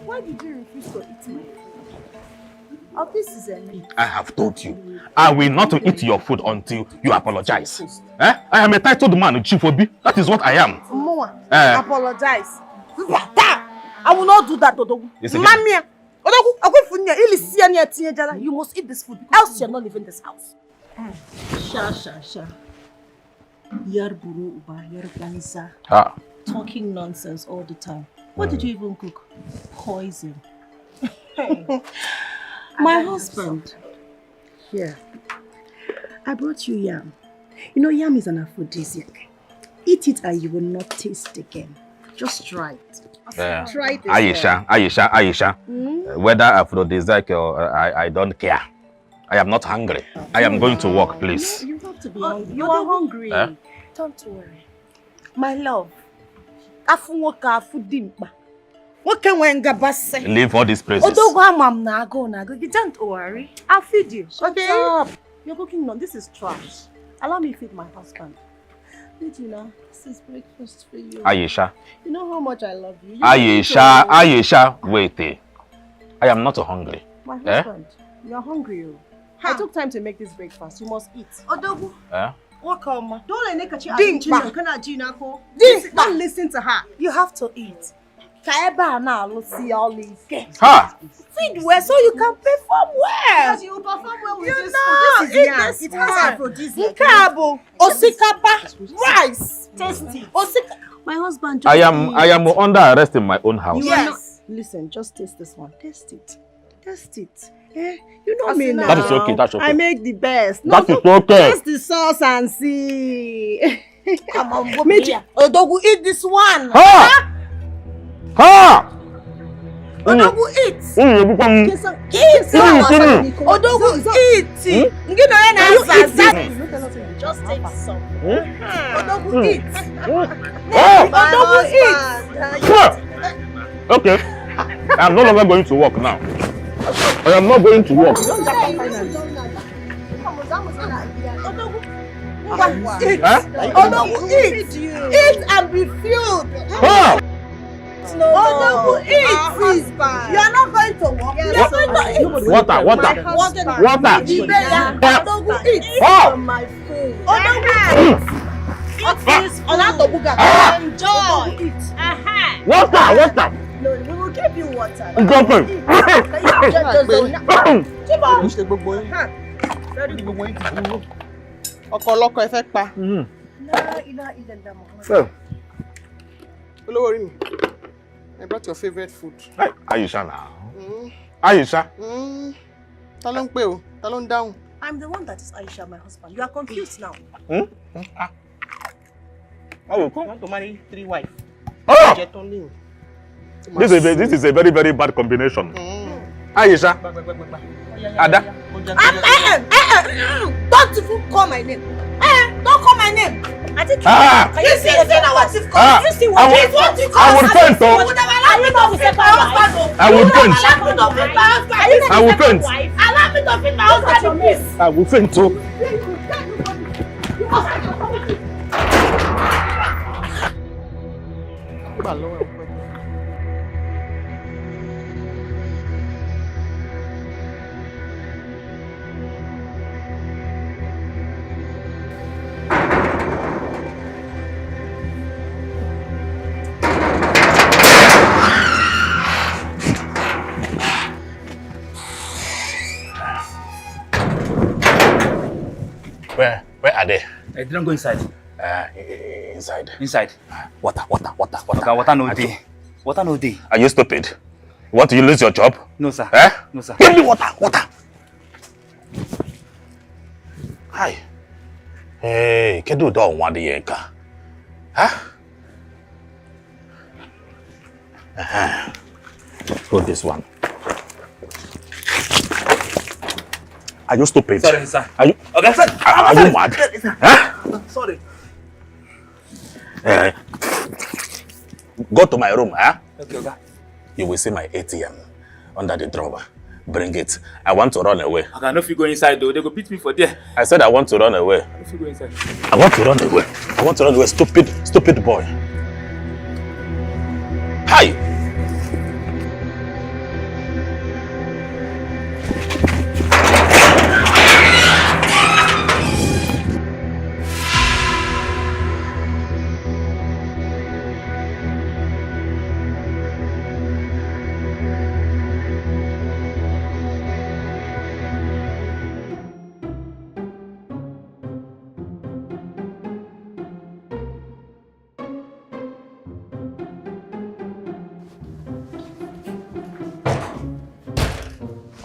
Why did you refuse to eat my food? Oh, this is a meat. I have told you, I will not eat your food until you apologize. I am a titled man, Chief Obi. That is what I am. Moa, apologize. I will not do that, Odogu. Mamma, Odogu, you must eat this food, else you're not leaving this house. Sha. Yarburu uba, yarbanza. Talking nonsense all the time. What did you even cook? Poison. My husband. Here. I brought you yam. You know, yam is an aphrodisiac. Eat it and you will not taste again. Just try it. Try it. Aisha. Whether aphrodisiac or I don't care. I am not hungry. I am going to work, please. You have to be hungry. You are hungry. Don't worry. My love. Leave all these places. You don't worry. I'll feed you. Okay? You're cooking on. This is trash. Allow me to feed my husband. Regina, this is breakfast for you. Aisha. You know how much I love you. Aisha, wait. I am not hungry. My husband, you're hungry. I took time to make this breakfast. You must eat. Odogu. Don't listen to her. You have to eat. Feed well so you can perform well. Because you will perform well with this food. This is it has aphrodisiac. Osikapa, rice, tasty. My husband. I am under arrest in my own house. Yes. Listen, just taste this one. Taste it. You know me now. That is okay. That's okay. I make the best. That is okay. Taste the sauce and see. Come on, Odogu, eat this one. Odogu, eat. Odogu, eat. Just take some. Odogu, eat. Odogu, eat. Okay. I am no longer going to work now. I am not going to work. Odogu, eat. Eat and be filled. No, Odogu, eat, please. You are not going to work. You are going to eat. Water. Odogu, eat. From my food. Odogu, eat. Enjoy. Water. No, we will give you water. I brought your favorite food. Aisha now. Aisha. Talon down. I'm the one that is Aisha, my husband. You are confused now. You want to marry 3 wives. This is a very, very bad combination. Aisha. Ada. Don't even call my name. Don't call my name. I think you see what you've called. You see what you call. I will faint. Allow me to feed my husband, please. I will faint. Where are they? I didn't go inside. Inside. Inside. Water. Okay, water no day. Water no day. Are you stupid? Want you lose your job? No, sir. No, sir. Give me water. Hi. Hey, can you do one day? Hold this one. Are you stupid? Sorry, sir. Are you? Okay, sir. Are you mad? Huh? Sorry. Go to my room, huh? Okay, okay. You will see my ATM under the drawer. Bring it. I want to run away. Okay, I know if you go inside though, they go beat me for there. I said I want to run away. If you go inside. I want to run away. Stupid boy. Hi!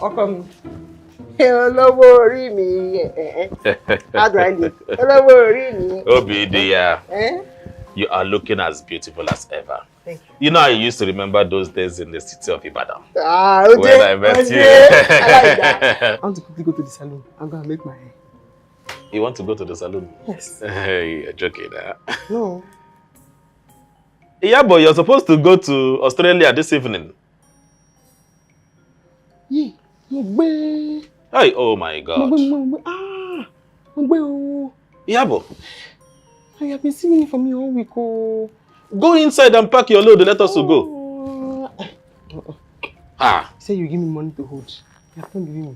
Welcome. Hello, me. How do I look? Hello, me. Obi, dear. You are looking as beautiful as ever. Thank you. You know, I used to remember those days in the city of Ibadan. Okay. When I met you. I like that. I want to quickly go to the salon. I'm going to make my hair. You want to go to the salon? Yes. You're joking, huh? No. Yeah, but you're supposed to go to Australia this evening. Yeah. Hey, oh my God. Yabo. I have been singing it for me all week. Oh. Go inside and pack your load. Let us go. Say you give me money to hold. You have to give me.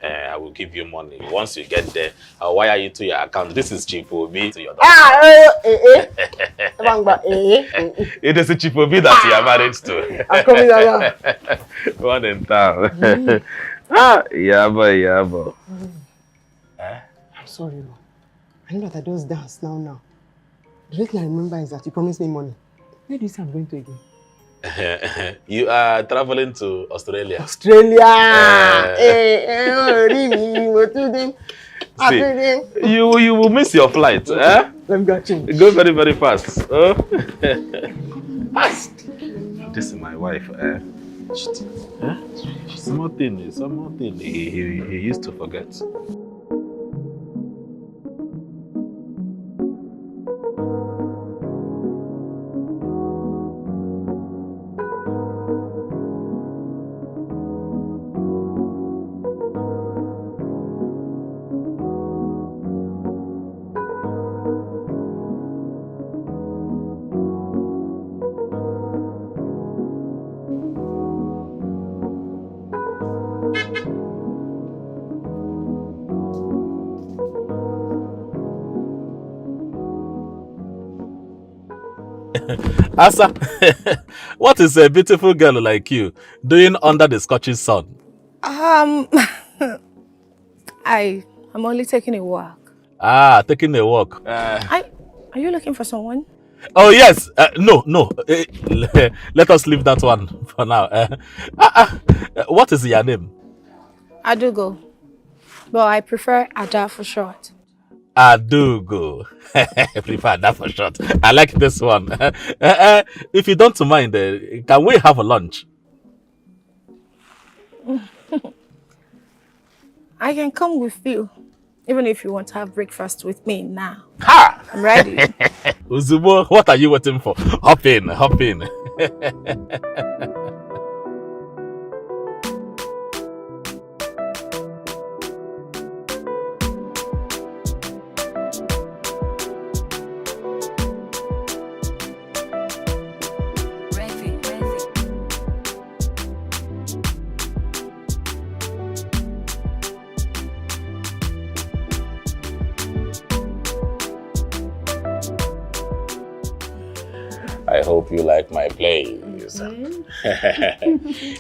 I will give you money. Once you get there, I'll wire you to your account. This is cheap for me to your daughter. It is a cheap for me that you are married to. I'm coming down. One in town. Yabo. I'm sorry. I know that I just dance now. The only thing I remember is that you promised me money. Where do you say I'm going to again? You are traveling to Australia. Australia! See, you will miss your flight. Let me go change. Go very, very fast. Fast! This is my wife. Small thing. He used to forget. Asa, what is a beautiful girl like you doing under the scorching sun? I'm only taking a walk. Taking a walk. Are you looking for someone? Oh yes. No. Let us leave that one for now. What is your name? Adugo. But I prefer Ada for short. Adugo. I prefer that for short. I like this one. If you don't mind, can we have a lunch? I can come with you, even if you want to have breakfast with me now. Ha! I'm ready. Uzubo, what are you waiting for? Hop in. I hope you like my plays.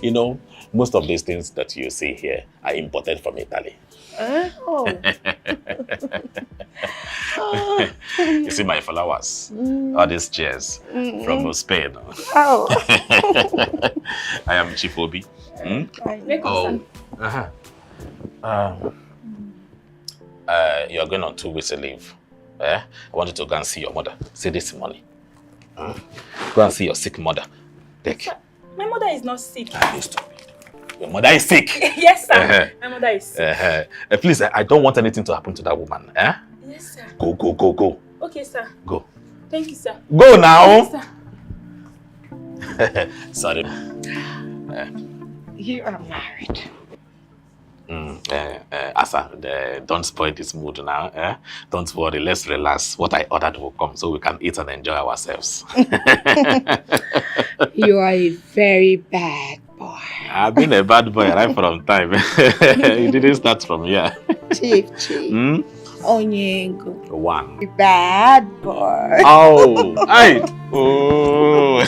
You know, most of these things that you see here are imported from Italy. You see my flowers, all these chairs from Spain. I am Chief Obi. You are going on 2 weeks leave. I wanted to go and see your mother. See this money. Go and see your sick mother. Take. My mother is not sick. Your mother is sick. Yes, sir. My mother is sick. Please, I don't want anything to happen to that woman. Yes, sir. Go. Okay, sir. Go. Thank you, sir. Go now. Yes, sir. Sorry. You are married. Asa, don't spoil this mood now. Don't worry, let's relax. What I ordered will come so we can eat and enjoy ourselves. You are a very bad boy. I've been a bad boy right from time. It didn't start from here. Chief. Onyengo. One. Bad boy. Oh, hey. Oh.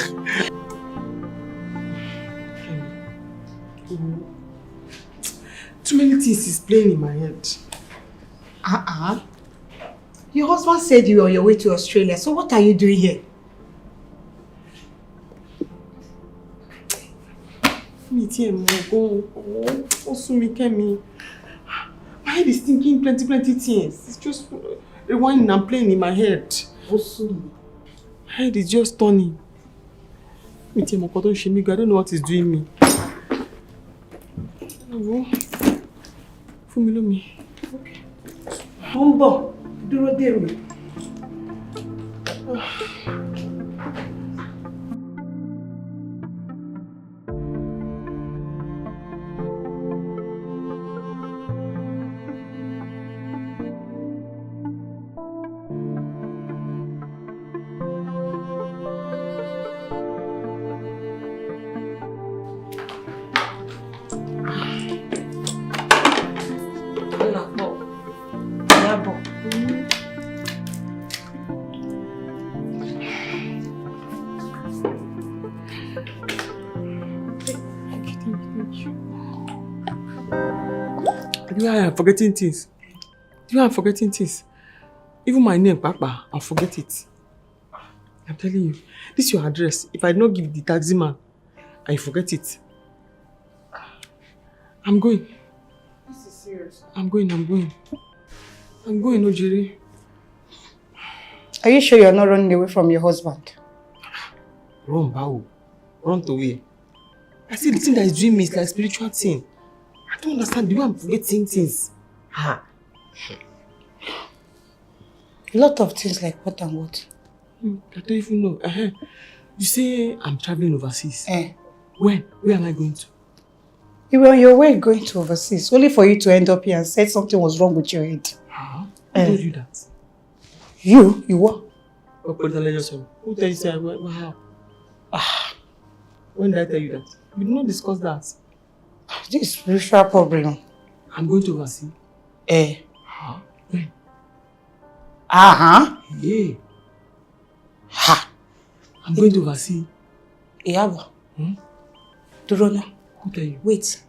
Too many things is playing in my head. Your husband said you were on your way to Australia, so what are you doing here? My head is thinking plenty things. It's just rewinding and playing in my head. My head is just turning. I don't know what is doing me. Follow me. Okay. Humbo, dúró dè mí. I'm forgetting things. I'm forgetting things. Even my name, Papa, I'll forget it. I'm telling you, this is your address. If I don't give the taxi man, I forget it. I'm going. This is serious. I'm going, Ojiri. Are you sure you're not running away from your husband? Run, Bao. Run away. I see the thing that is doing me is like spiritual thing. I don't understand the way I'm forgetting things. A lot of things like what and what? I don't even know. You say I'm traveling overseas. Eh. When? Where am I going to? You were on your way going to overseas, only for you to end up here and say something was wrong with your head. Who told you that? You what? Who told you that? When did I tell you that? We did not discuss that. This is spiritual problem. I'm going to overseas. Eh. When? Yeah. I'm going to overseas. Iyabo. Durona. Who tell you? Wait.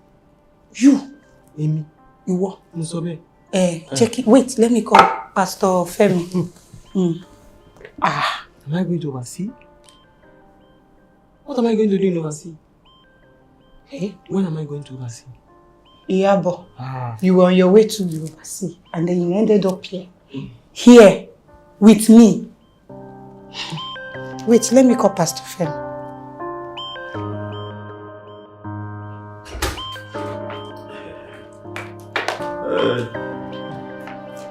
You. Amy. You what? Musobe. Check it. Wait, let me call Pastor Femi. Am I going to overseas? What am I going to do in overseas? Hey. When am I going to overseas? Iyabo. You were on your way to overseas and then you ended up here. Here. With me. Wait, let me call Pastor Femi.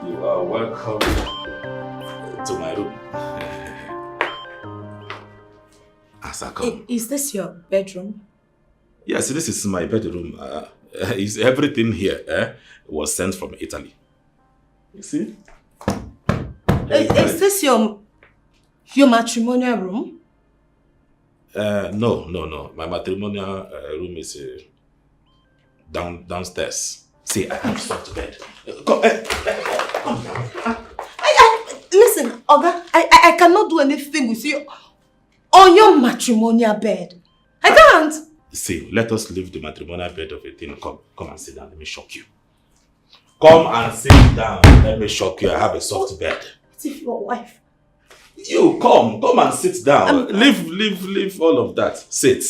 You are welcome to my room. As I come. Is this your bedroom? Yes, this is my bedroom. Is everything here was sent from Italy. You see? Is this your matrimonial room? No. My matrimonial room is downstairs. See, I have stuff to bed. Come down. Listen, Oga, I cannot do anything with you on your matrimonial bed. I can't. See, let us leave the matrimonial bed of a thing. Come and sit down. Let me shock you. Come and sit down. Let me shock you. I have a soft bed. What if your wife? You come and sit down. Leave all of that. Sit.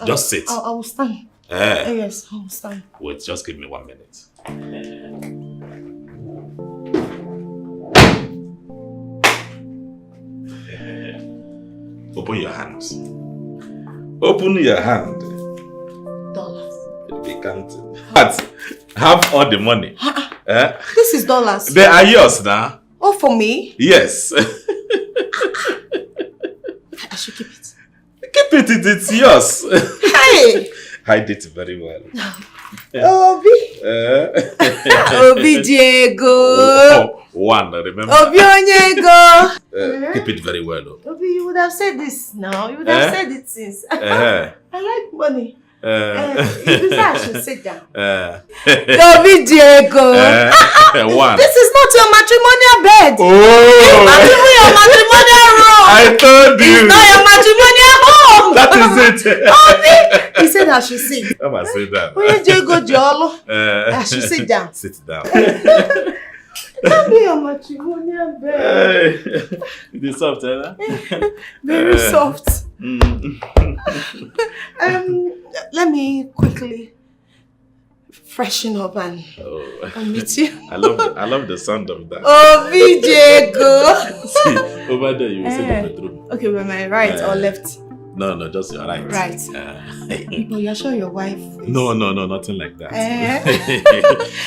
Just sit. I will stand. Yes, I will stand. Wait, just give me 1 minute. Open your hands. Open your hand. $. We can't have all the money. This is $. They are yours now. Oh, for me? Yes. I should keep it. Keep it, it's yours. Hey! Hide it very well. Obi. Obi Diego. One, remember. Obi Onyego. Keep it very well. Obi, you would have said this now. You would have said it since. I like money. You I should sit down. Obi Diego. One. This is not your matrimonial bed. Oh. It's not even your matrimonial room. I told you. It's not your matrimonial home. That is it. Obi. He said I should sit. Come and sit down. Oye Diego Jolo. I should sit down. Sit down. Can't be your matrimonial bed. It is soft, eh? Very soft. Let me quickly freshen up and meet you. I love the sound of that. Oh, VJ, go. See, over there you will see the bedroom. Okay, by my right or left? No, just your right. Right. But you're sure your wife is... No, nothing like that.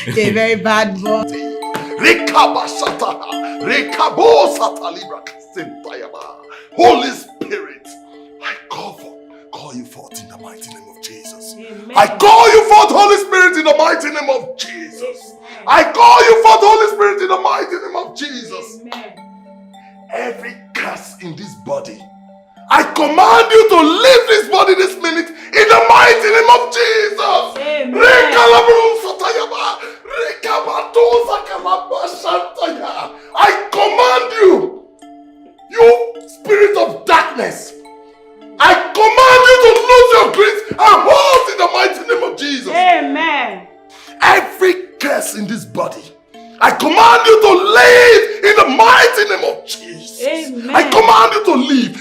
You're a very bad boy. Holy Spirit, I call you forth in the mighty name of Jesus. Amen. I call you forth, Holy Spirit, in the mighty name of Jesus. Amen. I call you forth, Holy Spirit, in the mighty name of Jesus. Amen. Every curse in this body, I command you to leave this body this minute in the mighty name of Jesus. Amen. I command you, you spirit of darkness, I command you to lose your grip and hold in the mighty name of Jesus. Amen. Every curse in this body, I command you to leave in the mighty name of Jesus. Amen. I command you to leave.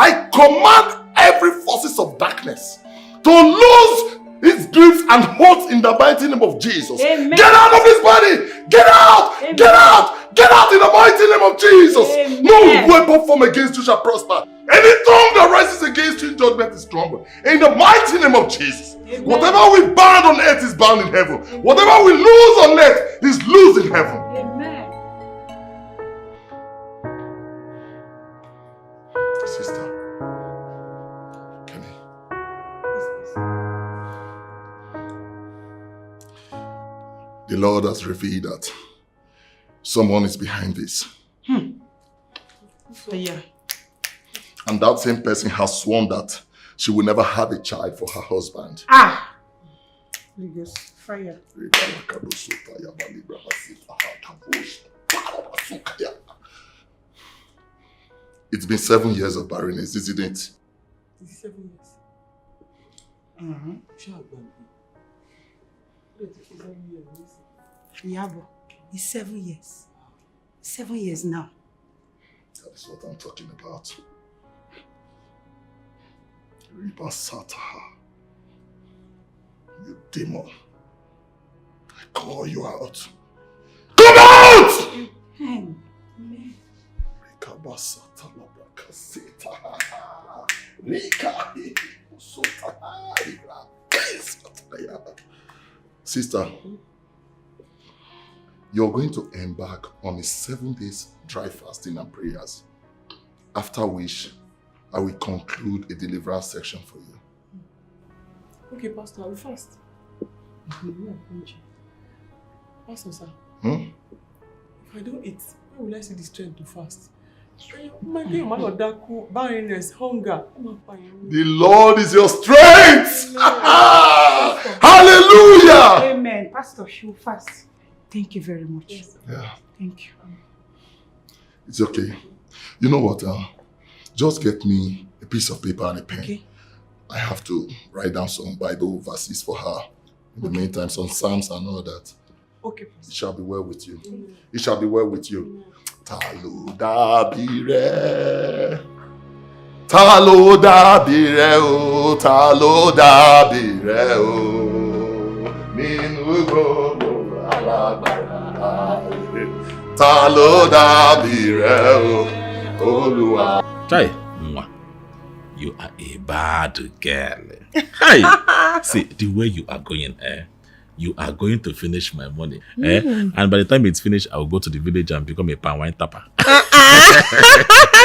I command every forces of darkness to lose its grips and holds in the mighty name of Jesus. Amen. Get out of this body! Get out! Amen. Get out! Get out in the mighty name of Jesus! Amen. No weapon formed against you shall prosper. Any tongue that rises against you in judgment is stronger. In the mighty name of Jesus. Amen. Whatever we bind on earth is bound in heaven. Amen. Whatever we lose on earth is loose in heaven. Amen. Sister, come here. The Lord has revealed that someone is behind this. Yeah. And that same person has sworn that she will never have a child for her husband. Ah! Fire. It's been 7 years of barrenness, isn't it? Is it 7 years? Yeah, but it's 7 years. 7 years now. That is what I'm talking about. You demon. I call you out. Come out! Amen. Sister, you're going to embark on a 7 days dry fasting and prayers, after which I will conclude a deliverance section for you. Okay, Pastor, I will fast. Pastor, sir. If I don't eat, where will I see the strength to fast? Barrenness, hunger. The Lord is your strength! Hallelujah! Amen. Pastor, she will fast. Thank you very much. Yes. Yeah. Thank you. It's okay. You know what? Just get me a piece of paper and a pen. Okay. I have to write down some Bible verses for her. In the meantime, some Psalms and all that. Okay. It shall be well with you. It shall be well with you. Talo dabire. Talo dabire o. Talo dabire o. Minu gbogbo alagbara. Talo dabire o. Olúwa. Chai, you are a bad girl. Hi. See, the way you are going, you are going to finish my money. And by the time it's finished, I will go to the village and become a pan wine tapper.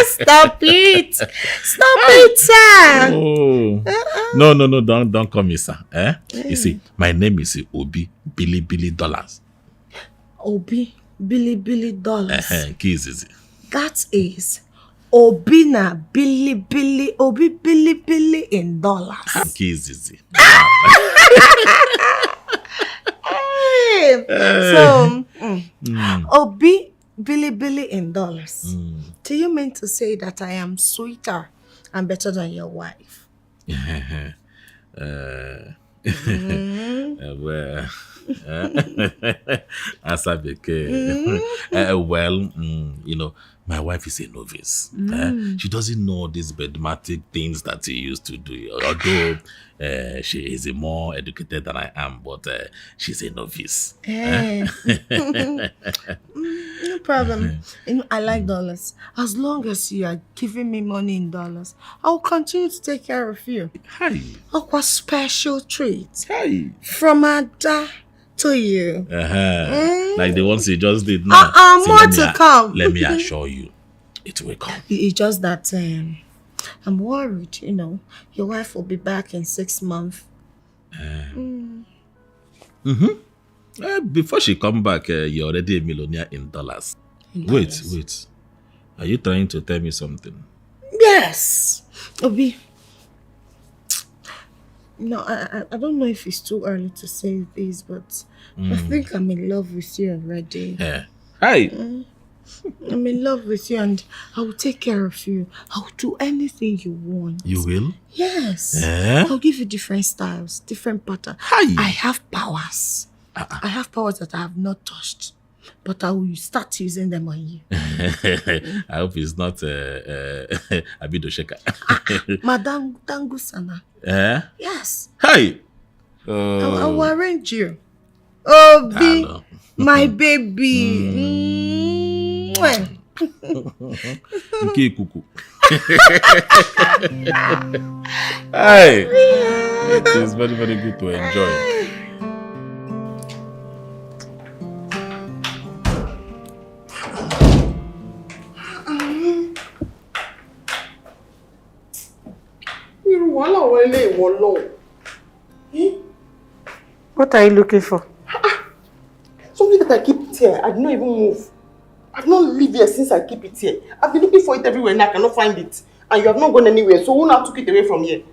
Stop it! Stop it, sir! Oh. No, don't call me sir. You see, my name is Obi Billy Dollars. Obi Billy Dollars. Keys is it? That is Obina Billy Obi Billy in dollars. Keys is it? So, Obi Billy in dollars. Do you mean to say that I am sweeter and better than your wife? Well, well, you know, my wife is a novice. She doesn't know these bedmatic things that he used to do. Although she is more educated than I am, but she's a novice. No problem. You know, I like dollars. As long as you are giving me money in dollars, I'll continue to take care of you. Hi. Aqua special treat. Hi. From Ada to you. Like the ones you just did now. So more to come. Let me assure you, it will come. It's just that I'm worried, you know. Your wife will be back in 6 months. Before she come back, you're already a millionaire in dollars. Wait. Are you trying to tell me something? Yes. Obi. No, I don't know if it's too early to say this, but I think I'm in love with you already. Hi. I'm in love with you and I will take care of you. I will do anything you want. You will? Yes. I'll give you different styles, different patterns. Hi. I have powers. I have powers that I have not touched. But I will start using them on you. I hope it's not Abido Sheka. Madam Dangusana. Yes. Hi. I will arrange you. Oh, my baby. Okay, cuckoo. Hi. It is very, very good to enjoy. What are you looking for? Something that I keep it here. I did not even move. I've not lived here since I keep it here. I've been looking for it everywhere and I cannot find it. And you have not gone anywhere. So who now took it away from here?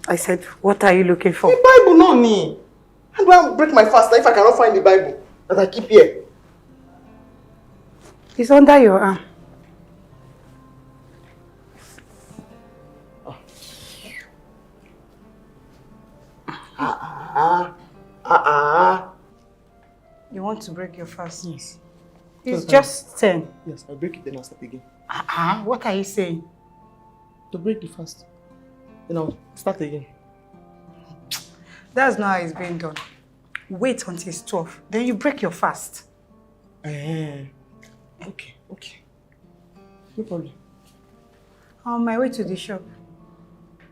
I said, what are you looking for? The Bible, no me. How do I break my fast if I cannot find the Bible that I keep here? It's under your arm. You want to break your fast? Yes. It's just 10. Yes, I'll break it then I'll start again. What are you saying? To break the fast. Then I'll start again. That's not how it's being done. Wait until it's 12. Then you break your fast. Okay. No problem. I'm on my way to the shop.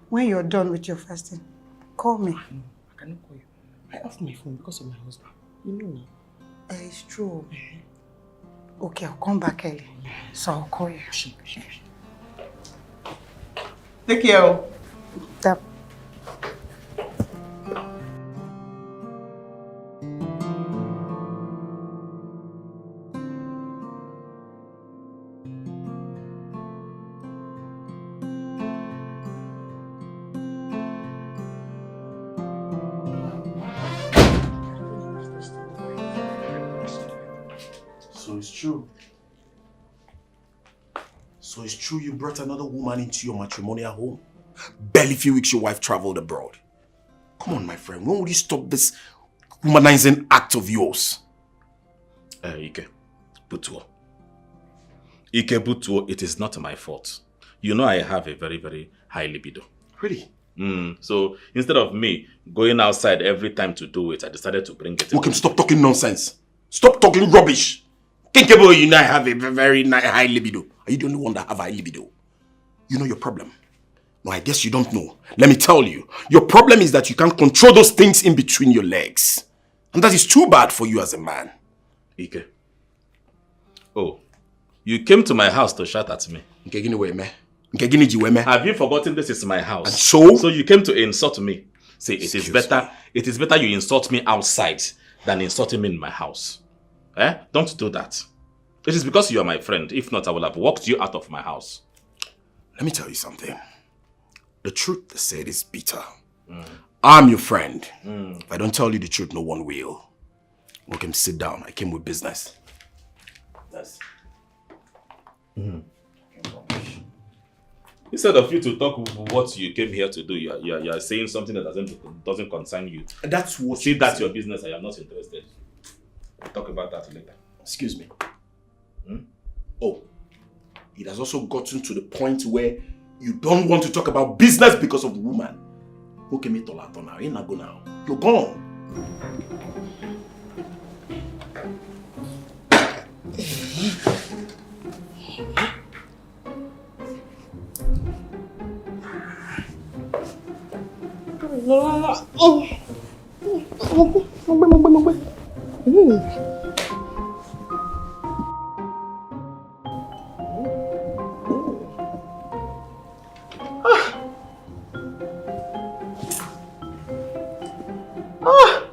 When you're done with your fasting, call me. No, I cannot call you. I off my phone because of my husband. You know now. It's true. Okay, I'll come back early. So I'll call you. Take care. That. So it's true you brought another woman into your matrimonial home? Barely few weeks your wife traveled abroad. Come on, my friend, when will you stop this humanizing act of yours? Ike Butuo, it is not my fault. You know I have a very, very high libido. Really? So instead of me going outside every time to do it, I decided to bring it in. Okay, stop talking nonsense. Stop talking rubbish. Thinkable, you know I have a very high libido. Are you the only one that have a high libido? You know your problem. No, I guess you don't know. Let me tell you. Your problem is that you can't control those things in between your legs. And that is too bad for you as a man. Ike. Oh, you came to my house to shout at me. Have you forgotten this is my house? And so? So you came to insult me. See, it is better you insult me outside than insulting me in my house. Don't do that. It is because you are my friend. If not, I will have walked you out of my house. Let me tell you something. The truth they said is bitter. I'm your friend. If I don't tell you the truth, no one will. Okay, sit down. I came with business. Yes. Instead of you to talk what you came here to do, you are saying something that doesn't concern you. That's what. See, that's your business. I am not interested. We'll talk about that later. Excuse me. Oh, it has also gotten to the point where you don't want to talk about business because of the woman. Okay, me tolato now. You're not go now. You're gone.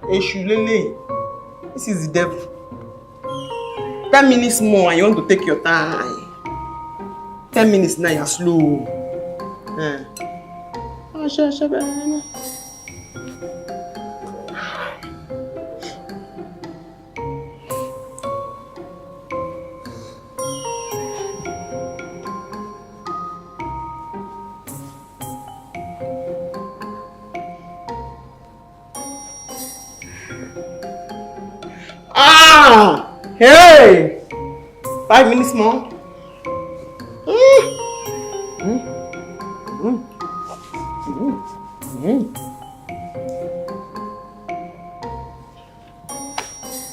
Eshulele. This is the devil. 10 minutes more and you want to take your time. 10 minutes now you're slow. Hey! 5 minutes more.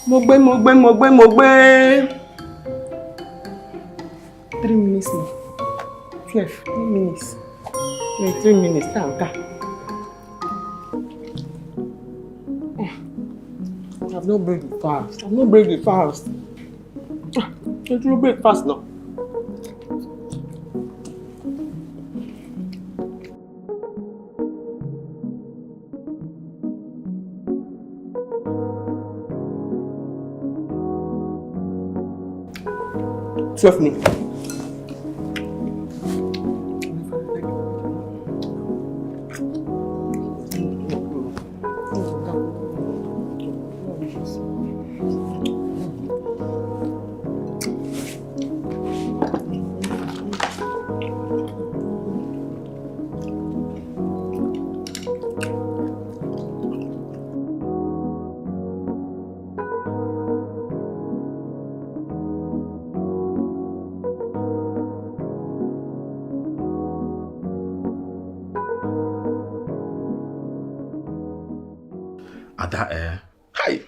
Mogbe. 3 minutes more. 12. 3 minutes. 3 minutes. I've not break it fast. Let's do break fast now. Twelve minutes. Hi.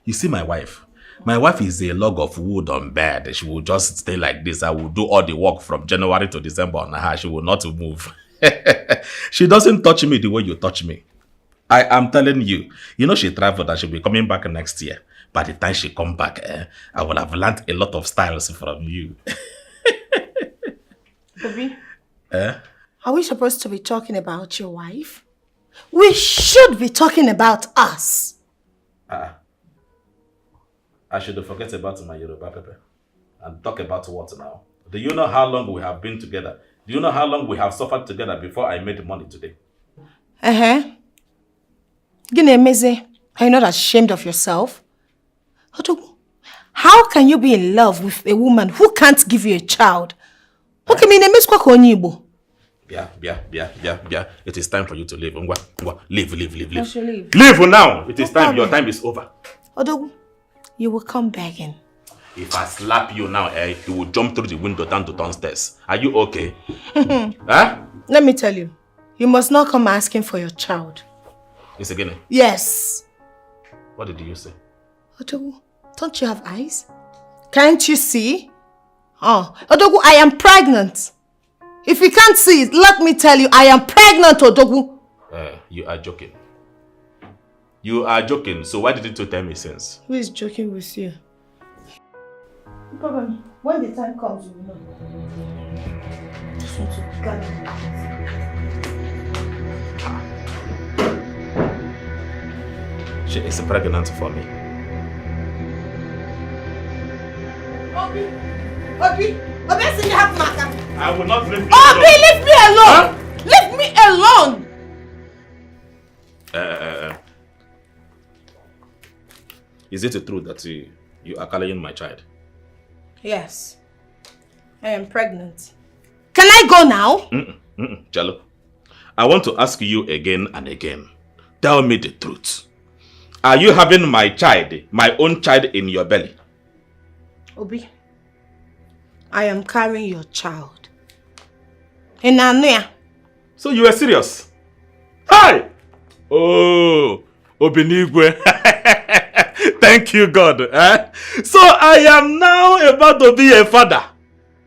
You see my wife? My wife is a log of wood on bed. She will just stay like this. I will do all the work from January to December on her. She will not move. She doesn't touch me the way you touch me. I am telling you. You know she traveled and she'll be coming back next year. By the time she come back, I will have learned a lot of styles from you. Baby, are we supposed to be talking about your wife? We should be talking about us. I should forget about my Yoruba Pepe and talk about what now? Do you know how long we have been together? Do you know how long we have suffered together before I made money today? Gine Meze, are you not ashamed of yourself? How can you be in love with a woman who can't give you a child? Okay, Yeah. It is time for you to leave. Leave. Leave Now. It is time. Your time is over. Odogu, you will come begging. If I slap you now, you will jump through the window down to downstairs. Are you okay? Huh? Let me tell you, you must not come asking for your child. It's again. Yes. What did you say? Odogu, don't you have eyes? Can't you see? Oh, Odogu, I am pregnant. If you can't see it, let me tell you, I am pregnant, Odogu. You are joking. You are joking, so why didn't you tell me since? Who is joking with you? Problem. When the time comes, you will know. Just want to get it out. She is pregnant for me. Obi, I see you have marker. I will not leave you alone. Leave me alone! Huh? Leave me alone! Is it true that you are carrying my child? Yes. I am pregnant. Can I go now? Jalo, I want to ask you again and again. Tell me the truth. Are you having my child, my own child in your belly? Obi, I am carrying your child. In Anuya. So you are serious? Hi! Oh, Obinigwe. Thank you, God. So I am now about to be a father.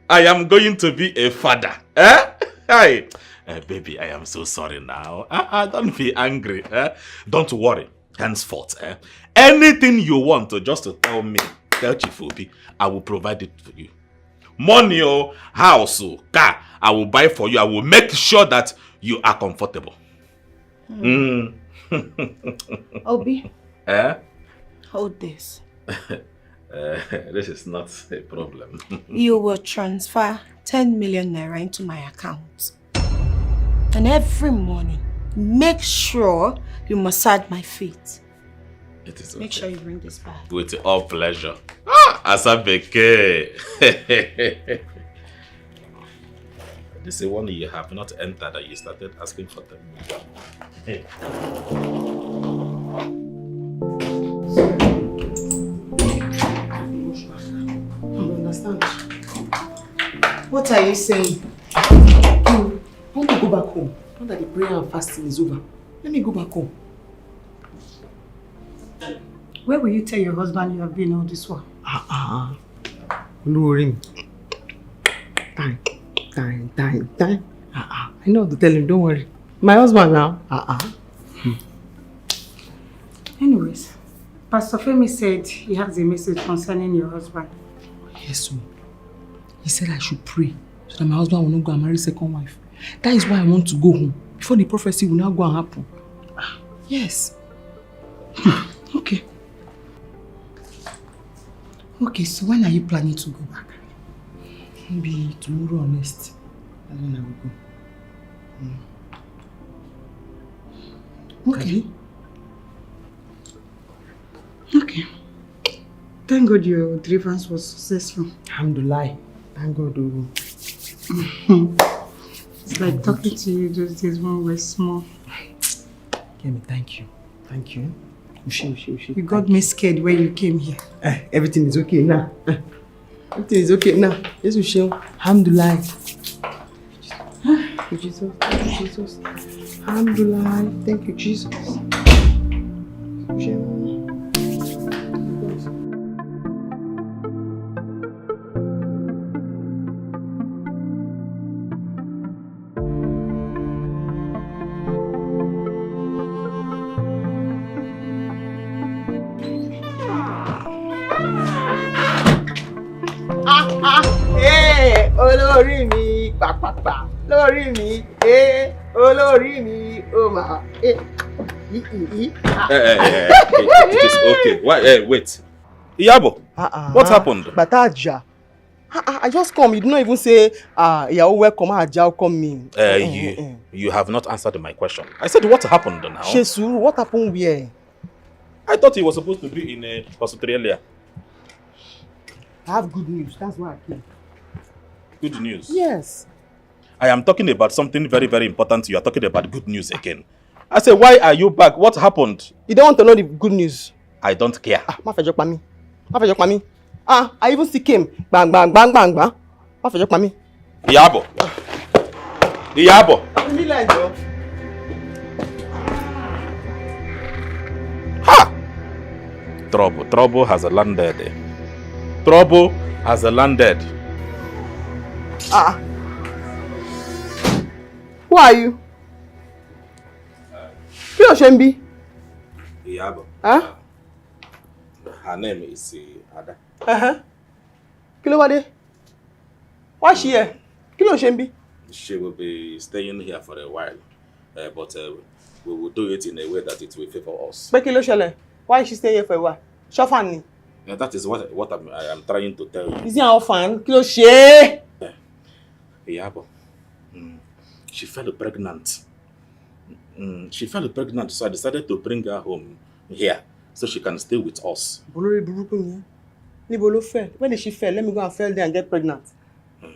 I am going to be a father. Hi. Baby, I am so sorry now. Don't be angry. Don't worry. Henceforth, anything you want to just to tell me, tell Chief Obi, I will provide it for you. Money or house or car, I will buy for you. I will make sure that you are comfortable. Obi, hold this. This is not a problem. You will transfer 10 million naira into my account. And every morning, make sure you massage my feet. It is okay. Make sure you bring this back. With all pleasure. Asabeke. This is one you have not entered that you started asking for them. Hey. I don't understand. What are you saying? I want to go back home. Now that the prayer and fasting is over, let me go back home. Where will you tell your husband you have been all this while? Lure him. Time. I know how to tell him, don't worry. My husband now. Anyways, Pastor Femi said he has a message concerning your husband. Yes, sir. He said I should pray so that my husband will not go and marry second wife. That is why I want to go home before the prophecy will not go and happen. Yes. Okay. Okay, so when are you planning to go back? Maybe tomorrow or next. That's when I will go. Okay. Okay. Thank God your deliverance was successful. Alhamdulillah. Thank God. It's like talking to you those days when we were small. Kemi, thank you. Thank you. You got me scared when you came here. Everything is okay now. Everything is okay now. Yes, Ushe. Alhamdulillah. Thank you, Jesus. Thank you, Jesus. Alhamdulillah. Thank you, Jesus. Olórí mi pàpàpà lórí mi olórí mi ó mà It is okay. Wait. Iyabo, what happened? Bataja. I just come. You did not even say, "You're welcome." Welcome me. You have not answered my question. I said, what happened now? Shesu, what happened where? I thought he was supposed to be in Australia. I have good news. That's why I came. Good news? Yes. I am talking about something very, very important. You are talking about good news again. I said, why are you back? What happened? You don't want to know the good news? I don't care. Ma fejok pa mi. I even see him. Bang. Ma fejok pa mi. Iyabo. Ha! Trouble has landed. Trouble has landed. Who are you? Kí ló ṣe ń bí? Iyabo. Huh? Her name is Ada. Kí ló wá dé? Why is she here? Kí ló ṣe ń bí? She will be staying here for a while, but we will do it in a way that it will favor us. Pé kí ló ṣẹlẹ̀? Why is she staying here for a while? Ṣọ́fàn ni. That is what I am trying to tell you. Is he an orphan? Kí ló ṣe? Iyabo. She fell pregnant. She fell pregnant, so I decided to bring her home here so she can stay with us. Olórí burúkú ni. Níbo ló fell? When did she fell? Let me go and fell there and get pregnant.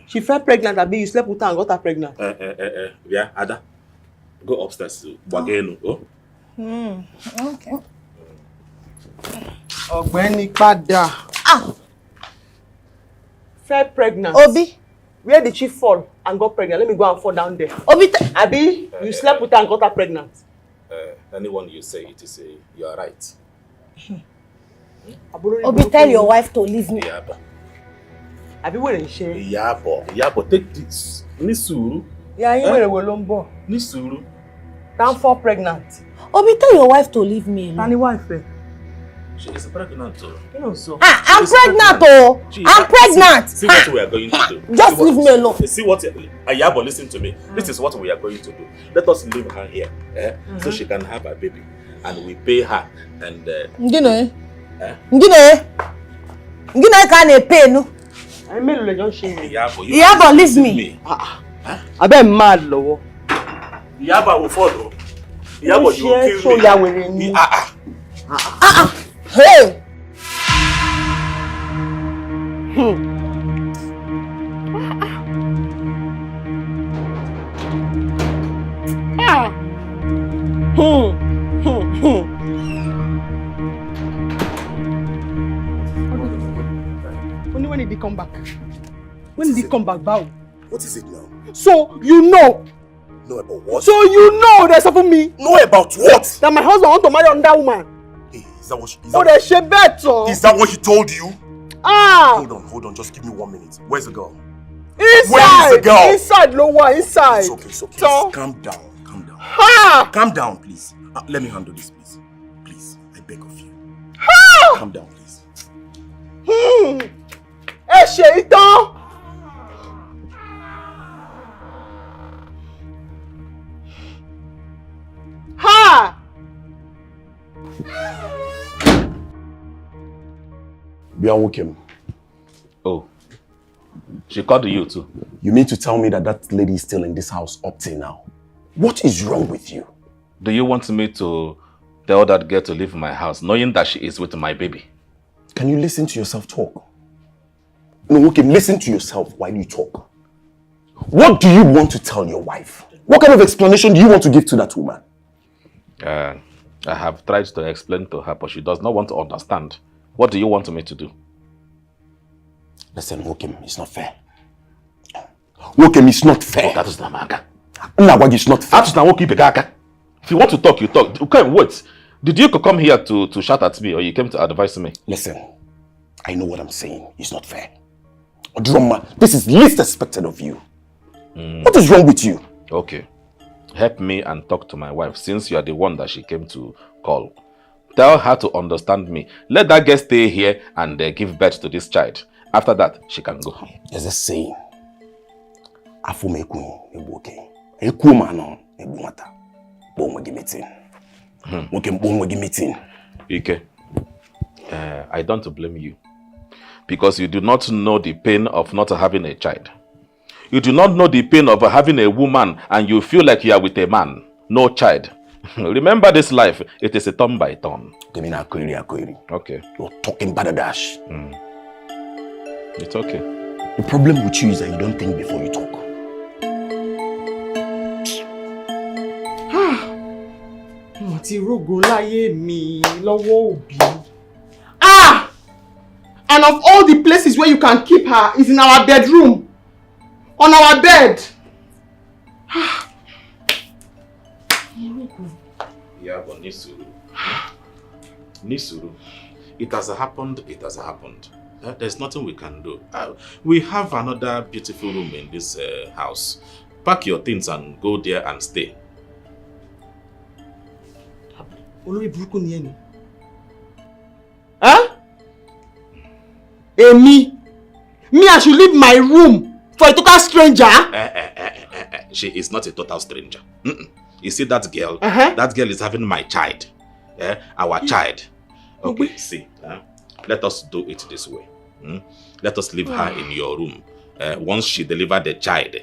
She fell pregnant, Abi, you slept with her and got her pregnant. Yeah, Ada. Go upstairs to Bageno. Oh. Okay. Ọ̀gbẹ́ni padà. Fell pregnant. Obi. Where did she fall and got pregnant? Let me go and fall down there. Obi. Abi, you slept with her and got her pregnant. Anyone you say it is you are right. Obi, tell your wife to leave me. Iyabo. Abi, where is she? Iyabo, take this. Nisuru. Yeah, you were Wolombo. Nisuru. Down fall pregnant. Obi, tell your wife to leave me alone. And the wife, She is pregnant too. You know so. I'm pregnant, oh! I'm pregnant! See what we are going to do. Just leave me alone. See what Iyabo, listen to me. This is what we are going to do. Let us leave her here, so she can have a baby, and we pay her. And Ngine can't pay no. I mean, you don't shame me. Iyabo, leave me. I bet mad, low. Iyabo will follow. Iyabo, you will so kill me. Hey! Only when did he come back? When did he come back, Bao? What is it now? So, you know. Know about what? So, you know there's something me. Know about what? That my husband want to marry another woman. Hey, is that what she... Is that what she told you? Hold on, just give me 1 minute. Where's the girl? Inside! Where is the girl? Inside, lower, inside. It's okay. So? Calm down. Ha! Calm down, please. Let me handle this, please. Please, I beg of you. Ha! Calm down, please. Shaitan! Ha! Bianwokem. Oh, she called you too. You mean to tell me that lady is still in this house up till now? What is wrong with you? Do you want me to tell that girl to leave my house, knowing that she is with my baby? Can you listen to yourself talk? No, okay, listen to yourself while you talk. What do you want to tell your wife? What kind of explanation do you want to give to that woman? I have tried to explain to her, but she does not want to understand. What do you want me to do? Listen, Wokim, it's not fair. Wokim, it's not fair. That is Namaka. It's not fair. If you want to talk, you talk. Okay, wait. Did you come here to shout at me, or you came to advise me? Listen, I know what I'm saying. It's not fair. Drama, this is least expected of you. What is wrong with you? Okay. Help me and talk to my wife, since you are the one that she came to call. Tell her to understand me. Let that girl stay here and give birth to this child. After that, she can go. There's a saying. I don't blame you. Because you do not know the pain of not having a child. You do not know the pain of having a woman and you feel like you are with a man. No child. Remember this life, it is a turn by turn. Okay. You're talking badadash. It's okay. The problem with you is that you don't think before you talk. And of all the places where you can keep her is in our bedroom. On our bed. Yeah, but Nisuru. It has happened. There's nothing we can do. We have another beautiful room in this house. Pack your things and go there and stay. Huh? Me, I should leave my room for a total stranger? She is not a total stranger. You see that girl? That girl is having my child. Our child. Okay, see. Let us do it this way. Let us leave her in your room. Once she delivers the child,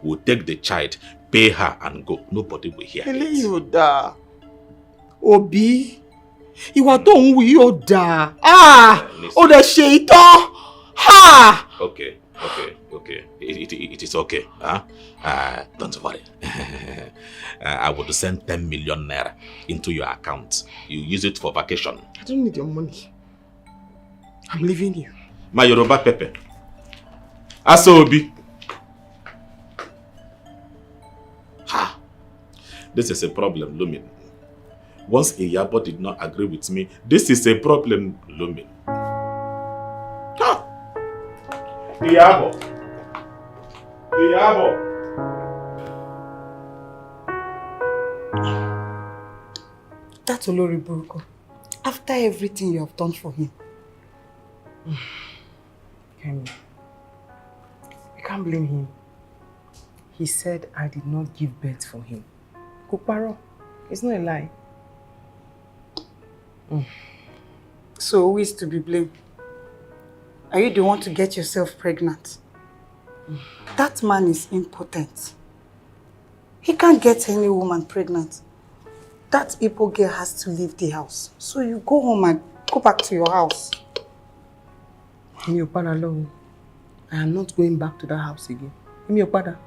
we'll take the child, pay her and go. Nobody will hear it. Obi, ìwà tó ń wí ó dáa. Ó dẹ̀ ṣe ìtàn. Ha! Okay, Okay. It is okay. Don't worry. I will send 10 million naira into your account. You use it for vacation. I don't need your money. I'm leaving you. My Yoruba Pepe. Asobi. Ha! This is a problem, Lumin. Once Iyabo did not agree with me, this is a problem, Lumin. Ha! Iyabo. That's Olori Buruko. After everything you have done for him. Kemi, you can't blame him. He said I did not give birth for him. Kuparo, it's not a lie. So who is to be blamed? Are you the one to get yourself pregnant? That man is impotent. He can't get any woman pregnant. That Igbo girl has to leave the house. So you go home and go back to your house. In your father alone, I am not going back to that house again. In your father.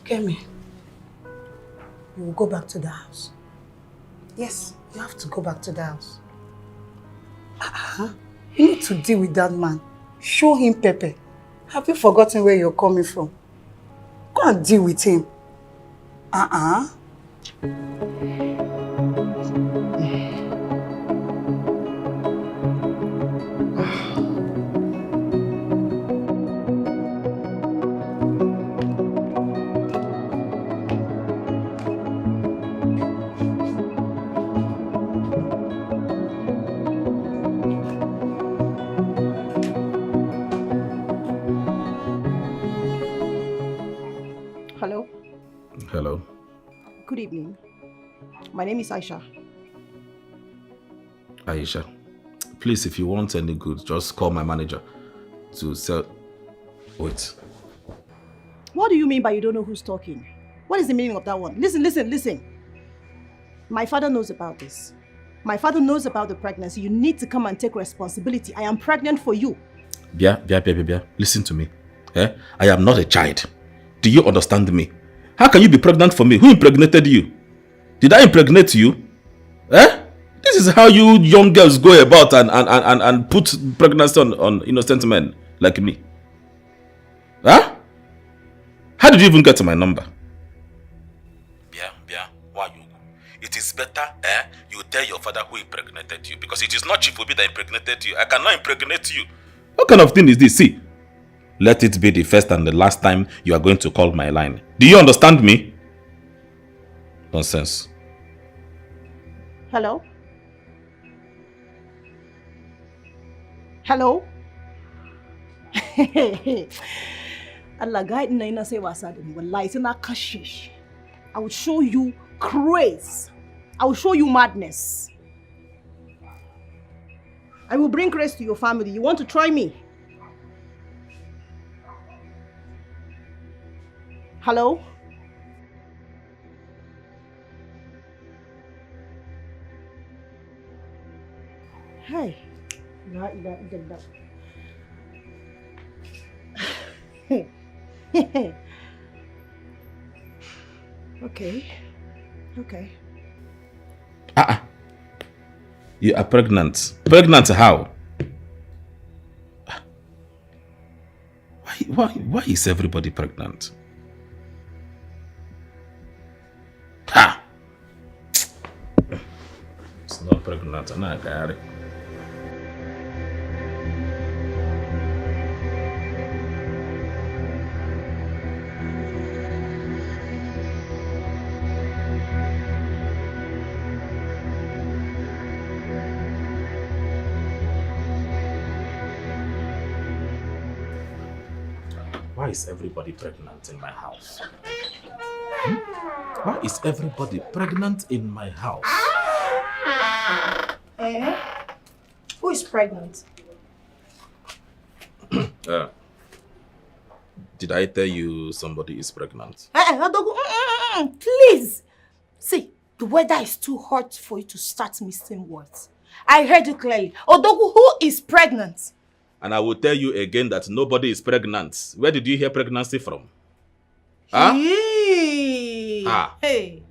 Kemi, you will go back to the house. Yes, you have to go back to the house. You need to deal with that man. Show him Pepe. Have you forgotten where you're coming from? Go and deal with him. Hello. Hello. Good evening. My name is Aisha. Aisha, please, if you want any good, just call my manager to sell. Wait. What do you mean by you don't know who's talking? What is the meaning of that one? Listen. My father knows about this. My father knows about the pregnancy. You need to come and take responsibility. I am pregnant for you. Bia, listen to me. I am not a child. Do you understand me? How can you be pregnant for me? Who impregnated you? Did I impregnate you? This is how you young girls go about and put pregnancy on innocent men like me. How did you even get to my number? Bia, why you? It is better you tell your father who impregnated you, because it is not Chief Obi that impregnated you. I cannot impregnate you. What kind of thing is this? See, let it be the first and the last time you are going to call my line. Do you understand me? Nonsense. Hello? Hello? Allah guide na ina say wasa da ni wallahi sai na kashe shi. I will show you craze. I will show you madness. I will bring grace to your family. You want to try me? Hello? Hey. La ilaha illallah. Okay. You are pregnant. Pregnant how? Why is everybody pregnant? It's not pregnant. I'm not got it. Why is everybody pregnant in my house? Why is everybody pregnant in my house? Who is pregnant? Did I tell you somebody is pregnant? Please. See, the weather is too hot for you to start missing words. I heard you clearly. Odogu, who is pregnant? And I will tell you again that nobody is pregnant. Where did you hear pregnancy from? Huh? Hey. Ah. Hey.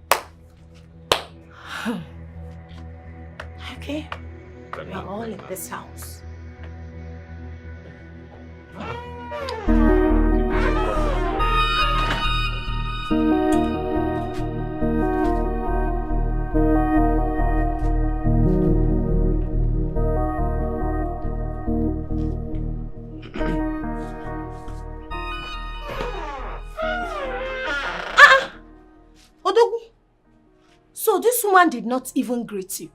Okay. We are all in this house. Odogu, so this woman did not even greet you.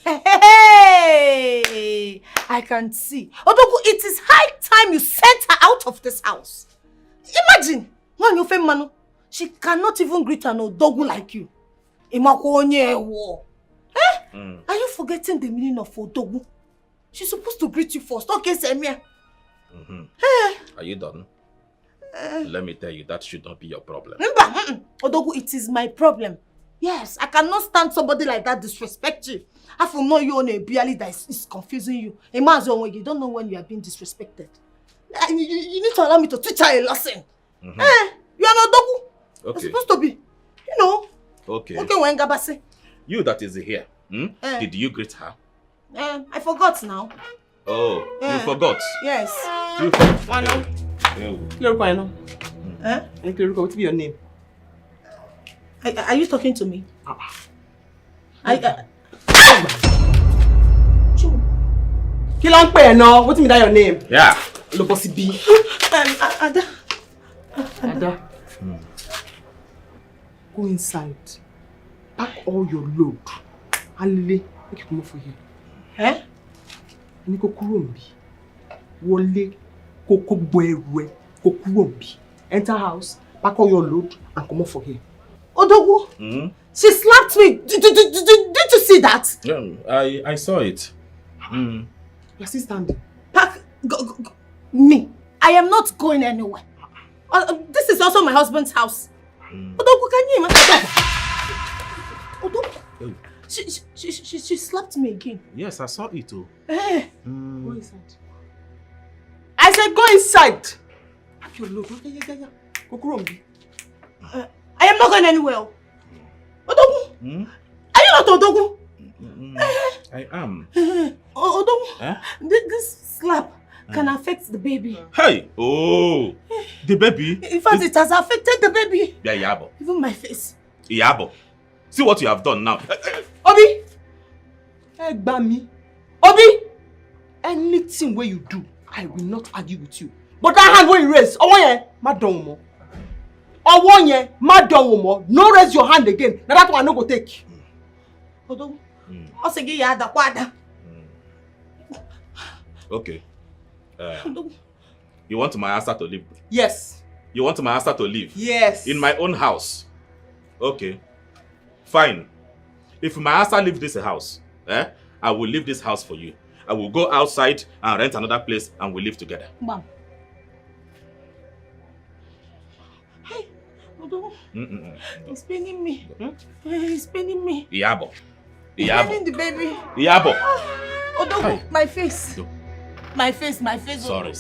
Hey, I can see. Odogu, it is high time you sent her out of this house. Imagine, when you Philmond, she cannot even greet an Odogu like you. Are you forgetting the meaning of Odogu? She's supposed to greet you first. Okay, Semia. Are you done? Let me tell you, that should not be your problem. Odogu, it is my problem. Yes, I cannot stand somebody like that disrespect you. I will know you on a barely that is confusing you. A man's own way, you don't know when you are being disrespected. You need to allow me to teach her a lesson. You are not Odogu. Okay. You're supposed to be, you know. Okay. Okay, when Gabase. You that is here, did you greet her? I forgot now. Oh, you forgot? Yes. You forgot? Why not? What will be your name? Are you talking to me? What's your name? Yeah. Lobosi B. Ada. Go inside. Pack all your load. Alile, make it move for you. Niko kurumbi. Wole koko boewe kokurumbi. Enter house, pack all your load and come off for here. Odogu, she slapped me. Did you see that? Yeah, I saw it. You're still standing. Pack, go. Me. I am not going anywhere. This is also my husband's house. Odogu, can you imagine? Odogu, she slapped me again. Yes, I saw it too. Go inside. I said go inside. Pack your load. Yeah. Kokurumbi. I am not going anywhere. Odogu, are you not Odogu? I am. Odogu, this slap can affect the baby. Hey! Oh! The baby? In fact, it has affected the baby. Yeah, Yabo. Even my face. Yabo. See what you have done now. Obi! Egbami. Obi! Anything where you do, I will not argue with you. But that hand where you raise, madam. No raise your hand again. Now that one no go take. Odogu. Okay. You want my answer to leave? Yes. You want my answer to leave? Yes. In my own house? Okay. Fine. If my answer leave this house, I will leave this house for you. I will go outside and rent another place and we'll live together. Mom. Hey, Odogu. He's paining me. He's paining me. Yabo. He's paining the baby. Yabo. Odogu, my face. My face. Sorry.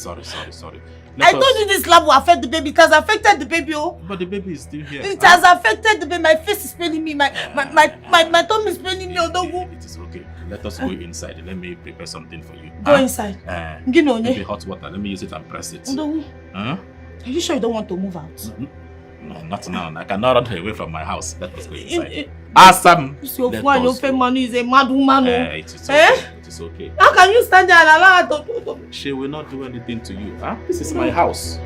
I told you this slap will affect the baby. It has affected the baby, But the baby is still here. It has affected the baby. My face is paining me. My tongue is paining me, Odogu. It is okay. Let us go inside. Let me prepare something for you. Go inside. Maybe hot water. Let me use it and press it. Odogu. Are you sure you don't want to move out? No, not now. I cannot run away from my house. Let us go inside. Awesome. Your Philmond is a mad woman. It is okay. It is okay. How can you stand there and allow her to... She will not do anything to you. This is my house.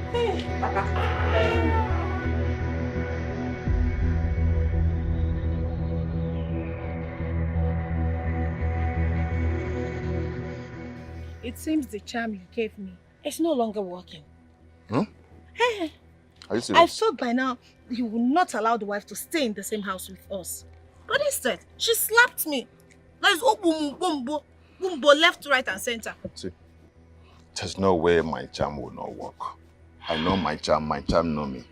It seems the charm you gave me is no longer working. Are you serious? I thought by now you would not allow the wife to stay in the same house with us. But instead, she slapped me. There's bumbo left, right, and center. See, there's no way my charm will not work. I know my charm know me.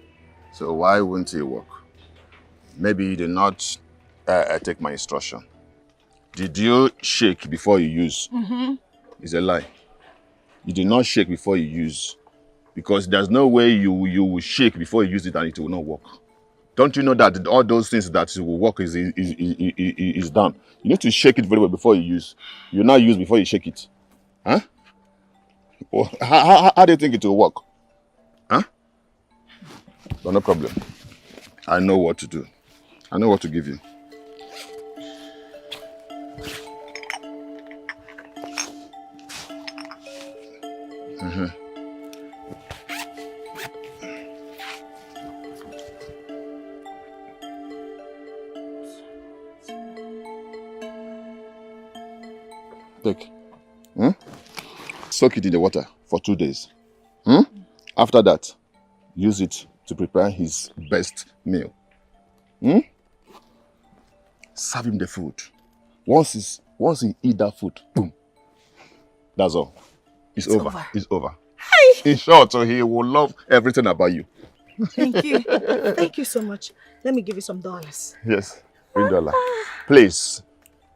So why wouldn't it work? Maybe you did not take my instruction. Did you shake before you use? It's a lie. You did not shake before you use. Because there's no way you will shake before you use it and it will not work. Don't you know that all those things that will work is done? You need to shake it very well before you use. You not use before you shake it. Huh? Well, how do you think it will work? Huh? But no problem. I know what to do. I know what to give you. Take. Soak it in the water for 2 days. After that, use it to prepare his best meal. Serve him the food. Once he eat that food, boom. That's all. It's over. It's over. Hi. In short, so he will love everything about you. Thank you. Thank you so much. Let me give you some dollars. Yes, $3. Please,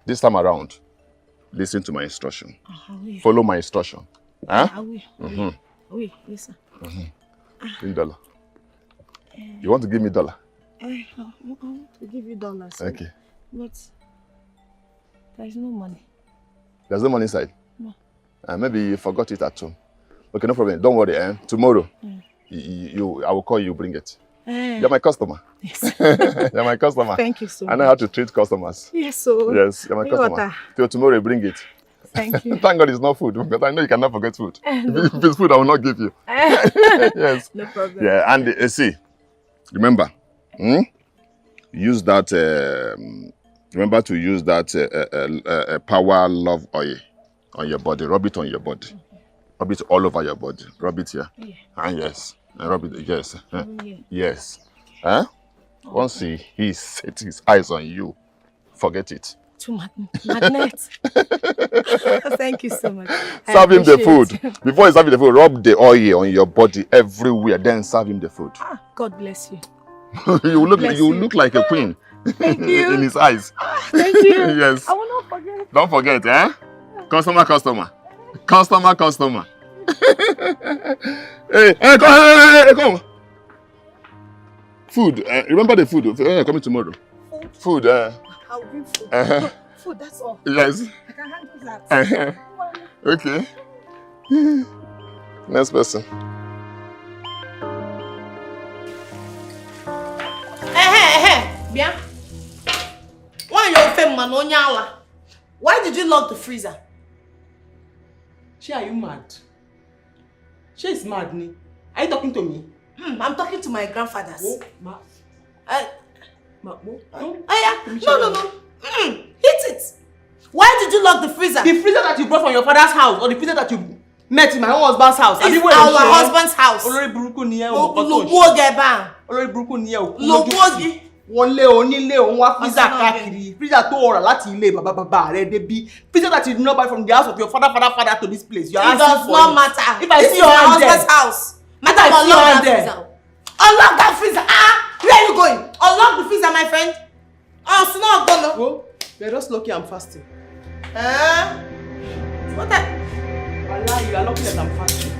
this time around, listen to my instruction. Follow my instruction. Huh? Oui, listen. $3. You want to give me $1? I want to give you dollars. Okay. But there is no money. There's no money inside? No. Maybe you forgot it at home. Okay, no problem. Don't worry. Tomorrow, I will call you, bring it. You're my customer. Yes. You're my customer. Thank you so much. I know how to treat customers. Yes, so. Yes, you're my customer. Till tomorrow, bring it. Thank you. Thank God it's not food, because I know you cannot forget food. If it's food, I will not give you. Yes. No problem. Yeah, and see, remember, use that, remember to use that power love oil on your body. Rub it on your body. Rub it all over your body. Rub it here. Yeah. And yes. And rub it, yes. Yes. Huh? Once he sets his eyes on you, forget it. To magnet. Thank you so much. Serve him the food. Before you serve him the food, rub the oil on your body everywhere. Then serve him the food. God bless you. you look like a queen. Thank you. In his eyes. Thank you. Yes. I will not forget. Don't forget, eh? Customer. Hey, come. Food. Remember the food. Coming tomorrow. Food. I'll bring food. Food, that's all. Yes. I can handle that. Okay. Next person. Bien. Why are you Philmond Onyala? Why did you lock the freezer? She, are you mad? She is mad, ni. Are you talking to me? I'm talking to my grandfathers. Oh, ma. No. No. Hit it. Why did you lock the freezer? The freezer that you brought from your father's house, or the freezer that you met in my own husband's house? It's our husband's house. Olórí burúkú ni ẹ́ o. Logbo geba. Olórí burúkú ni ẹ́ o. Logbo gi. Wọlé onílé òun wá freezer káàkiri. Freezer tó rà láti ilé bàbá rẹ̀ débi. Freezer that you did not buy from the house of your father to this place. You are it does not matter. If I see your hand there. Husband's house. If I see your hand there. Unlock that freezer. Where are you going? Unlock the freezer, my friend. Oh, it's not gonna. Oh, you're just lucky I'm fasting. What the? Allah, you are lucky that I'm fasting.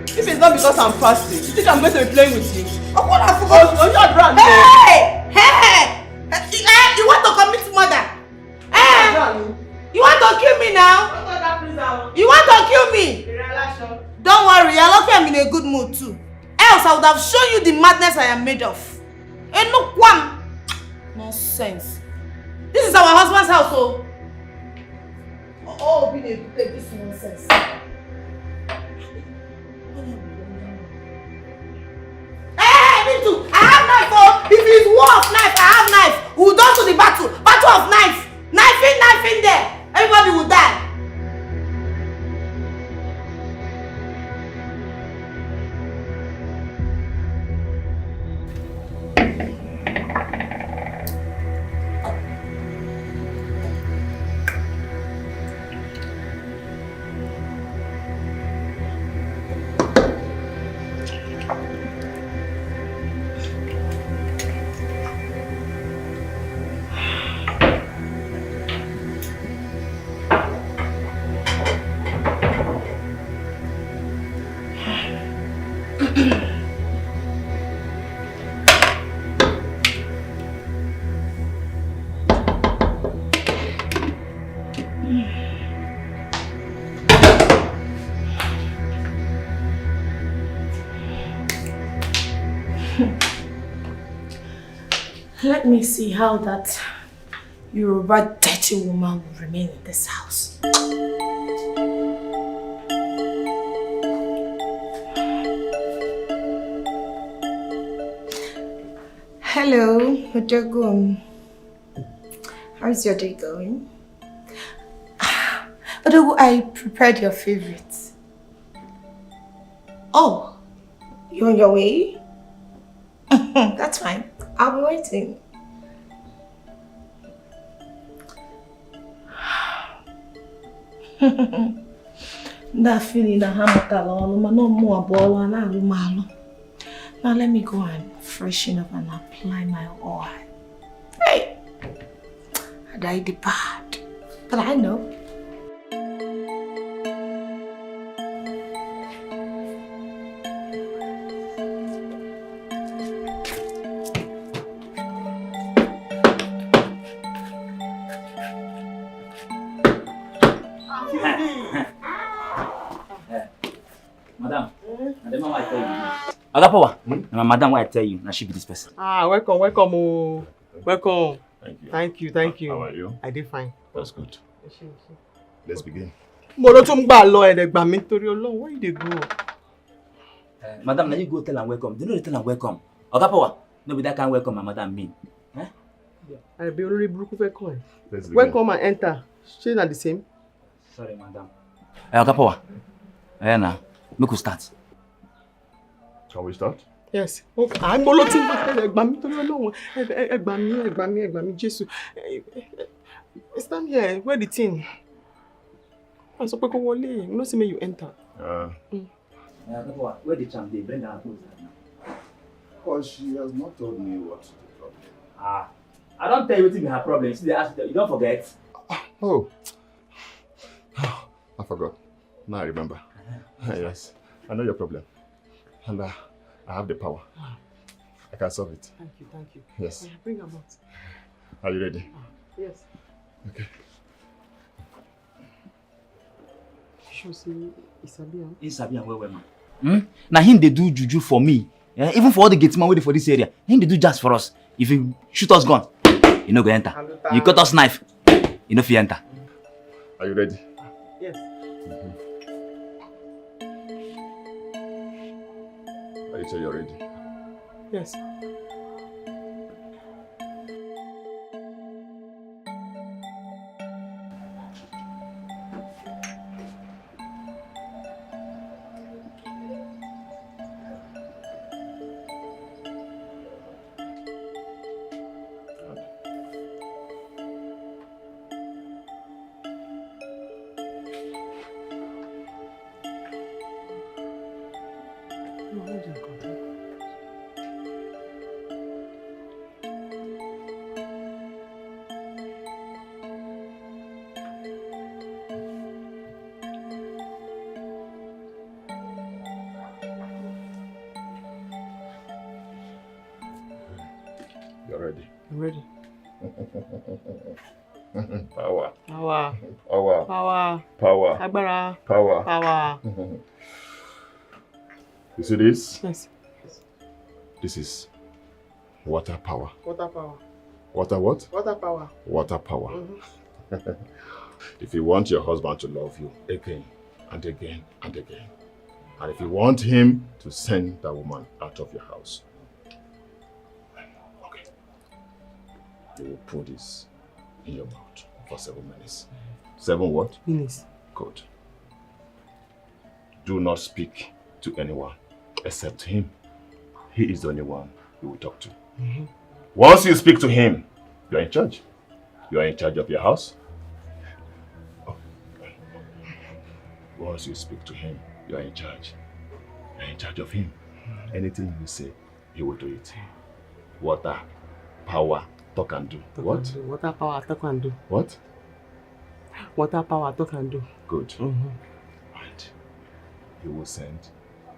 If it's not because I'm fasting, you think I'm going to be playing with you? Oh, what I forgot. Oh, you're drunk. Hey! You want to commit murder? You want to kill me now? You want to kill me? Don't worry, you're lucky I'm in a good mood too. Else I would have shown you the madness I am made of. Ain't no quam. Nonsense. This is our husband's house, so. Oh, be this nonsense. Hey, me too. I have knife, oh. If it's war of knife, I have knife. We'll go to the battle. Battle of knife. Knife in there. Everybody will die. Let me see how that Yoruba dirty woman will remain in this house. Hello, Odogun. How's your day going? Odogun, I prepared your favorites. Oh, you're on your way? That's fine. I'll be waiting. That feeling that now let me go and freshen up and apply my oil. Hey! I died the bad, but I know. Madam, and the mama I tell you. Agapawa, my madam, what I tell you, now she be this person. Ah, welcome, welcome, oh. Welcome. Thank you. Thank you. How are you? I did fine. That's good. Let's begin. Molo tún gbà lọ ẹ̀dẹ̀gbà mi torí Ọlọ́run, where you dey go? Madam, now you go tell her welcome. Do you know they tell her welcome? Agapawa, no be that kind welcome my madam mean. I be olórí burúkú fẹ́ kàn ẹ́. Let's begin. Welcome and enter. Shey na the same? Sorry, madam. Agapawa, now, make we start. Can we start? Yes. Okay. I'm molo tún gbà ẹ̀dẹ̀gbà mi torí Ọlọ́run. Ẹ̀gbà mi, Jésù. Stand here, where the thing? I sọ pé kó wọlé. You know see me you enter. Agapawa, where the charm dey? Bring her close now. Well, she has not told me what the problem is. I don't tell you what be her problem. See, they ask you, you don't forget. Oh. I forgot. Now I remember. Yes. I know your problem. And I have the power. I can solve it. Thank you. Yes. Bring her out. Are you ready? Yes. Okay. Sure see Isabia. Isabia well, man. Now him they do juju for me. Yeah? Even for all the gateman waiting for this area. Him they do just for us. If you shoot us gun, you no go enter. You cut us knife, you no fit enter. Are you ready? Yes. Are you sure you're ready? Yes. You're ready. I'm ready. Power. Power. Power. Power. Power. Agbára. Power. Power. You see this? Yes. This is water power. Water power. Water what? Water power. Water power. If you want your husband to love you again and again and again, and if you want him to send that woman out of your house, okay, you will put this in your mouth for 7 minutes. 7 what? Minutes. Good. Do not speak to anyone except him. He is the only one you will talk to. Once you speak to him, you are in charge. You are in charge of your house. Once you speak to him, you are in charge. You are in charge of him. Anything you say, he will do it. Water, power, talk and do. What? Water power, talk and do. What? Water power, talk and do. Good. Right. You will send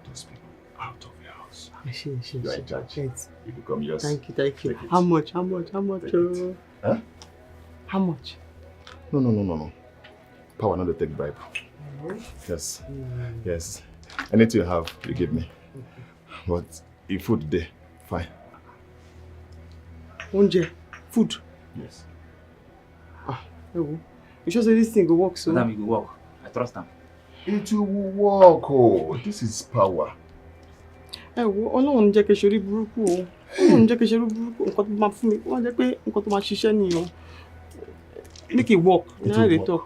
those people out of your house. You are in charge. Yes. You become yours. Thank you. Take it. How much? Take it. Huh? How much? No. Power not to take bribe. Yes. Yes. Anything you have, you give me. But if food there, Fine. Oúnjẹ, food. Yes. You sure say this thing go work so? Madam, you go work. I trust him. It will work. Oh, this is power. Ọlọ́run jẹ́ kí ṣe orí burúkú o. Ọlọ́run jẹ́ kí ṣe orí burúkú. Nǹkan tó máa fún mi, wọ́n jẹ́ pé nǹkan tó máa ṣiṣẹ́ ni o. Make it work. It Now will they work. talk.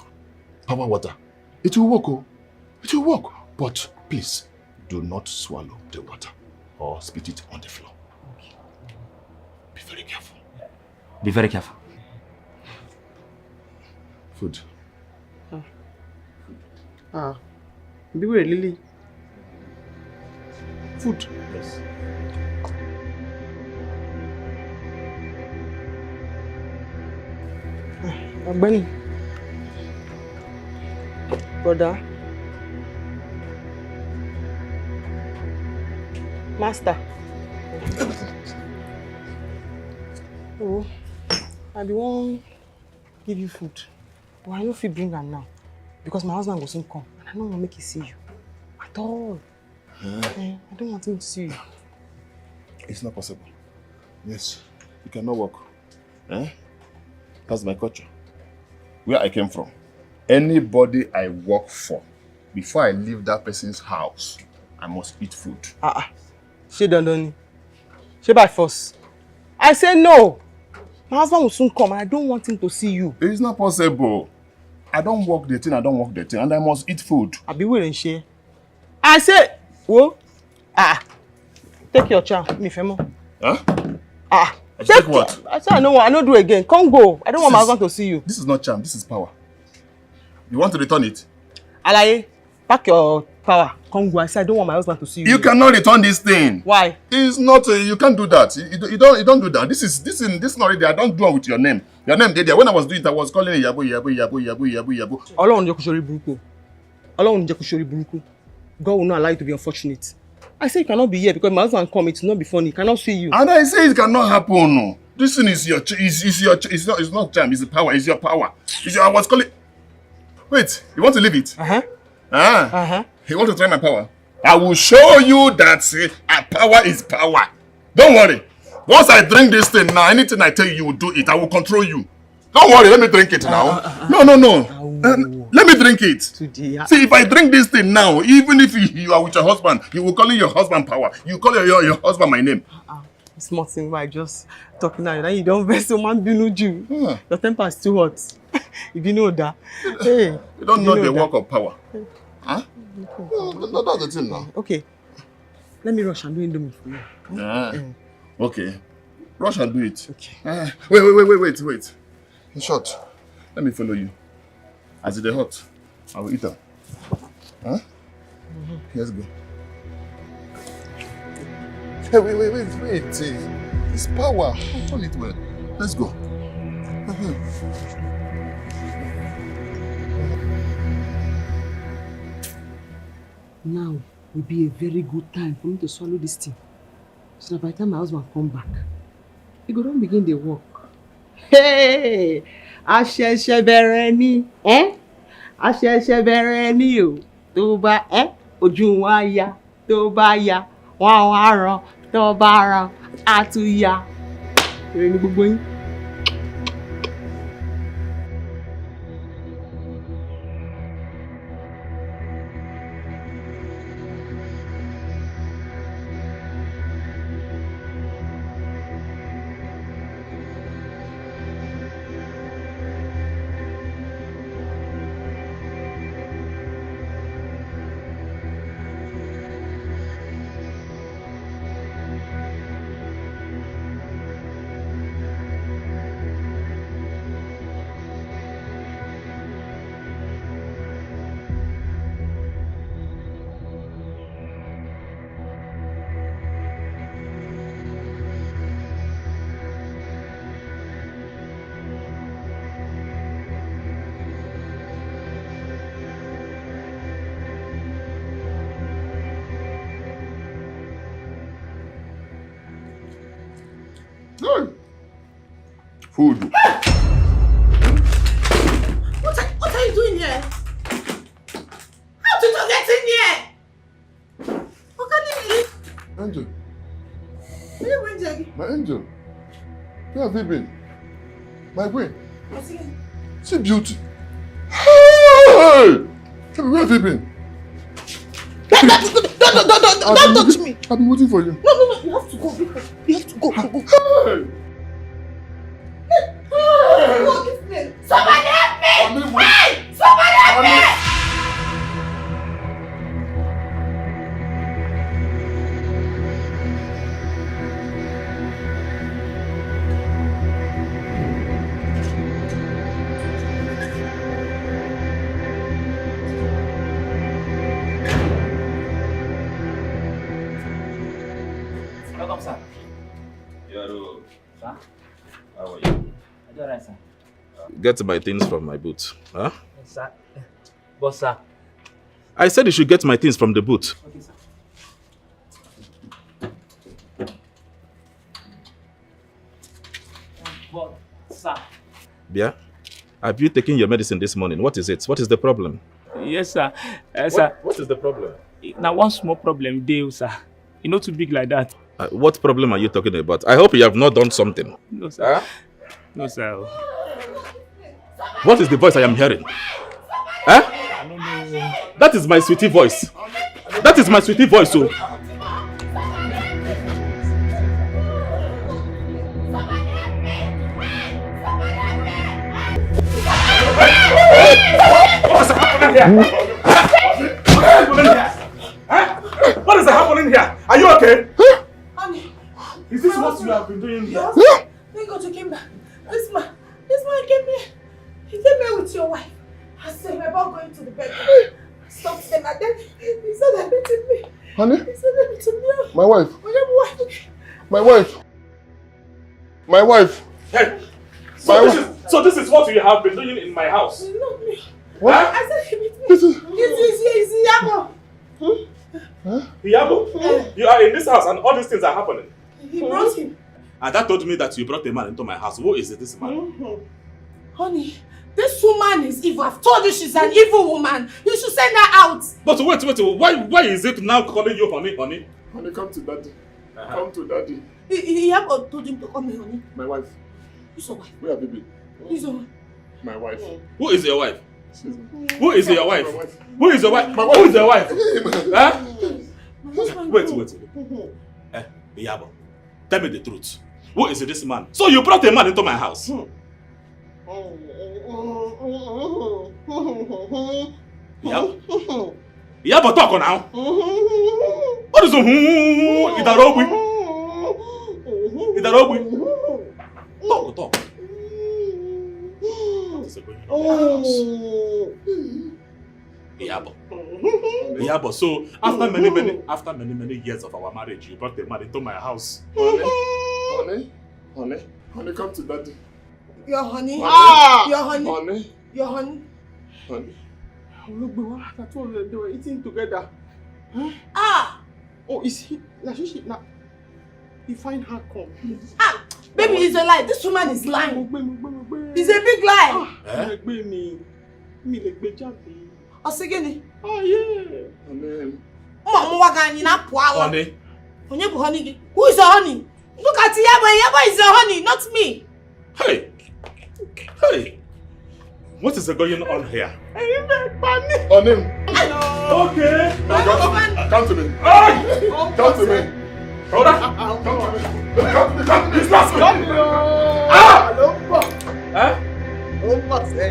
Power water. It will work. Oh. It will work. But please, do not swallow the water or spit it on the floor. Be very careful. Be very careful. Food. Be very Lily. Food. Yes. Ọ̀gbẹ́ni. Brother. Master. Oh, I be wan give you food. But I no fit bring am now. Because my husband go soon come. And I don't want to make him see you. At all. I don't want him to see you. It's not possible. Yes, you cannot work. That's my culture. Where I came from. Anybody I work for, before I leave that person's house, I must eat food. She don't. She by force. I say no. My husband will soon come and I don't want him to see you. It's not possible. I don't work the thing, and I must eat food. I be willing share. I say, whoa. Take your chance, me femo. Take what? I say I no do again. Come go. I don't want my husband to see you. This is not charm, this is power. You want to return it? Alaye, pack your power. Come go. I say I don't want my husband to see you. You cannot return this thing. Why? It's not. You can't do that. You don't do that. This not ready. I don't do it with your name. Your name there. When I was doing it, I was calling it Yabo. Ọlọ́run jẹ́ kó ṣorí burúkú. Ọlọ́run jẹ́ kó ṣorí burúkú. God will not allow you to be unfortunate. I say you cannot be here because my husband come. It will not be funny. He cannot see you. And I say it cannot happen. No. This thing is your. It's not charm. It's the power. It's your power. I was calling. Wait. You want to leave it? You want to try my power? I will show you that power is power. Don't worry. Once I drink this thing now, anything I tell you, you will do it. I will control you. Don't worry, let me drink it now. No. Let me drink it. See, if I drink this thing now, even if you are with your husband, you will call your husband power. You call your husband my name. Small thing by just talking now. You don't vex so man binu you. Your temper is too hot. If you know that. Hey. You don't know the work of power. Huh? No, that's the thing now. Okay. Let me rush and do Indomie for you. Okay. Rush and do it. Okay. Wait. In short, let me follow you. As it's hot, I will eat them. Let's go. Hey, wait. It's power. Hold it well. Let's go. Now will be a very good time for me to swallow this thing. So that by the time my husband come back, he go don begin the work. Hey! Àṣẹ̀ṣẹ̀ bẹ̀rẹ̀ ni, àṣẹ̀ṣẹ̀ bẹ̀rẹ̀ ni o. Tó bá ojú wa ya, tó bá ya, wọ́n á ràn, tó bá ràn, á tún ya. Èrè ni gbogbo yín. Food. What are you doing here? How did you get in here? Okay, leave me. Andrew. My angel. Where have you been? My queen. See beauty. Hey! Where have you been? Don't touch me. I've been waiting for you. No, you have to go. You have to go. Hey! Somebody help me! Hey! Somebody help me! Welcome, sir. Yaro, Sir? how are you? I do alright, sir. Get my things from my boot. Huh? Yes, sir. But, sir. I said you should get my things from the boot. Okay, sir. But, sir. Yeah? Have you taken your medicine this morning? What is it? What is the problem? Yes, sir. Sir. What is the problem? Now, one small problem, deal, sir. It's not too big like that. What problem are you talking about? I hope you have not done something. No, sir. No, sir. What is the voice I am hearing? Huh? I don't know. That is my sweetie voice. That is my sweetie voice, so. What is happening here? Are you okay? Honey, Is this what you have been doing here? thank God you came back. This man came here. He came here with your wife. I said we're about going to the bedroom. I stopped them and then he said they're beating me. Honey? He said they're beating me. My wife. My wife. My wife. Hey! My So this is what you have been doing in my house? It's not me. What? I said he beat me. This is... It's Yabo. Yabo, you are in this house and all these things are happening. He brought him. And that told me that you brought a man into my house. Who is it, this man? Honey, this woman is evil. I've told you she's an evil woman. You should send her out. But wait, why is it now calling you honey? Honey, come to daddy. Come to daddy. Yabo told him to come here, honey. My wife. Who's your wife? Where have you been? Who's your wife? My wife. Who is your wife? Who is your wife? My wife. Who is your wife? My wife. Who is your wife? Huh? Wait. Yabo, tell me the truth. Who is this man? So you brought a man into my house? Yabo, talk now. What is Idarogui? Talk. What is going on in the house? Yabo, so after many years of our marriage, you brought a man into my house. Honey, come to daddy. Your honey. Your honey. Honey. Your honey. Honey. Look, I told you they were eating together. Huh? Oh, is he? Like she now. He find her come. Baby, it's a lie. This woman is lying. It's a big lie. Osigini. Oh yeah. Honey. Honey. Who is your honey? Look at Yabo. Yabo is your honey, not me. Hey. What is going on here? On him. Okay. Come to me. Come to me. Hold on. Come to me. Come to me. He's not coming.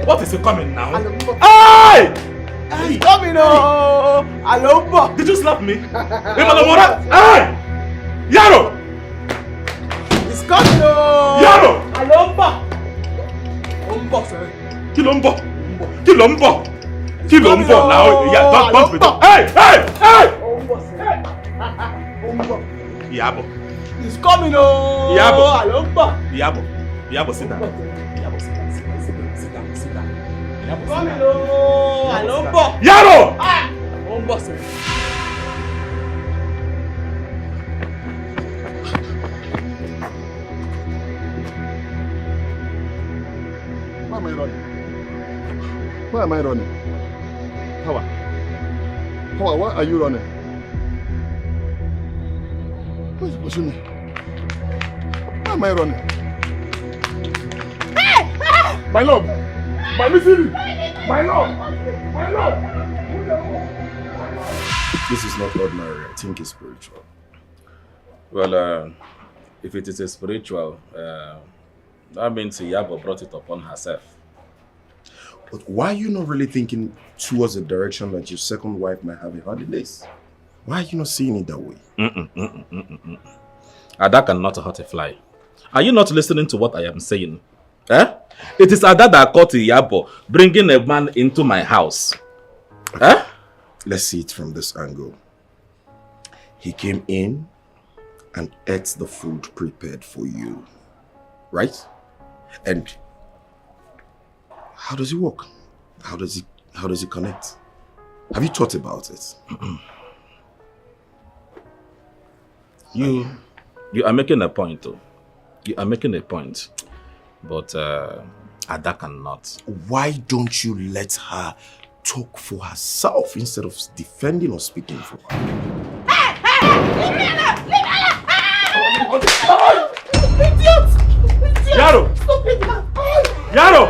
What is he coming now? Hey! He's coming, oh! Did you slap me? Hey! Yaro! He's coming, oh! Yaro! Kí ló ń bọ̀ now? Yeah, don't be done. Hey! Yabo. He's coming, oh! Yabo, sit down. Coming, oh! Yaro! Why am I running? Power, why are you running? Why is he pushing me? am I running? My love! My missing! My love! My love! This is not ordinary. I think it's spiritual. Well, if it is a spiritual, that means Iyabo brought it upon herself. But why are you not really thinking towards the direction that your second wife might have a holidays? Why are you not seeing it that way? Ada cannot hurt a fly. Are you not listening to what I am saying? Eh? It is Ada that caught Iyabo bringing a man into my house. Eh? Let's see it from this angle. He came in and ate the food prepared for you. Right? And how does it work? How does it connect? Have you thought about it? You are making a point, though. You are making a point. But Ada cannot. Why don't you let her talk for herself instead of defending or speaking for her? Hey! Leave me alone! Leave me alone! Idiot! Yaro! Stupid man! Yaro!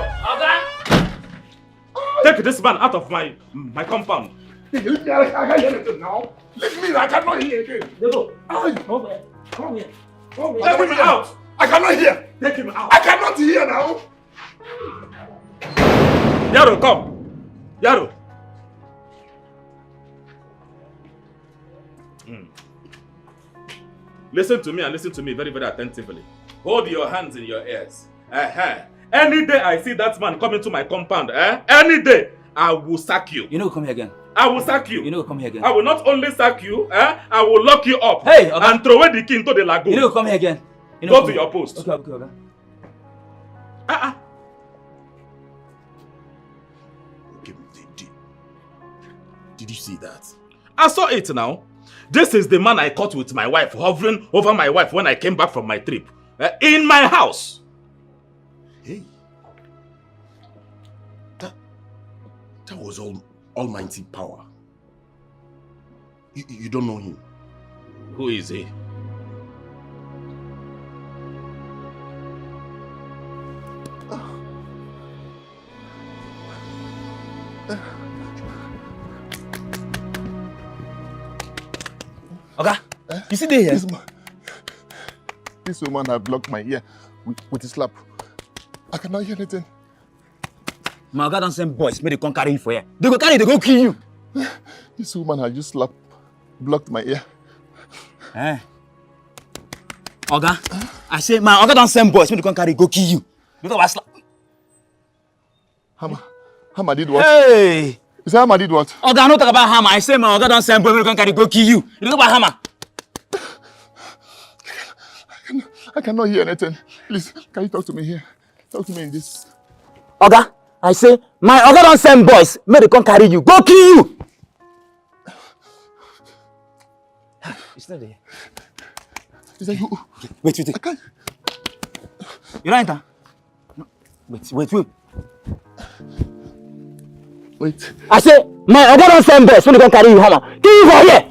Take this man out of my compound. Leave me, I can't hear anything now. Leave me, I cannot hear again. Come here. Take him out. I cannot hear. Take him out. I cannot hear now. Yaro, come. Yaro. Listen to me and listen to me very, very attentively. Hold your hands in your ears. Any day I see that man coming to my compound, any day, I will sack you. You know, come here again. I will sack you. You know, come here again. I will not only sack you, I will lock you up. Hey, okay. And throw away the key into the lagoon. You know, come here again. You know, go to your post. Okay. Did you see that? I saw it now. This is the man I caught with my wife, hovering over my wife when I came back from my trip. In my house. Hey. That was almighty power. You don't know him. Who is he? Okay, you see there here? This woman had blocked my ear with a slap. I cannot hear anything. My God don't send boys, may they come carry you for here. They go carry you, they go kill you. This woman had just blocked my ear. Oga, I say my Oga don't send boys, may they come carry you, go kill you. Because I slap. Hama did what? Hey! You say Hama did what? Oga, I don't talk about Hama. I say my Oga don't send boys, may they come carry you, go kill you. You talk about Hama. I cannot hear anything. Please, can you talk to me here? Talk to me in this. Oga, I say, my Oga don't send boys, may they come carry you, go kill you! It's not there. Is that you? Wait. I can't. You don't enter? No. Wait. Wait. I say, my Oga don't send boys, may they come carry you, Hama. Kill you for here!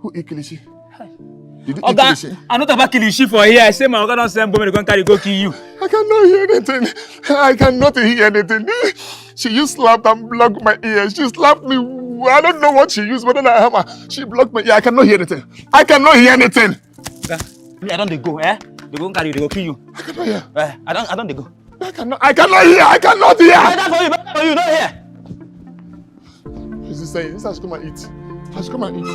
Who ate Kilishi? Did you Oga, I don't talk about Kilishi for here. I say my Oga don't send boys, may they come carry you, go kill you. I cannot hear anything. I cannot hear anything. She used slap and blocked my ears. She slapped me. I don't know what she used, but then she blocked my ear. I cannot hear anything. I cannot hear anything. Me, I don't they go, They go carry you, they go kill you. I cannot hear. I don't they go. I cannot hear. I cannot hear. Better for you, not here. She's saying, this has come and eat. Has come and eat.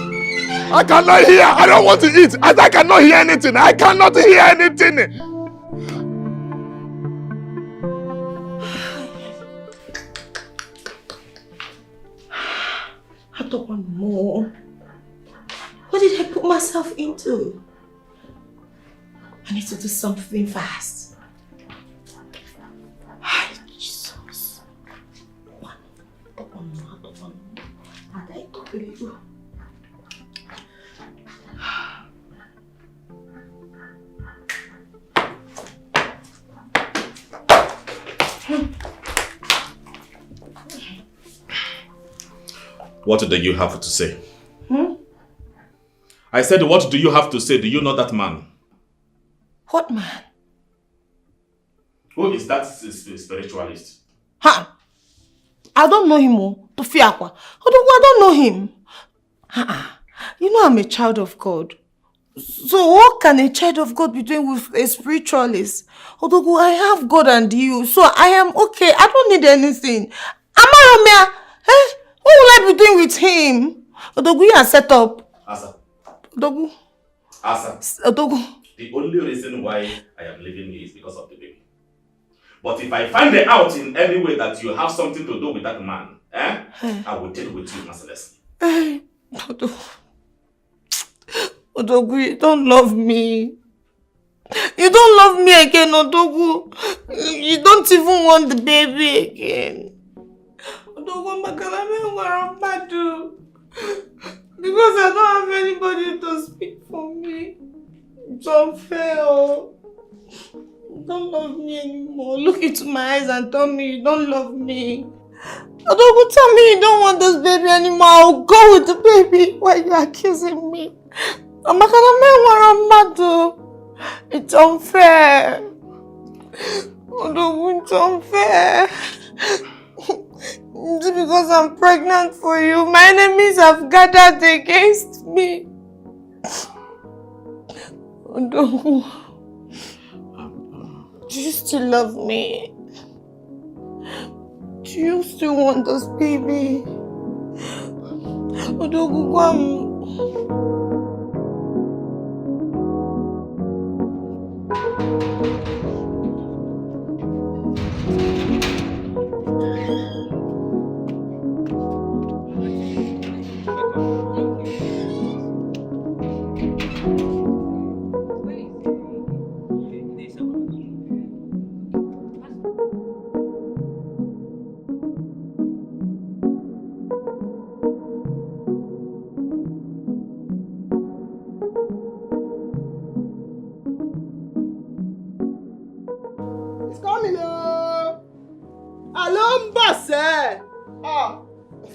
I cannot hear. I don't want to eat. I cannot hear anything. I cannot hear anything. I don't want more. What did I put myself into? I need to do something fast. Hi, Jesus. I don't want more. And I don't believe you. What do you have to say? I said, what do you have to say? Do you know that man? What man? Who is that spiritualist? Ha! I don't know him, Tofiakwa. I don't know him. You know I'm a child of God. So what can a child of God be doing with a spiritualist? Odogu, I have God and you, so I am okay. I don't need anything. Am I Romeo? What will I be doing with him? Odogu, you are set up. Asa. Odogu. Asa. Odogu. The only reason why I am leaving you is because of the baby. But if I find it out in any way that you have something to do with that man, I will deal with you mercilessly. Odogu, you don't love me. You don't love me again, Odogu. You don't even want the baby again. Odogu, because I don't have anybody to speak for me. It's unfair. You don't love me anymore. Look into my eyes and tell me you don't love me. Odogu, tell me you don't want this baby anymore. I'll go with the baby. Why are you accusing me? It's unfair. Odogu, it's unfair. It's because I'm pregnant for you. My enemies have gathered against me. Odogu, do you still love me? Do you still want this baby? Odogu, come.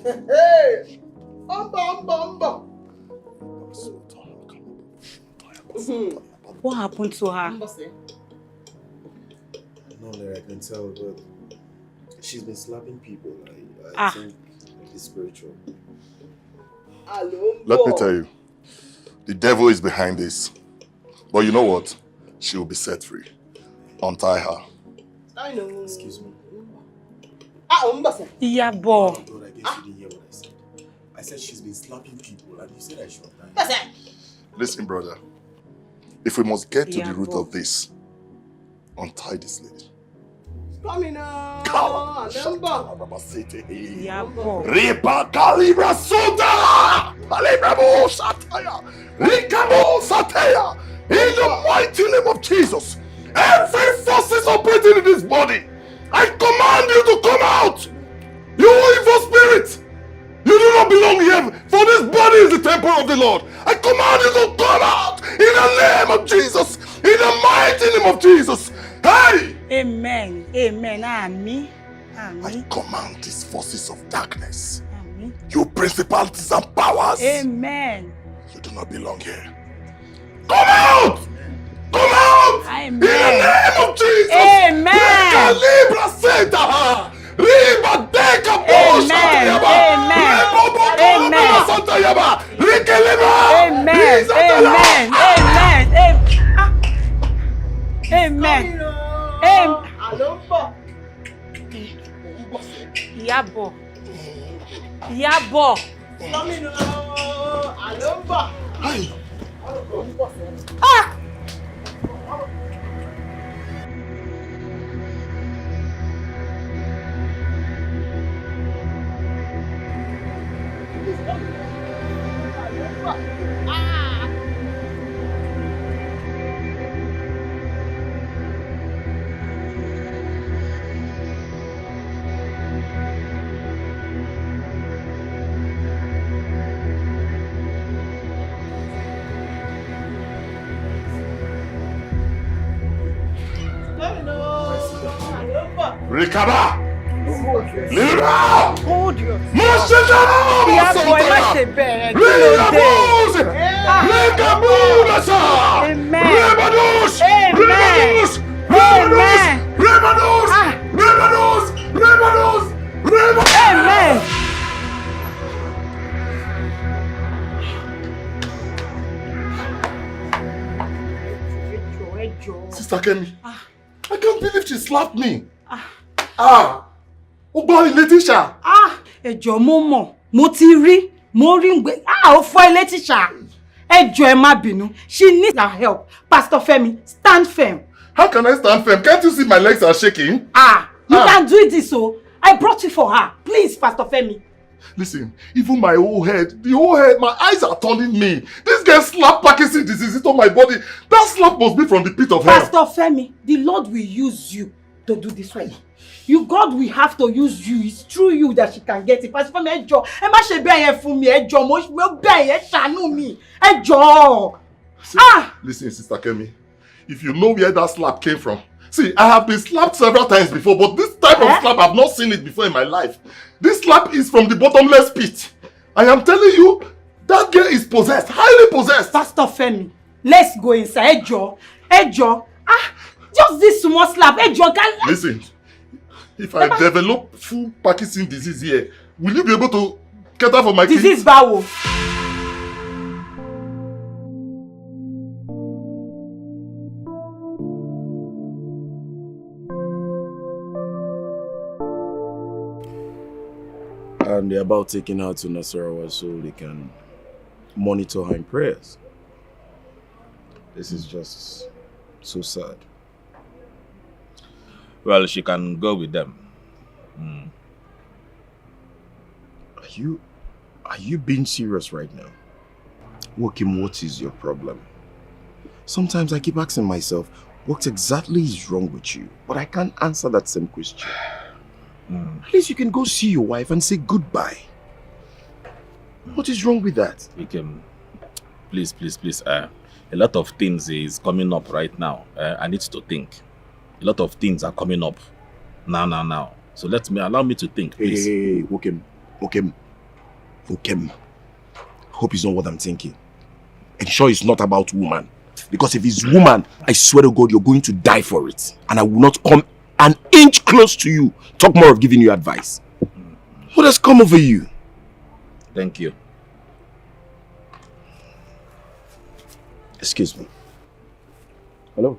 Hey! What happened to her? No, I can tell, but she's been slapping people. I think it's spiritual. Let me tell you, the devil is behind this. But you know what? She will be set free. Untie her. I know. Excuse me. Yeah, boy. Oh God, I guess you didn't hear what I said. I said she's been slapping people, and you said I should untie. Listen, brother. If we must get to the root of this, untie this lady. Coming now. Yeah, boy. Ripa calibra suda! Calibramo sataya! Ricamo sataya! In the mighty name of Jesus, every force is operating in this body. I command you to come out! You evil spirit! You do not belong here, for this body is the temple of the Lord. I command you to come out in the name of Jesus, in the mighty name of Jesus. Hey! Amen. Amen. Amen. I command these forces of darkness, you principalities and powers. Amen. You do not belong here. Come out! Come out! Amen. In the name of Jesus! Amen. Libra Santa! Riba Deka Bosha! Amen. Amen. Yabo. Yabo. Ah! Recover! Libra! Hold your Amen. Sister Kemi, I can't believe she slapped me. Oh boy, Letitia. Ẹjọ́ mo mọ̀, mo ti rí, mo rí ngbe. Ó fọ́ Letitia. Ẹjọ́ ẹ má bínú. She needs our help. Pastor Femi, stand firm. How can I stand firm? Can't you see my legs are shaking? You can't do it so. I brought you for her. Please, Pastor Femi. Listen, even my whole head, my eyes are turning me. This girl slapped Parkinson's disease into my body. That slap must be from the pit of hell. Pastor Femi, the Lord will use you to do this way. God will have to use you. It's through you that she can get it. Pastor Femi, ẹjọ́, ẹ má ṣe bẹ́ẹ̀ yẹn fún mi, ẹjọ́, mo bẹ́ẹ̀ yẹn ṣàánú mi, ẹjọ́. Listen, Sister Kemi, if you know where that slap came from. See, I have been slapped several times before, but this type of slap, I've not seen it before in my life. This slap is from the bottomless pit. I am telling you, that girl is possessed, highly possessed. Pastor Femi, let's go inside. Ẹjọ́. Just this small slap, ẹjọ́. Listen, if I develop full Parkinson's disease here, will you be able to cater for my kids? Disease báwo? And they're about taking her to Nasarawa so they can monitor her in prayers. This is just so sad. Well, she can go with them. Are you being serious right now? Wokim, what is your problem? Sometimes I keep asking myself, what exactly is wrong with you? But I can't answer that same question. At least you can go see your wife and say goodbye. What is wrong with that? Please. A lot of things is coming up right now. I need to think. A lot of things are coming up now. So allow me to think, please. Hey, Wokim. Hope it's not what I'm thinking. And sure it's not about woman. Because if it's woman, I swear to God, you're going to die for it. And I will not come an inch close to you. Talk more of giving you advice. What has come over you? Thank you. Excuse me. Hello?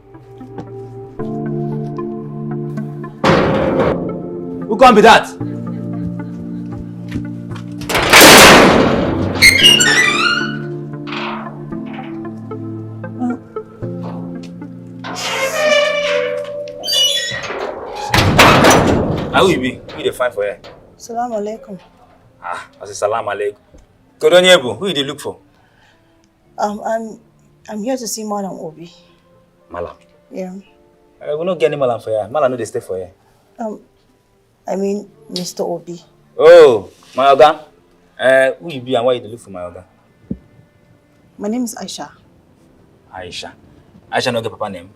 Who can be that? How you be? Who you dey find for here? Salam alaikum. I say salam alaikum. Kodonyebu, who you dey look for? I'm here to see Madam Obi. Malam. Yeah. We don't get any Malam for here. Malam no dey stay for here. I mean Mr. Obi. Oh, my oga. Who you be and why you dey look for my oga? My name is Aisha. Aisha no get papa name.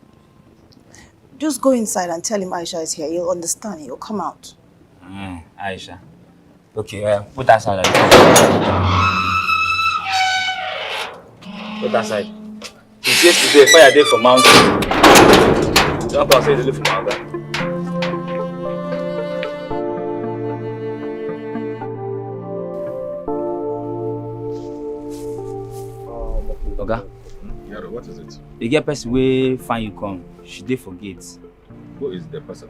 Just go inside and tell him Aisha is here. He'll understand. He'll come out. Aisha. Okay, put that side. Put that side. Since yesterday, fire day for mountain. Don't pass it for mountain. Oga? Yaro, what is it? The girl person wey find you come, she dey for gates. Who is the person?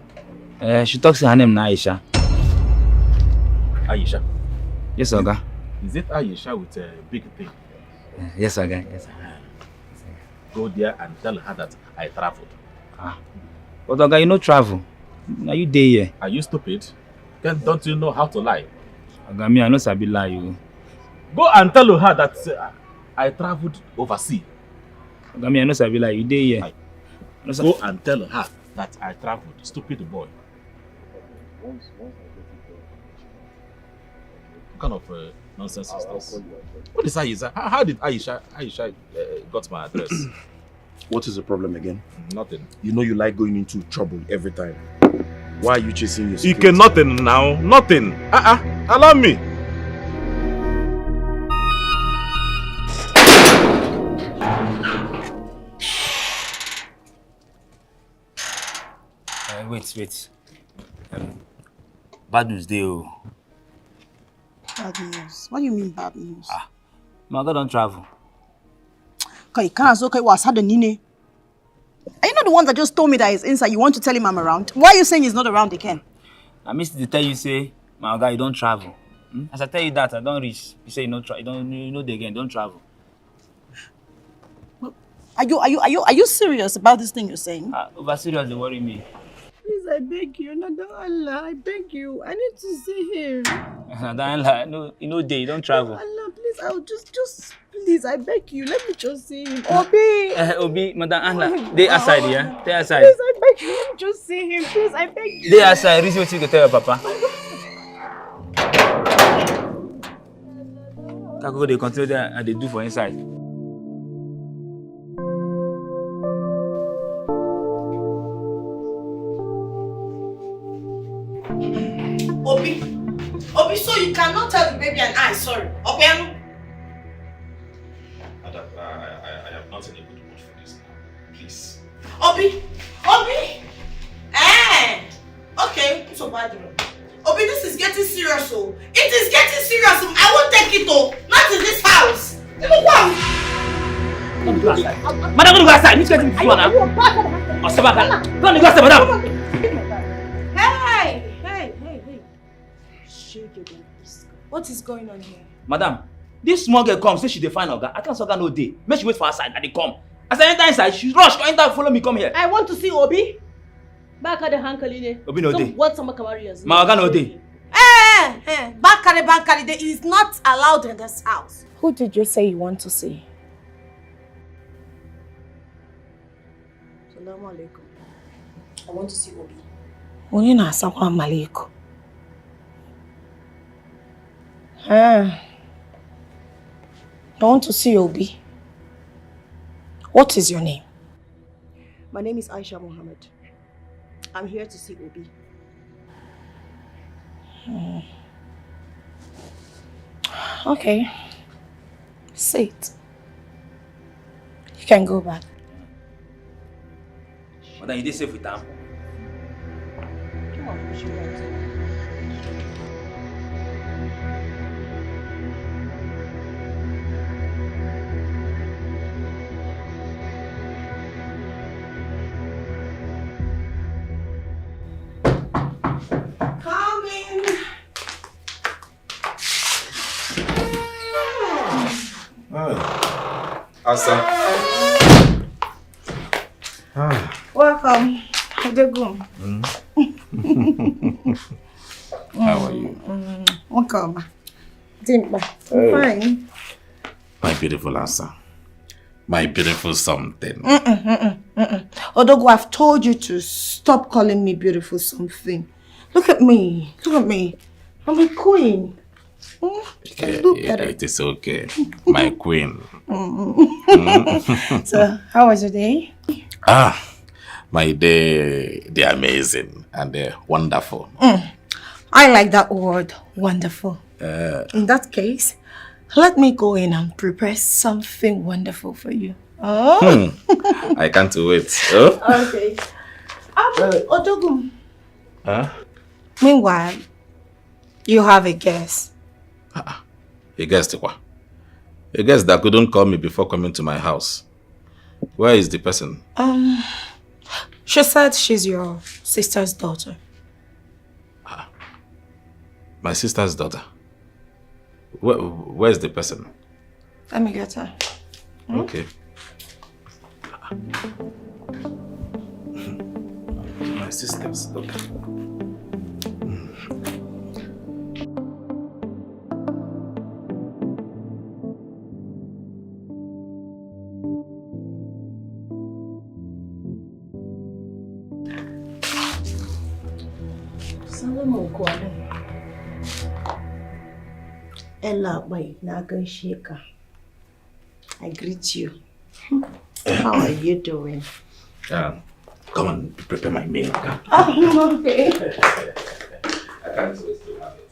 She talks her name na Aisha. Aisha? Yes, Oga. Is it Aisha with a big thing? Yes, Oga. Yes. Go there and tell her that I traveled. But Oga, you no travel. Now you dey here. Are you stupid? Don't you know how to lie? Oga, me I no sabi lie you. Go and tell her that I traveled overseas. Oga, me I no sabi lie. You dey here. Go and tell her that I traveled. Stupid boy. What kind of nonsense is this? What is Aisha? How did Aisha got my address? What is the problem again? Nothing. You know you like going into trouble every time. Why are you chasing your You can nothing now. Nothing. Allow me. Wait. Bad news dey o. Bad news? What do you mean bad news? My God don't travel. Okay, can't okay, what's had the Nine? Are you not the one that just told me that he's inside? You want to tell him I'm around? Why are you saying he's not around again? I missed to tell you, say, my guy, you don't travel. As I tell you that, I don't reach. You say you know the again, don't travel. Are you serious about this thing you're saying? Over serious, they worry me. Please, I beg you, Nada Allah, I beg you. I need to see him. No, you don't travel. Allah, please, I'll just, please, I beg you, let me just see him. Obi! Obi, Madam Anla, they aside, yeah? They aside. Please, I beg you, let me just see him. Please, I beg you. They aside, reason what you can tell your papa. Kako, they continue there and they do for inside. Obi, so you cannot tell the baby and I, sorry. Obiano? I am not in a good mood for this now. Please. Obi! Okay, so bad. Obi, this is getting serious, oh. It is getting serious. I won't take it, oh. Not in this house. Look what? Don't go outside. Madam, don't go outside. Which getting this one now? Oh, Sabaka. Don't go outside, madam. Hey. What is going on here? Madam, this small girl comes, say she dey find Oga. I can't Oga no day. Make she wait for her side and they come. As I enter inside, she rush, go enter, follow me, come here. I want to see Obi. Back at the hankali. Obi no day. What some Kamarias? My Oga no day. Bankari, is not allowed in this house. Who did you say you want to see? Assalamu alaikum. I want to see Obi. Onina assalamu alaikum. I want to see Obi. What is your name? My name is Aisha Mohammed. I'm here to see Obi. Okay. Sit. You can go back. Madam, you dey safe with them? Come on, push you right. Asa. Welcome. How are you? Welcome. Fine. My beautiful Asa. My beautiful something. Odogo, I've told you to stop calling me beautiful something. Look at me. I'm a queen. It is okay. My queen. So, how was your day? My day, they're amazing and they're wonderful. I like that word, wonderful. In that case, let me go in and prepare something wonderful for you. Oh. I can't wait. Oh? Okay. Odogo. Meanwhile, you have a guest. A guest what? A guest that couldn't call me before coming to my house. Where is the person? She said she's your sister's daughter. My sister's daughter? Where's the person? Let me get her. Okay. My sister's daughter. Ella bai na gaishe ka. I greet you. How are you doing? Come on, prepare my meal. Okay? Oh, okay. I can't wait to have it.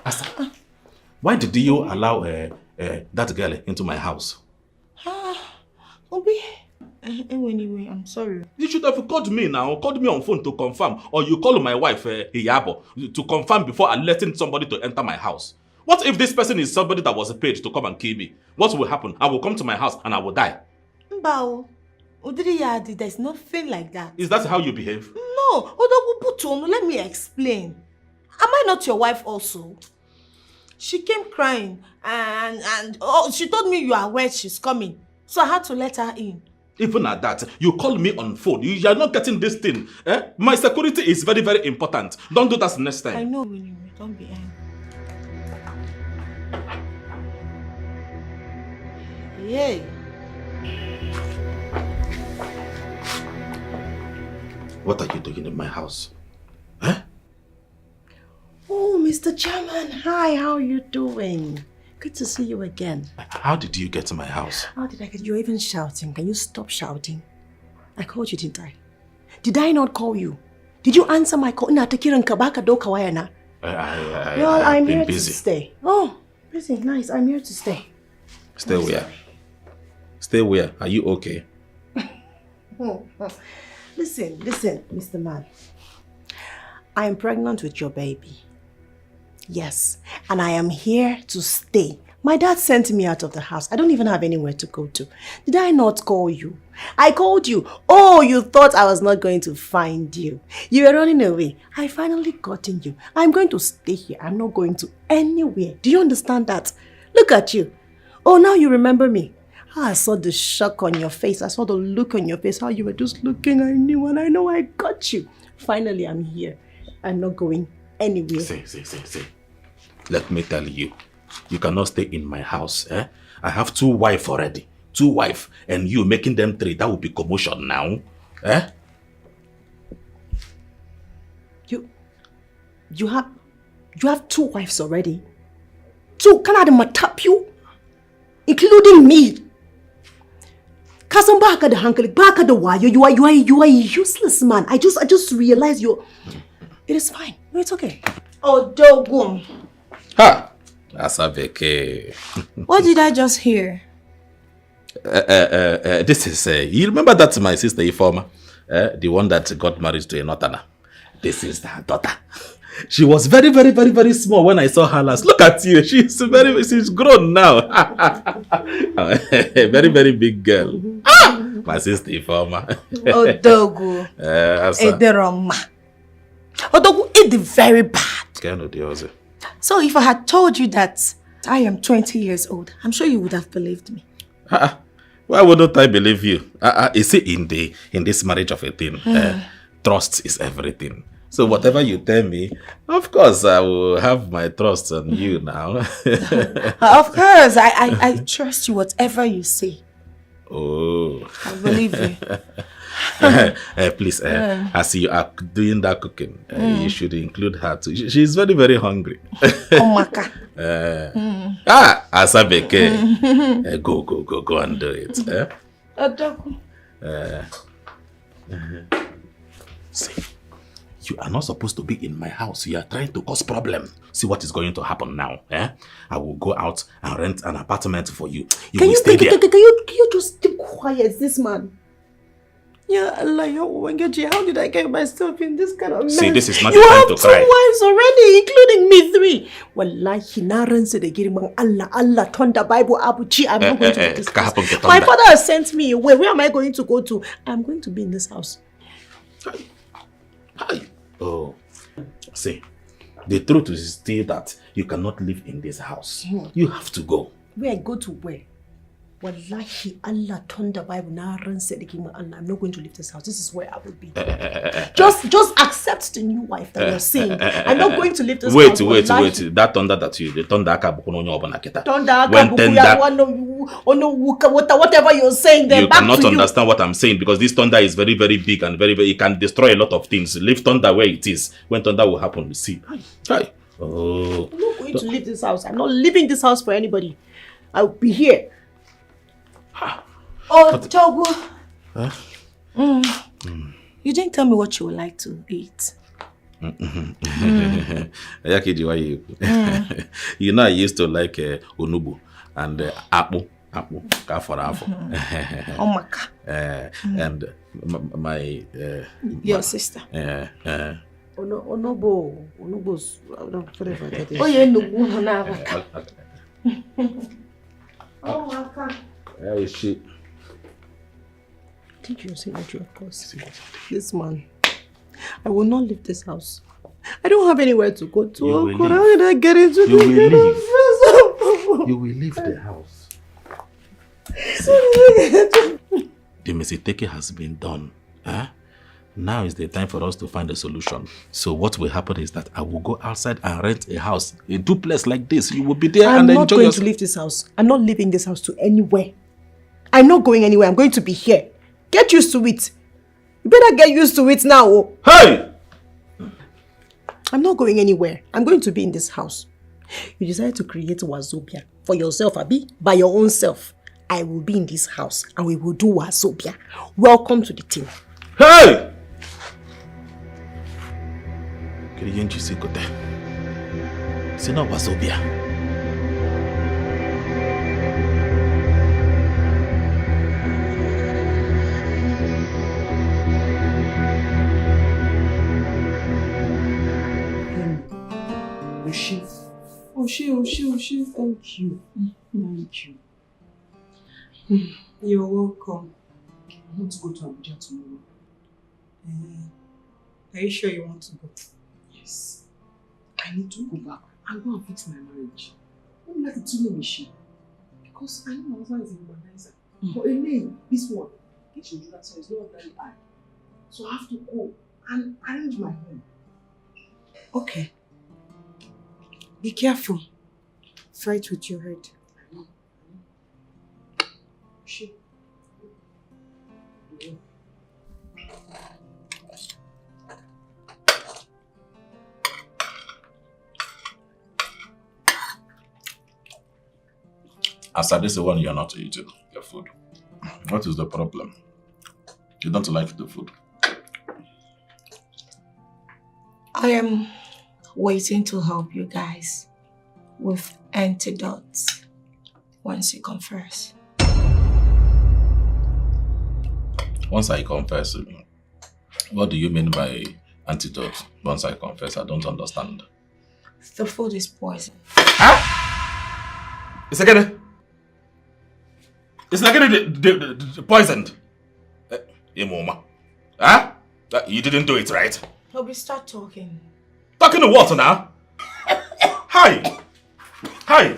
Asa, why did you allow that girl into my house? Obi, Anyway, I'm sorry. You should have called me now, called me on phone to confirm, or you call my wife, Iyabo, to confirm before letting somebody to enter my house. What if this person is somebody that was paid to come and kill me? What will happen? I will come to my house and I will die. Mbao, Udriyadi, there's nothing like that. Is that how you behave? No, Odogubutono, let me explain. Am I not your wife also? She came crying and she told me you are aware she's coming. So I had to let her in. Even at that, you call me on phone. You are not getting this thing. My security is very, very important. Don't do that next time. I know, Winnie. Don't be angry. Yay. What are you doing in my house? Oh, Mr. Chairman. Hi, how are you doing? Good to see you again. How did you get to my house? How did I get you? You're even shouting. Can you stop shouting? I called you, didn't I? Did I not call you? Did you answer my call? I'm here busy. To stay. Oh, busy. Nice. I'm here to stay. Stay where? Stay where? Are you okay? Listen, Mr. Man. I am pregnant with your baby. Yes, and I am here to stay. My dad sent me out of the house. I don't even have anywhere to go to. Did I not call you? I called you. Oh, you thought I was not going to find you. You were running away. I finally gotten you. I'm going to stay here. I'm not going to anywhere. Do you understand that? Look at you. Oh, now you remember me. I saw the shock on your face. I saw the look on your face. How you were just looking. I knew and I know I got you. Finally, I'm here. I'm not going anywhere. See. Let me tell you. You cannot stay in my house. I have 2 wives already. 2 wives. And you making them 3. That would be commotion now. You have 2 wives already? 2? Can I tap you? Including me. Kasum baka the hankalik, baka the wire. You are a useless man. I just realized you're. It is fine. No, it's okay. Oh, Dogum. Ha! Asabeke. What did I just hear? This is, you remember that's my sister Ifoma? The one that got married to a Northerner. This is her daughter. She was very, very, very, very small when I saw her last. Look at you. She's grown now. A very, very big girl. My sister Ifoma. Odogu. Ederoma. Odogu, it's very bad. So if I had told you that I am 20 years old, I'm sure you would have believed me. Why wouldn't I believe you? You see, in this marriage of a thing, trust is everything. So whatever you tell me, of course I will have my trust on you now. Of course, I trust you whatever you say. Oh. I believe you. Please, as you are doing that cooking, you should include her too. She's very, very hungry. Omaka. Asabeke. Go and do it. See, you are not supposed to be in my house. You are trying to cause problem. See what is going to happen now. I will go out and rent an apartment for you. You will stay there. Can you just keep quiet, this man? Yeah, Allah, how did I get myself in this kind of mess? See, this is not the time to cry. You have 2 wives already, including me 3. Wallahi, naran se de girimang Allah, Tonto Bible, Abuchi. I'm not going to do this. My father has sent me away. Where am I going to go to? I'm going to be in this house. Hi. Oh, see, the truth is still that you cannot live in this house. You have to go. Where I go to where? Wallahi, Allah, Tonto Bible, naran se de girimang Allah. I'm not going to leave this house. This is where I will be. Just accept the new wife that you're saying. I'm not going to leave this house. Wait. That Tonto that you, the Tonto akabukuno nyobana kita. Whatever you're saying, then you back cannot to understand what I'm saying because this Tonto is very, very big and very, very. It can destroy a lot of things. Leave Tonto where it is. When Tonto will happen, we see. Hi. Oh. I'm not going to leave this house. I'm not leaving this house for anybody. I'll be here. Oh, Togo. You didn't tell me what you would like to eat. You know, I used to like unubu and apple Apple, for apple. Omaka. And my your sister. Onobo's whatever that is. Oh yeah, no. Omaka. Where is she? Did you say that you are close? This man, I will not leave this house. I don't have anywhere to go to. You will God, leave. how did I get into You this will kind of leave. prison? You will leave the house. The mistake has been done. Now is the time for us to find a solution. So what will happen is that I will go outside and rent a house, a duplex like this. You will be there I'm and not enjoy going your... to leave this house. I'm not leaving this house to anywhere. I'm not going anywhere. I'm going to be here. Get used to it. You better get used to it now. Oh. Hey! I'm not going anywhere. I'm going to be in this house. You decided to create wazobia for yourself, Abi, by your own self. I will be in this house and we will do wazobia. Welcome to the team. Hey! C'est non wazobia. Oshie, thank you. Thank you. You're welcome. I want to go to Abuja tomorrow. Are you sure you want to go? Yes. I need to go back and go and fix my marriage. I don't like it too many. Because I know my husband is a womanizer. But Elaine, this one, get your that so it's not ordinary eye. So I have to go and arrange my home. Okay. Be careful. Fight with your head. I know. She. Yeah. Asa, this is the one you're not eating, your food. What is the problem? You don't like the food? I am waiting to help you guys with antidotes once you confess. Once I confess, what do you mean by antidote? Once I confess, I don't understand. The food is poison. Huh? It's again. It's like the poisoned. Imoma. Huh? You didn't do it, right? Toby, start talking. Talking to what now? Hi. Hi.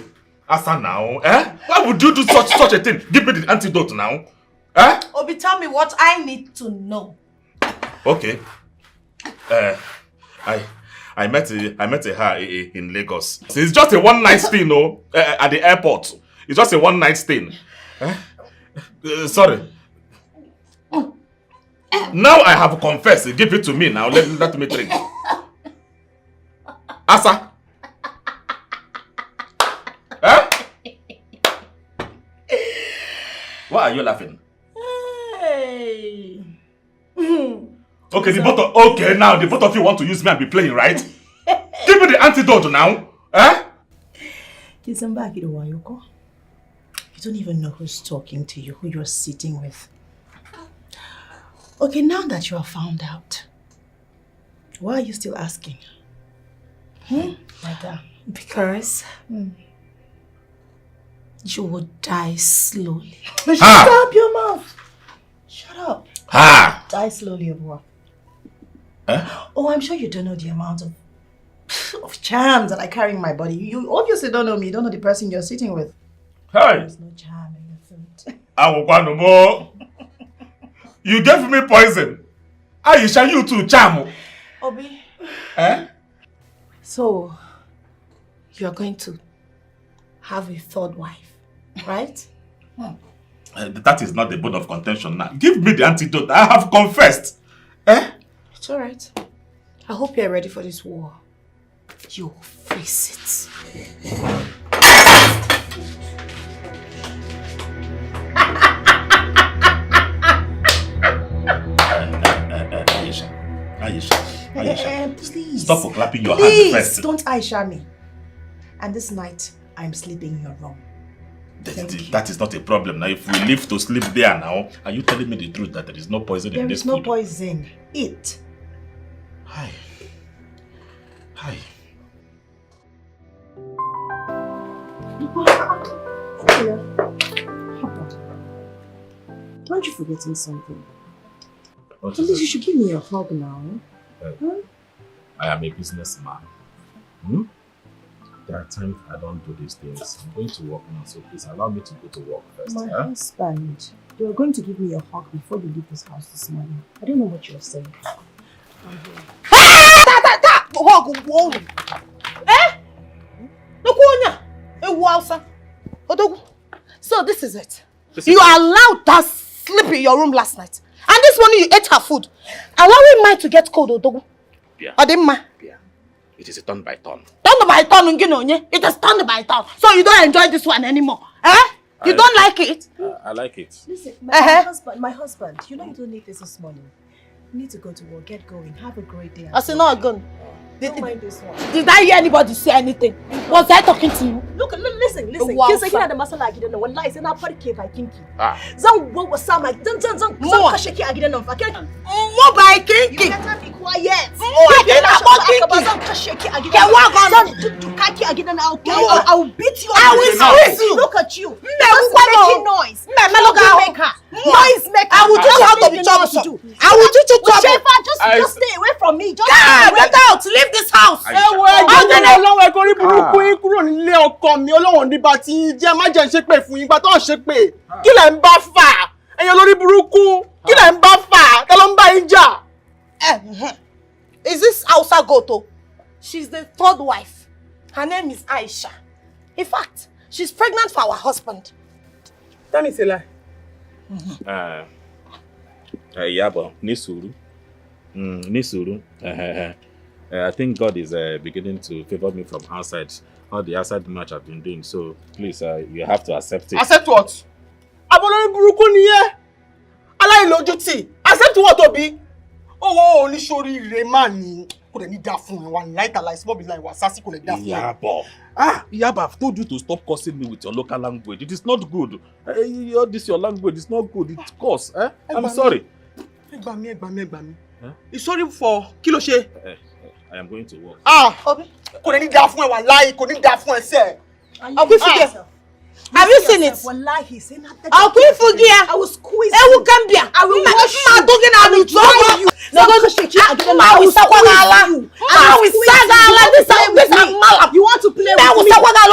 Asa now, Why would you do such a thing? Give me the antidote now. Obi, tell me what I need to know. Okay. I met her in Lagos. So it's just a one night thing, no? At the airport. It's just a one night thing. Sorry. Now I have confessed. Give it to me now. Let me drink. Asa. Why are you laughing? Hey. Okay, okay, now the both of you want to use me and be playing, right? Give me the antidote now. You don't even know who's talking to you, who you're sitting with. Okay, now that you have found out, why are you still asking? Like that? Because you will die slowly. Shut up your mouth! Shut up. Die slowly of what? Oh, I'm sure you don't know the amount of charms that I carry in my body. You obviously don't know me. You don't know the person you're sitting with. Hey! There's no charm in your food. I will go no more. You gave me poison. Aisha, you too, charm. Obi. So, you're going to have a third wife, right? That is not the bone of contention now. Give me the antidote. I have confessed. It's alright. I hope you're ready for this war. You'll face it. Aisha, please. Stop for clapping your hands first. Don't Aisha me. And this night, I'm sleeping in your room. That is not a problem. Now, if we live to sleep there now, are you telling me the truth that there is no poison in this food? There is no poison. Eat. Hi. Aren't you forgetting something? What At is least you it? should give me a hug now. I am a businessman. There are times I don't do these things. I'm going to work now, so please allow me to go to work first. My husband, you were going to give me a hug before you leave this house this morning. I don't know what you're saying. So this is it. You allowed her sleep in your room last night. And this morning you ate her food. Allowing mine to get cold, Odogu. Yeah. Odimma. Yeah. It is a turn by turn. Turn by turn, Nginonye. It is turn by turn. So you don't enjoy this one anymore. You don't like it? I like it. Listen, my husband, you know you don't need this morning. You need to go to work, get going, have a great day. I said, no, again. Don't mind this one. Did I hear anybody say anything? Was I talking to you? Look, listen. Wow, He's like, the masala again. When lies in our party cave, I think. Ah. Zan what was some like zan kashaki again on vacation. More by kinky. You better be quiet. I I'll beat you. I will squeeze you. Look at you. Making noise. Noise maker. I will teach you how to be troublesome. I will teach you trouble. Just stay away from me. Just get out. Leave this house. Ọlọ́run ẹ̀kọ́ rí burúkú yín kúrò nílé ọkọ mi Ọlọ́run nígbà tí jẹ́ má jẹ́ ń ṣépè fún yín gbà tó ń ṣépè kí lẹ̀ ń bá fà ẹ̀yin olórí burúkú kí lẹ̀ ń bá fà kí ló ń bá yín jà. Is this Hausa Goto? She's the third wife. Her name is Aisha. In fact, she's pregnant for our husband. Tell me it's a lie. Yabo, Nisuru. Nisuru. I think God is beginning to favor me from outside. All the outside match I've been doing. So please, you have to accept it. Accept what? Abolori burúkú nìyẹn. Aláìlójútì. Accept what, Obi? Oh, oníṣòrí ire máa ní. Kò dẹ̀ ní dá fún ẹ wá láìta láì small business wá sásì kò lè dá fún ẹ. Yabo, I've told you to stop cursing me with your local language. It is not good. All this your language is not good. It's coarse. I'm sorry. Ẹ gbà mí. It's sorry for kí ló ṣe? I am going to work. Obi. Kò dẹ̀ ní dá fún ẹ wá láì kò ní dá fún ẹ sẹ́. Have you seen it? Wallahi, say nothing. I'll quit for gear. I will squeeze I will come here. I will wash you. No, go shake it again. I will sagala. I will sagala. This is malam. You want to play with me? I will sagala.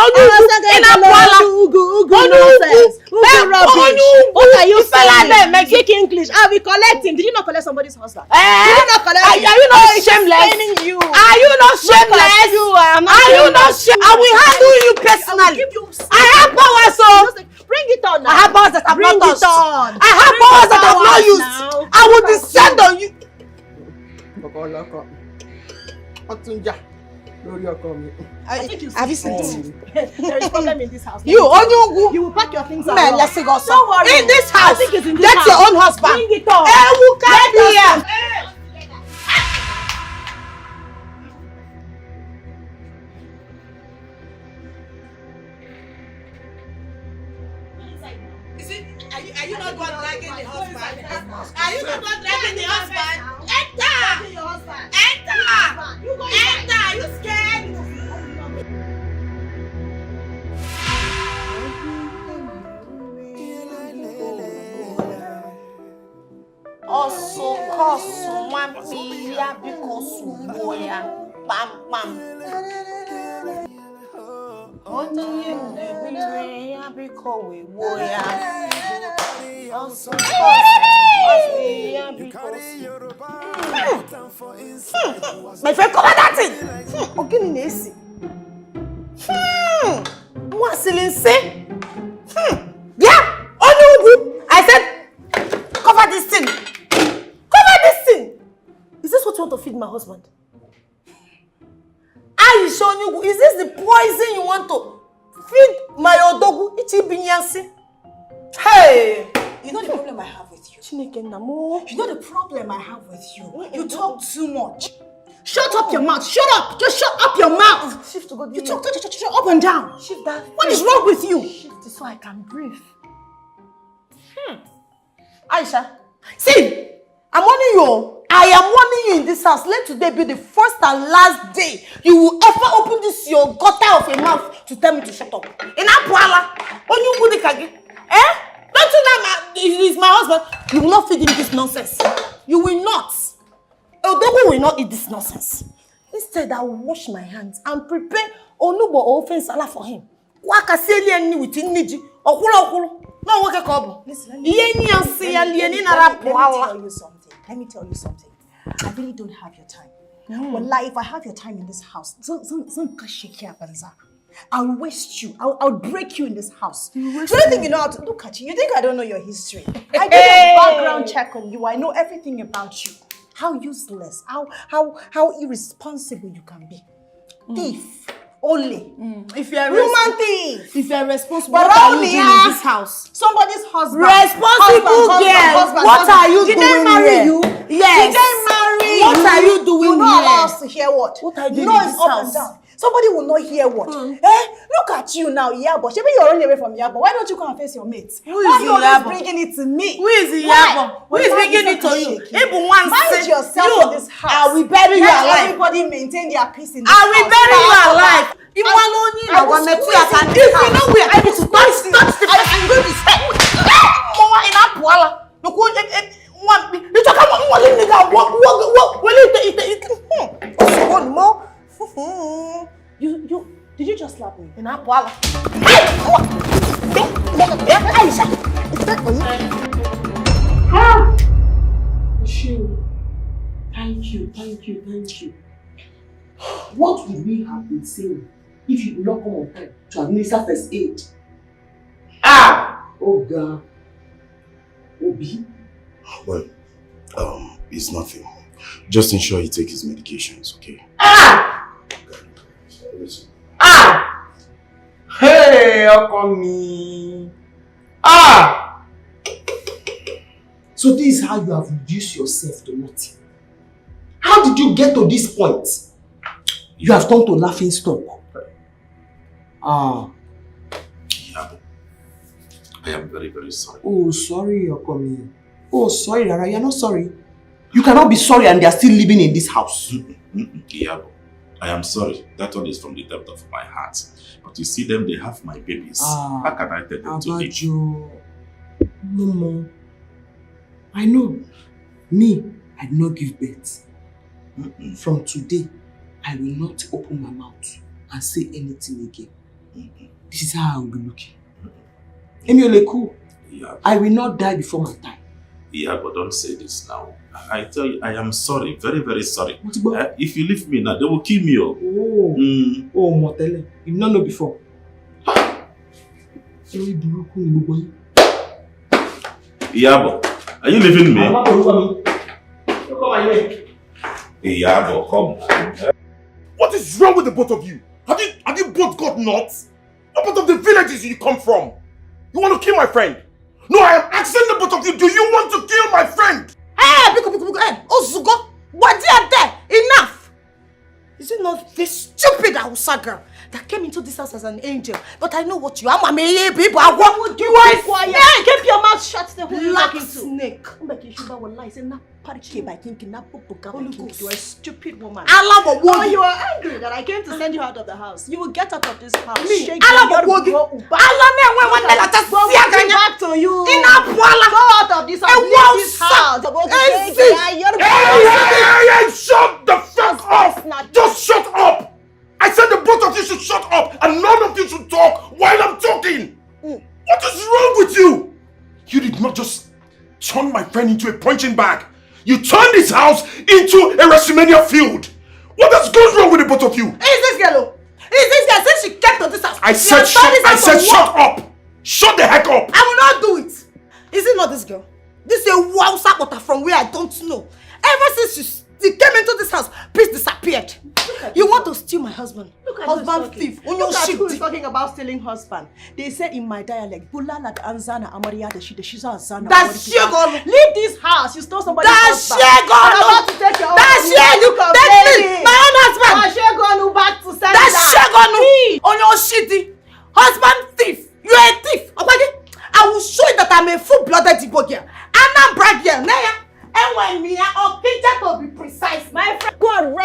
What are you saying? Speak English. I'll be collecting. Did you not collect somebody's husband? Did you not collect? Are you not shameless? Are you not shameless? Are you not shameless? I will handle you personally. I have power, so bring it on now. I have powers that I've not used. On. I have powers that I've not used. I will descend on you. Have you seen it? There is a problem in this house. You will pack your things out. Let's go. Don't worry. In this house, I think it's in this get house. your own husband. Bring it on. Are you not going dragging the husband? Are you not going dragging the husband? Enter! Enter! Enter! Are you scared? Also, cause one million because boya, bam bam. Only you the because we boya. Also, my friend, come on, that's it. Okay, Nisi. What's it say? Yeah, only I said, cover this thing. Cover this thing. Is this what you want to feed my husband? Are you showing you? Is this the poison you want to feed my odogu? Ichi. Hey! You know the problem I have with you. You know the problem I have with you. You talk too much. Shut up your mouth. Shut up. Just shut up your mouth. Shift to go. You talk up and down. Shift that. What is wrong with you? Shift it so I can breathe. Aisha, see, I'm warning you. I am warning you in this house. Let today be the first and last day you will ever open this your gutter of a mouth to tell me to shut up. In Apuala, when you put the kagi, don't you know he's my husband? You will not feed him this nonsense. You will not. Odogo will not eat this nonsense. Instead, I will wash my hands and prepare onubo or ofen salad for him. Waka seli eni with niji. Okuro. No work a Listen, let me tell you something. I really don't have your time. Well, if I have your time in this house, I'll waste you. I'll break you in this house. Do you think you know how to look at you? You think I don't know your history? I did a background check on you. I know everything about you. How useless, how irresponsible you can be. Thief. Only. If you're human thief. If you're responsible, what are you doing in this house? Somebody's husband. Responsible girl. What are you doing here? Did they marry you? Yes. Did they marry you? What are you doing here? You not allow us to hear what? What are you doing in this up house? And down. Somebody will not hear what. Look at you now, Yabo. Maybe you're running away from Yabo. Why don't you come and face your mates? Who is Yabo? Bringing it to me. Who is Yabo? Who is bringing it to you? Mind yourself in this house. I will bury you alive. Everybody maintain their peace in this house. I will bury you alive. If you know we are able to touch the I'm going to say, Mama in Apuala. No, you talk about one nigga. One more. You did you just slap me? In Apuala. Thank you. What would we have been saying if you did not come on time to administer first aid? Oh God. Obi? Well, it's nothing. Just ensure he takes his medications, okay? Hey, how come me? So this is how you have reduced yourself to nothing. How did you get to this point? You have turned to laughing stock. Yabo, I am very, very sorry. Oh, sorry, Yokomi. Oh, sorry, Rara, you're not sorry. You cannot be sorry and they are still living in this house. Yabo, I am sorry. That one is from the depth of my heart. But you see them, they have my babies. How can I tell them to leave? No. I know. Me, I did not give birth. From today, I will not open my mouth and say anything again. This is how I will be looking. Emiole, I will not die before my time. Yeah, but don't say this now. I tell you, I am sorry, very, very sorry. If you leave me now, they will kill me. Oh, Motele, you did not know before. Yabo, are you leaving me? Yabo, come. What is wrong with the both of you? Have you both got nuts? What part of the villages you come from? You want to kill my friend? No, I am asking the both of you, do you want to kill my friend? Ozugo, what are there? Enough! Is it not this stupid Hausa girl that came into this house as an angel? But I know what you are, Mama. People, I want you are quiet. Keep your mouth shut. Who are you talking to? Snake. You are a stupid woman. Oh, you are angry that I came to send you out of the house. You will get out of this house. Me, go back to you. Go out of this house. Leave this house. Hey, shut the fuck up! Just shut up! I said the both of you should shut up and none of you should talk while I'm talking. What is wrong with you? You did not just turn my friend into a punching bag. You turned this house into a WrestleMania field. What has gone wrong with the both of you? Is this girl? Is this girl since she came to this house? I said shut up. Shut the heck up. I will not do it. Is it not this girl? This is a wow sapota from where I don't know. Ever since she came into this house, peace disappeared. You want to steal my husband? Husband thief. Look at who is talking about stealing husband. They say in my dialect, Bulala Anzana Amaria de Shiza Zana. That's Shegon. Leave this house. You stole somebody's husband. That's Shegon. I'm about to take your That's Shegon.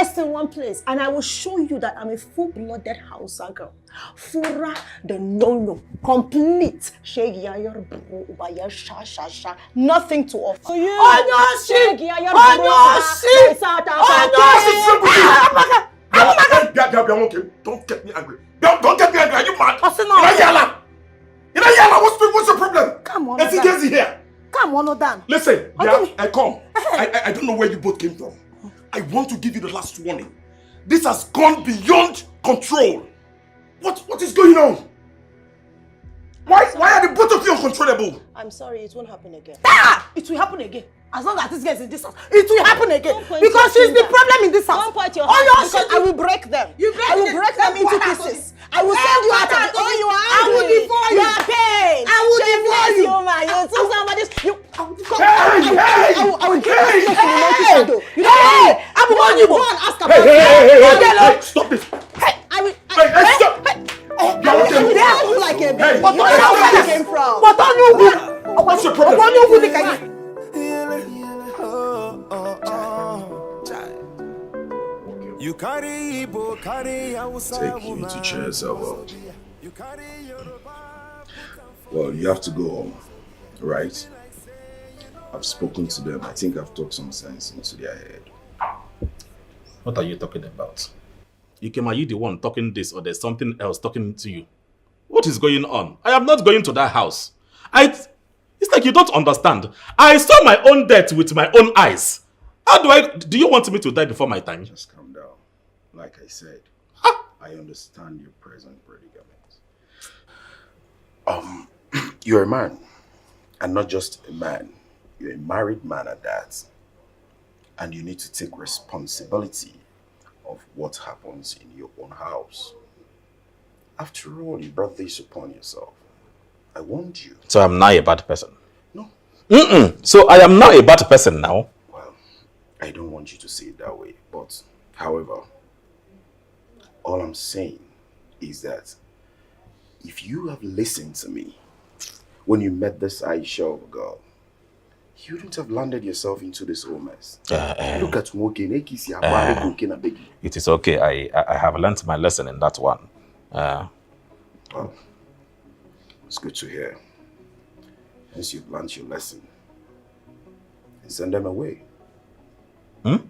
rest in one place and I will show you that I'm a full-blooded Hausa girl. Fura the no, complete. Nothing to offer. Oh no, shit! Don't get me angry. Don't get me angry. Are you mad? What's your problem? Come on, here. Come on, Dan. Listen, I come. I don't know where you both came from. I want to give you the last warning. This has gone beyond control. What is going on? Why are the both of you uncontrollable? I'm sorry, it won't happen again. It will happen again. As long as this girl is in this house, it will happen again. Because she's the problem in this house. Don't point your hand because I will break them. I will break them into pieces. I will send you out of the you are angry. I will divorce you. You are paid. I will divorce you, man. You took somebody's. I will give you a shadow. You don't know. I will warn you. Go and ask about Hey, stop this. I will. Stop. Like a baby. But where you came from? What's your problem? Take you to cheer yourself up. Well, you have to go home, right? I've spoken to them. I think I've talked some sense into their head. What are you talking about? Ikem, are you the one talking this or there's something else talking to you? What is going on? I am not going to that house. It's like you don't understand. I saw my own death with my own eyes. Do you want me to die before my time? Just calm down. Like I said, I understand your present predicament. You're a man. And not just a man. You're a married man at that. And you need to take responsibility of what happens in your own house. After all, you brought this upon yourself. I warned you. So I'm now a bad person? No. So I am not a bad person now? Well, I don't want you to see it that way. But, however, all I'm saying is that if you have listened to me when you met this Aisha girl, you wouldn't have landed yourself into this whole mess. Look at it is okay. I have learnt my lesson in that one. Well, it's good to hear. Once you've learnt your lesson, and send them away. I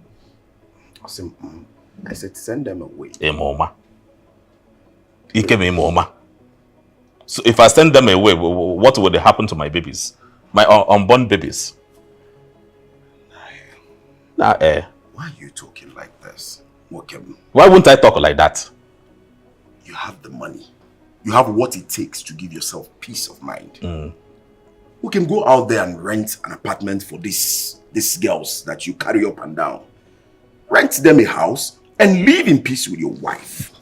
said send them away. So if I send them away, what would happen to my babies? My unborn babies? Why are you talking like this? Why wouldn't I talk like that? You have the money. You have what it takes to give yourself peace of mind. We can go out there and rent an apartment for these girls that you carry up and down. Rent them a house and live in peace with your wife.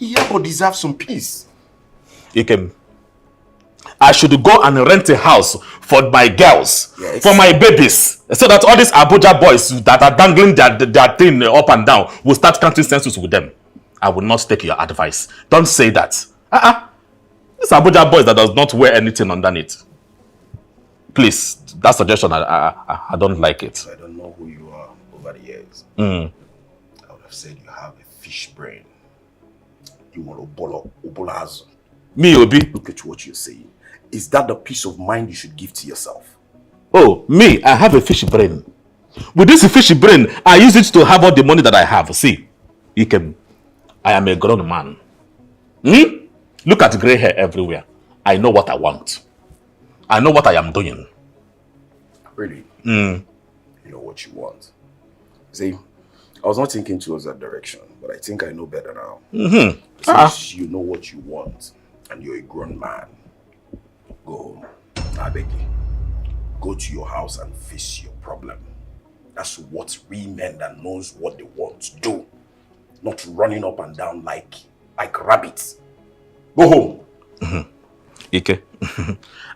Iyabo deserves some peace. Ikem, I should go and rent a house for my girls, yes, for my babies, so that all these Abuja boys that are dangling their thing up and down will start counting census with them. I will not take your advice. Don't say that. These Abuja boys that does not wear anything underneath. Please, that suggestion, I don't like it. I don't know who you are over the years. I would have said you have a fish brain. You want obolazo. Me, Obi? Look at what you're saying. Is that the peace of mind you should give to yourself? Oh, me, I have a fishy brain. With this fishy brain, I use it to have all the money that I have. See, Ikem, I am a grown man. Look at grey hair everywhere. I know what I want. I know what I am doing. Really? You know what you want. See, I was not thinking towards that direction, but I think I know better now. Since you know what you want, and you're a grown man, go home. I beg you. Go to your house and face your problem. That's what real men that knows what they want to do. Not running up and down like rabbits. Go home. Ike,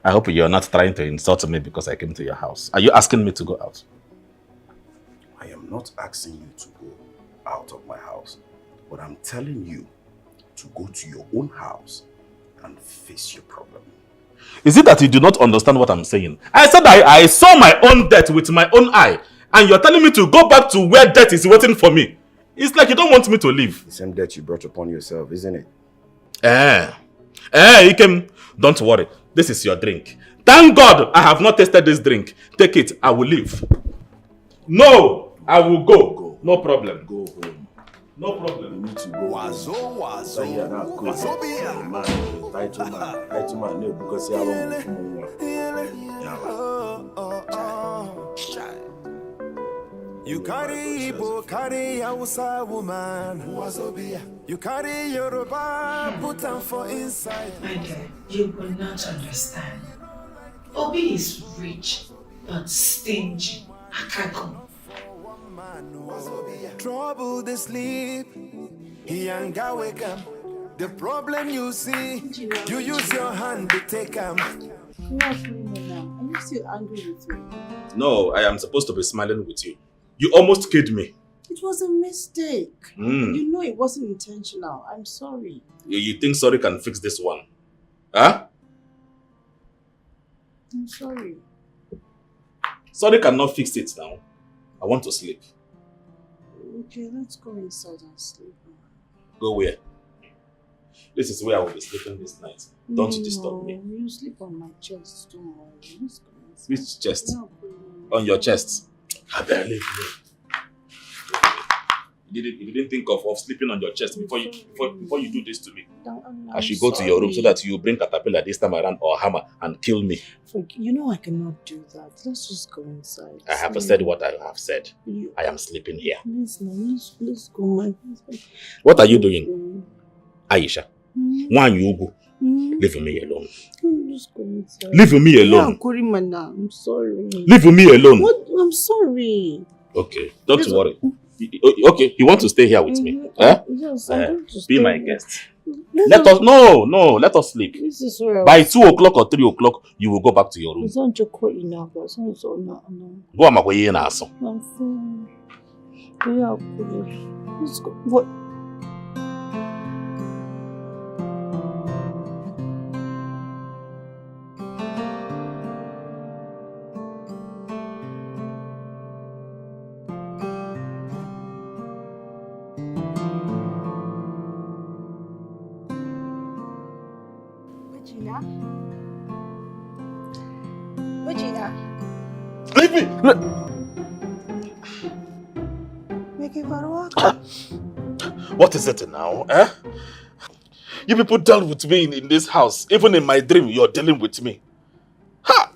I hope you're not trying to insult me because I came to your house. Are you asking me to go out? I am not asking you to go out of my house, but I'm telling you to go to your own house and face your problem. Is it that you do not understand what I'm saying? I said I saw my own death with my own eye, and you're telling me to go back to where death is waiting for me. It's like you don't want me to leave. The same debt you brought upon yourself, isn't it? Ikem, don't worry. This is your drink. Thank God I have not tasted this drink. Take it, I will leave. No, I will go. No problem. Go home. No problem. You need to go. You carry Igbo, carry Hausa woman. You carry Yoruba, put them for inside. My dear, you will not understand. Obi is rich, but stingy. Akago. Trouble they sleep. He ain't got wake up. The problem you see, you use your hand to take him. Are you still angry with me? No, I am supposed to be smiling with you. You almost killed me. It was a mistake. You know it wasn't intentional. I'm sorry. You think sorry can fix this one? Huh? I'm sorry. Sorry cannot fix it now. I want to sleep. Okay, let's go inside and sleep. Go where? This is where I will be sleeping this night. Don't disturb me. You sleep on my chest. Don't worry. Let's go inside. Which chest? On your chest. I barely know. You didn't think of sleeping on your chest before you do this to me. I should go to your room so that you bring caterpillar this time around or hammer and kill me. You know I cannot do that. Let's just go inside. I have said what I have said. I am sleeping here. Let's go, my husband. What are you doing? Aisha, one you go. Leave me alone. Just go inside. Leave me alone. Yeah, I'm sorry. Leave me alone. What? I'm sorry. Okay, don't worry. Okay, you want to stay here with me? Yes, I'm going to be stay my here. guest. Let us sleep. This is where By 2 o'clock or 3 o'clock, you will go back to your room. It's not Joko enough, but it's also not. Go on, my in aso. I'm sorry. Yeah, let's go. What? Leave me! What is it now? You people dealt with me in this house. Even in my dream, you're dealing with me. Ha!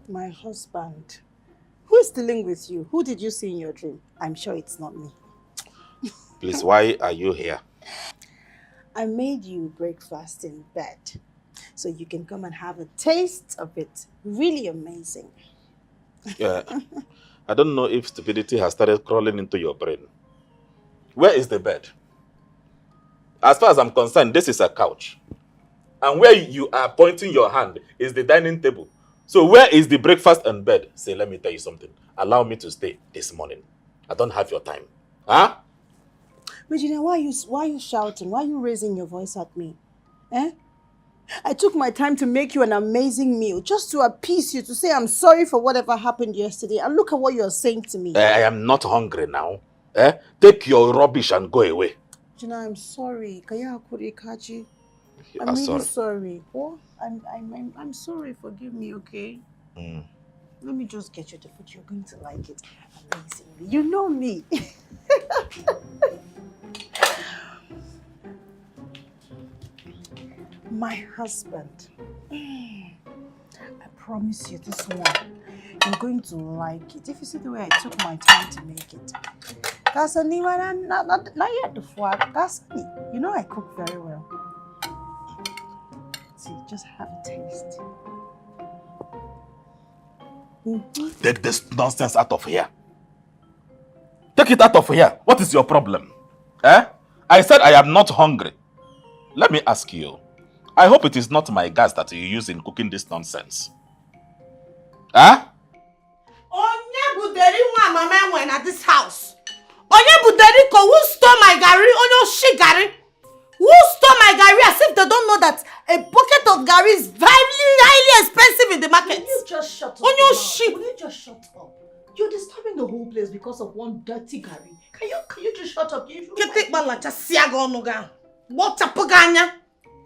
My husband. Who is dealing with you? Who did you see in your dream? I'm sure it's not me. Please, why are you here? I made you breakfast in bed so you can come and have a taste of it. Really amazing. Yeah. I don't know if stupidity has started crawling into your brain. Where is the bed? As far as I'm concerned, this is a couch. And where you are pointing your hand is the dining table. So where is the breakfast and bed? Say, let me tell you something. Allow me to stay this morning. I don't have your time. Huh? Regina, why are you shouting? Why are you raising your voice at me? I took my time to make you an amazing meal just to appease you, to say I'm sorry for whatever happened yesterday. And look at what you're saying to me. I am not hungry now. Take your rubbish and go away. Regina, I'm sorry. I'm really sorry. Oh, I'm sorry. Forgive me, okay? Let me just get you the food. You're going to like it amazingly. You know me. My husband. I promise you this one. You're going to like it. If you see the way I took my time to make it. You know I cook very well. See, just have a taste. Take this nonsense out of here. Take it out of here. What is your problem? I said I am not hungry. Let me ask you. I hope it is not my gas that you use in cooking this nonsense. Onye buderi nwa mama enwe at this house. Onye buderi ko who stole my gari? Onye oshi gari? Who stole my gari as if they don't know that a bucket of gari is highly expensive in the market? Will you just shut up? Onye oshi. Will you just shut up? You're disturbing the whole place because of one dirty Gary. Can you just shut up? Get it, man, like just siagonoga. What a paganya?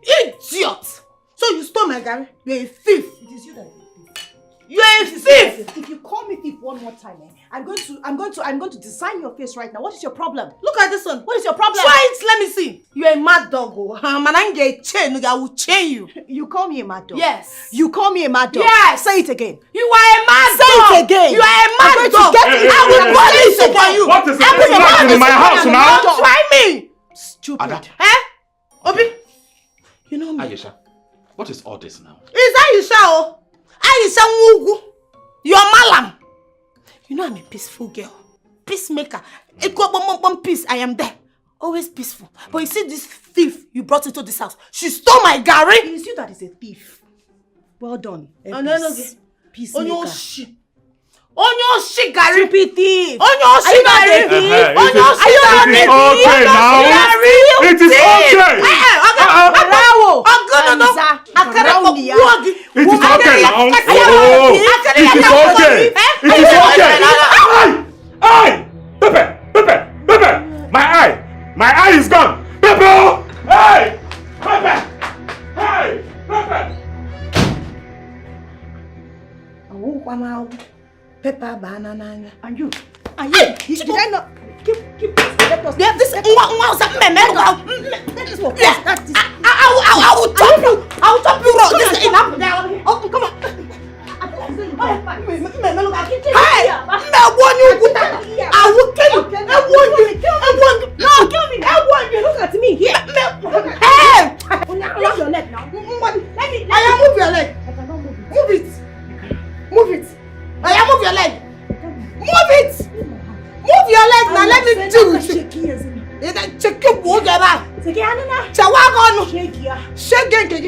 Idiot! So you stole my Gary? You're a thief. It is you that is a thief. You're a thief! If you call me thief one more time, I'm going to design your face right now. What is your problem? Look at this one. What is your problem? Try it, let me see. You're a mad dog. Man, I get a chain. I will chain you. You call me a mad dog? Yes. You call me a mad dog? Yes. Say it again. You are a mad Say dog. it again. You are a mad dog. I will police you for you. What is it in my house now? Don't try me. Stupid. Ada. Obi, you know me. Aisha, what is all this now? Is Aisha? Aisha Mugu. You're Malam. You know I'm a peaceful girl. Peacemaker. Peace, I am there. Always peaceful. But you see this thief you brought into this house. She stole my Gary. It is you that is a thief. Well done. Peacemaker. Onyo shi Gary. Stupid thief. Onyo shi Gary. Onyo shi Gary. Okay now. It is okay. It is okay now. Oh, it is okay. It is okay. Eye! Pepe! My eye is gone. Pepe! Hey! Pepe! Hey! Pepe! Pepper banana. And you? Did I not keep let us? This I will top you. I will top you. This is enough. Oh, come on. Hey, I will kill you. I want you. No, kill me. I want you. Look at me here. Hey, Move your leg now. Let me move your leg. I cannot move it. Move it. Move it. Move your leg. Move it. Move your leg now. Let me do it. Check your book about. Chawagon. Shake it.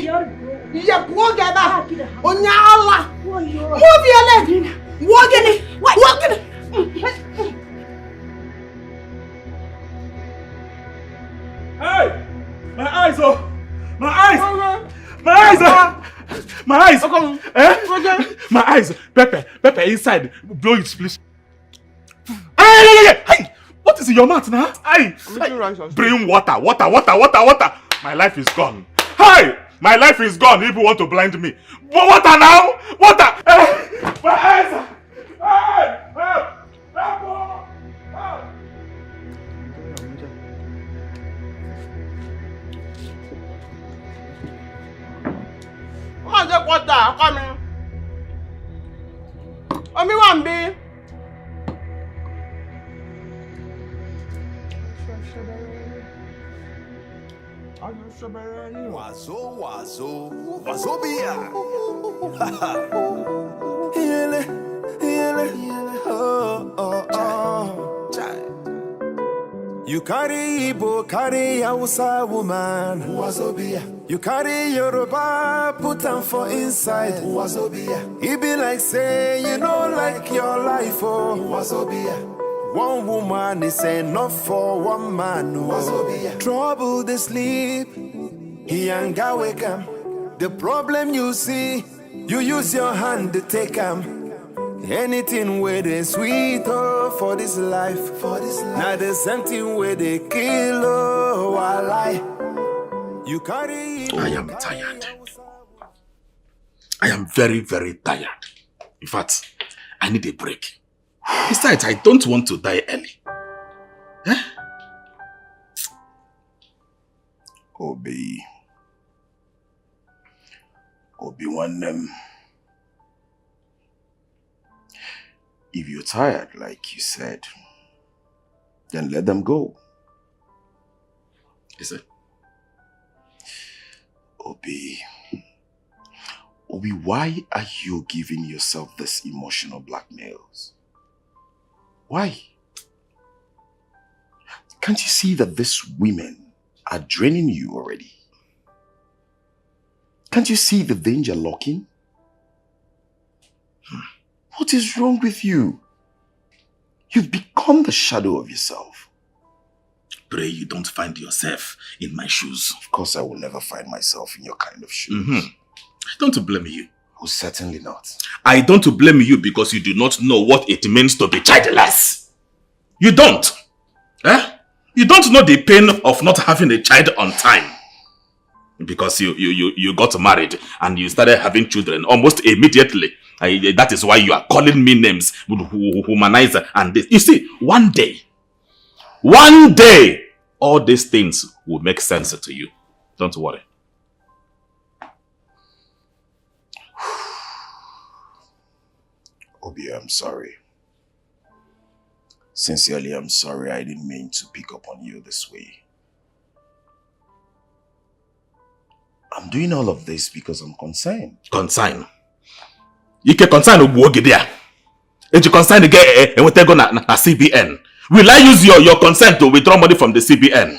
Yeah, walk about. Onyala. Move your leg. Walk in it. Walk in it. Hey! My eyes, oh! My eyes! My eyes! My eyes! My eyes! Pepper, inside. Blow it, please. Hey! What is in your mouth now? Hey! Bring water. My life is gone. Hey! My life is gone. People want to blind me. Water now! Water! Hey! My eyes! Hey! Water coming. Omi wan be. Wazobia. You carry Igbo, carry Hausa woman. Wazobia. You carry Yoruba, put them for inside. Wazobia. It be like say you don't like your life, oh. Wazobia. One woman is enough for one man. Oh. Trouble they sleep, he ain't got wake 'em. The problem you see, you use your hand to take 'em. Anything where they sweet oh, for this life. Now there's something where they kill oh, while you carry. I am tired. I am very, very tired. In fact, I need a break. Besides, I don't want to die early. Eh? Obi, want them. If you're tired, like you said, then let them go. Is it? Obi, why are you giving yourself this emotional blackmails? Why? Can't you see that these women are draining you already? Can't you see the danger lurking? What is wrong with you? You've become the shadow of yourself. Pray you don't find yourself in my shoes. Of course I will never find myself in your kind of shoes. I don't blame you. Oh, certainly not. I don't blame you because you do not know what it means to be childless. You don't. You don't know the pain of not having a child on time. Because you got married and you started having children almost immediately. That is why you are calling me names, humanizer and this. You see, one day, all these things will make sense to you. Don't worry. Obi, I'm sorry. Sincerely, I'm sorry I didn't mean to pick up on you this way. I'm doing all of this because I'm concerned. Concern? You can concern Ogbuogidea. And you concern the guy and we take on a CBN. Will I use your consent to withdraw money from the CBN?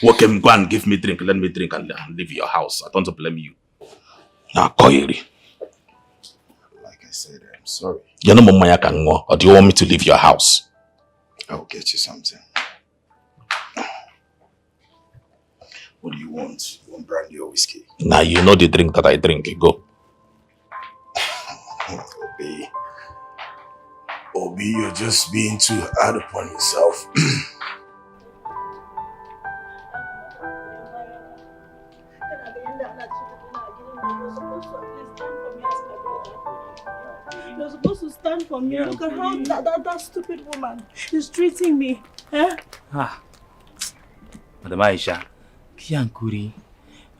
Okay, go and give me drink. Let me drink and leave your house. I don't blame you. Now, Koyeri. Like I said, I'm sorry. You know Mama can go, or do you want me to leave your house? I'll get you something. What do you want? You want brandy or whiskey? Now you know the drink that I drink. Go. Obi, you're just being too hard upon yourself. You're supposed to stand for me. Look at how that stupid woman is treating me. Madam Aisha, Kiankuri.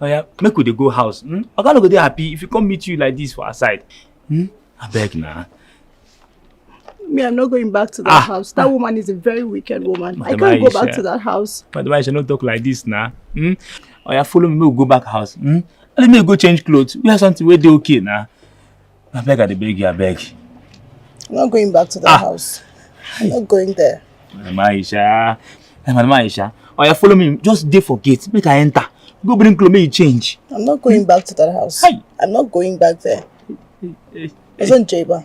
Oh yeah, make we go house. I can't go there happy if you come meet you like this for our side. I beg now. Me, I'm not going back to that house. That woman is a very wicked woman. Madam I can't go Aisha. back to that house. Madam Aisha, don't talk like this now. Oh yeah, follow me, we'll go back house. Let me go change clothes. We have something where they okay now. I beg, I beg you, I beg. I'm not going back to that house. I'm not going there. Madam Aisha. Madam Aisha. Oh yeah, follow me. Just dey for gate. Make I enter. Go bring clothes, make you change. I'm not going back to that house. I'm not going back there. It's on Jaba.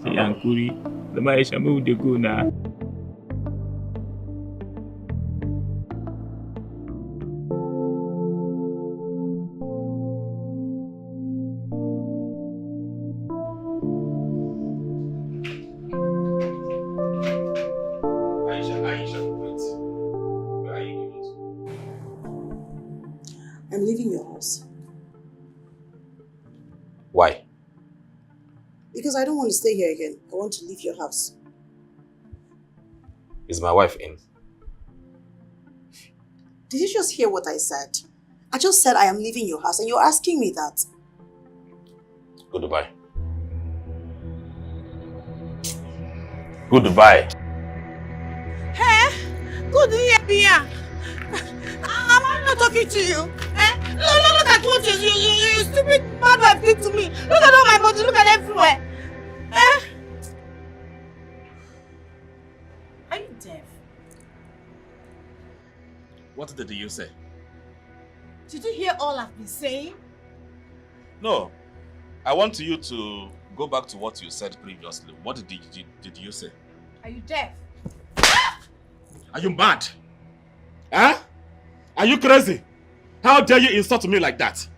Yankuri, the Maisha move the go now. I'm leaving your house. Why? Because I don't want to stay here again. I want to leave your house. Is my wife in? Did you just hear what I said? I just said I am leaving your house and you're asking me that. Goodbye. Goodbye. Hey, good here. Am I not talking to you? Look at what you stupid bad wife did to me. Look at all my body, look at everywhere. Are you deaf? What did you say? Did you hear all I've been saying? No. I want you to go back to what you said previously. What did you say? Are you deaf? Are you mad? Huh? Are you crazy? How dare you insult me like that?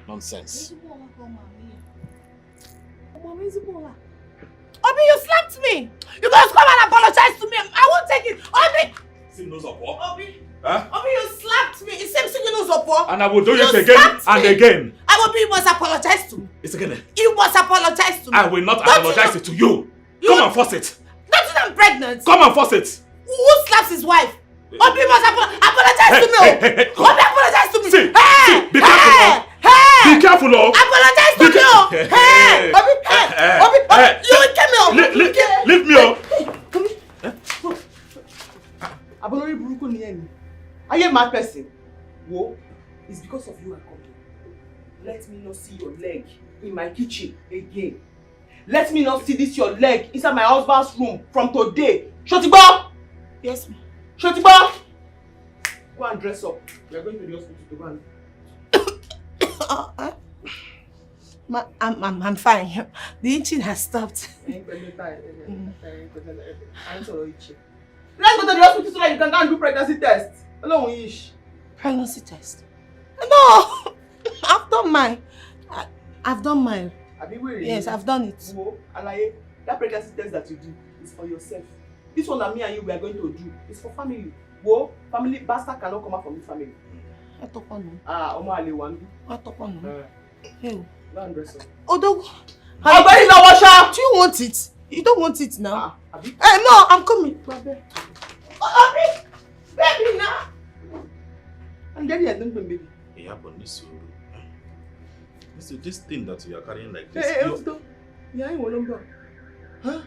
Nonsense. Obi, you slapped me. You guys come and apologize to me. I won't take it. Obi! See nose of what? Obi! Huh? Obi, you slapped me. It seems you know support. And I will do it again and again. Obi, you must apologize to me. It's again. You must apologize to me. I will not apologize to you. Come and force it. Don't you know I'm pregnant? Come and force it. Who slaps his wife? Obi must apologize to me. Hey. Obi, apologize to me. See, be careful. Hey! Be careful, oh. Apologize to me. Hey! Obi, you will kill me. Leave me, oh. Come here. Abolori Buruku Niemi. Are you a mad person? Wo, it's because of you I come here. Let me not see your leg in my kitchen again. Let me not see this your leg inside my husband's room from today. Shotibo! Yes, ma'am. Shotibo! Go and dress up. We are going to the hospital to go and... I'm fine. The itching has stopped. Let's go to the hospital so that you can go and do pregnancy test. Alone, ish. Pregnancy test? No! I've done mine. I've done mine. Yes, I've done it. Alaye, that pregnancy test that you do is for yourself. This one that me and you we are going to do is for family. Whoa, family bastard cannot come out from this family. Omo Ale one. Hey. Go and dress up. Odo. Do you want it? You don't want it now? No, I'm coming. Baby, now. I'm getting a dump, baby. Yeah, but this thing that you are carrying like this. Hey, Odo. Yeah, I want to. Huh?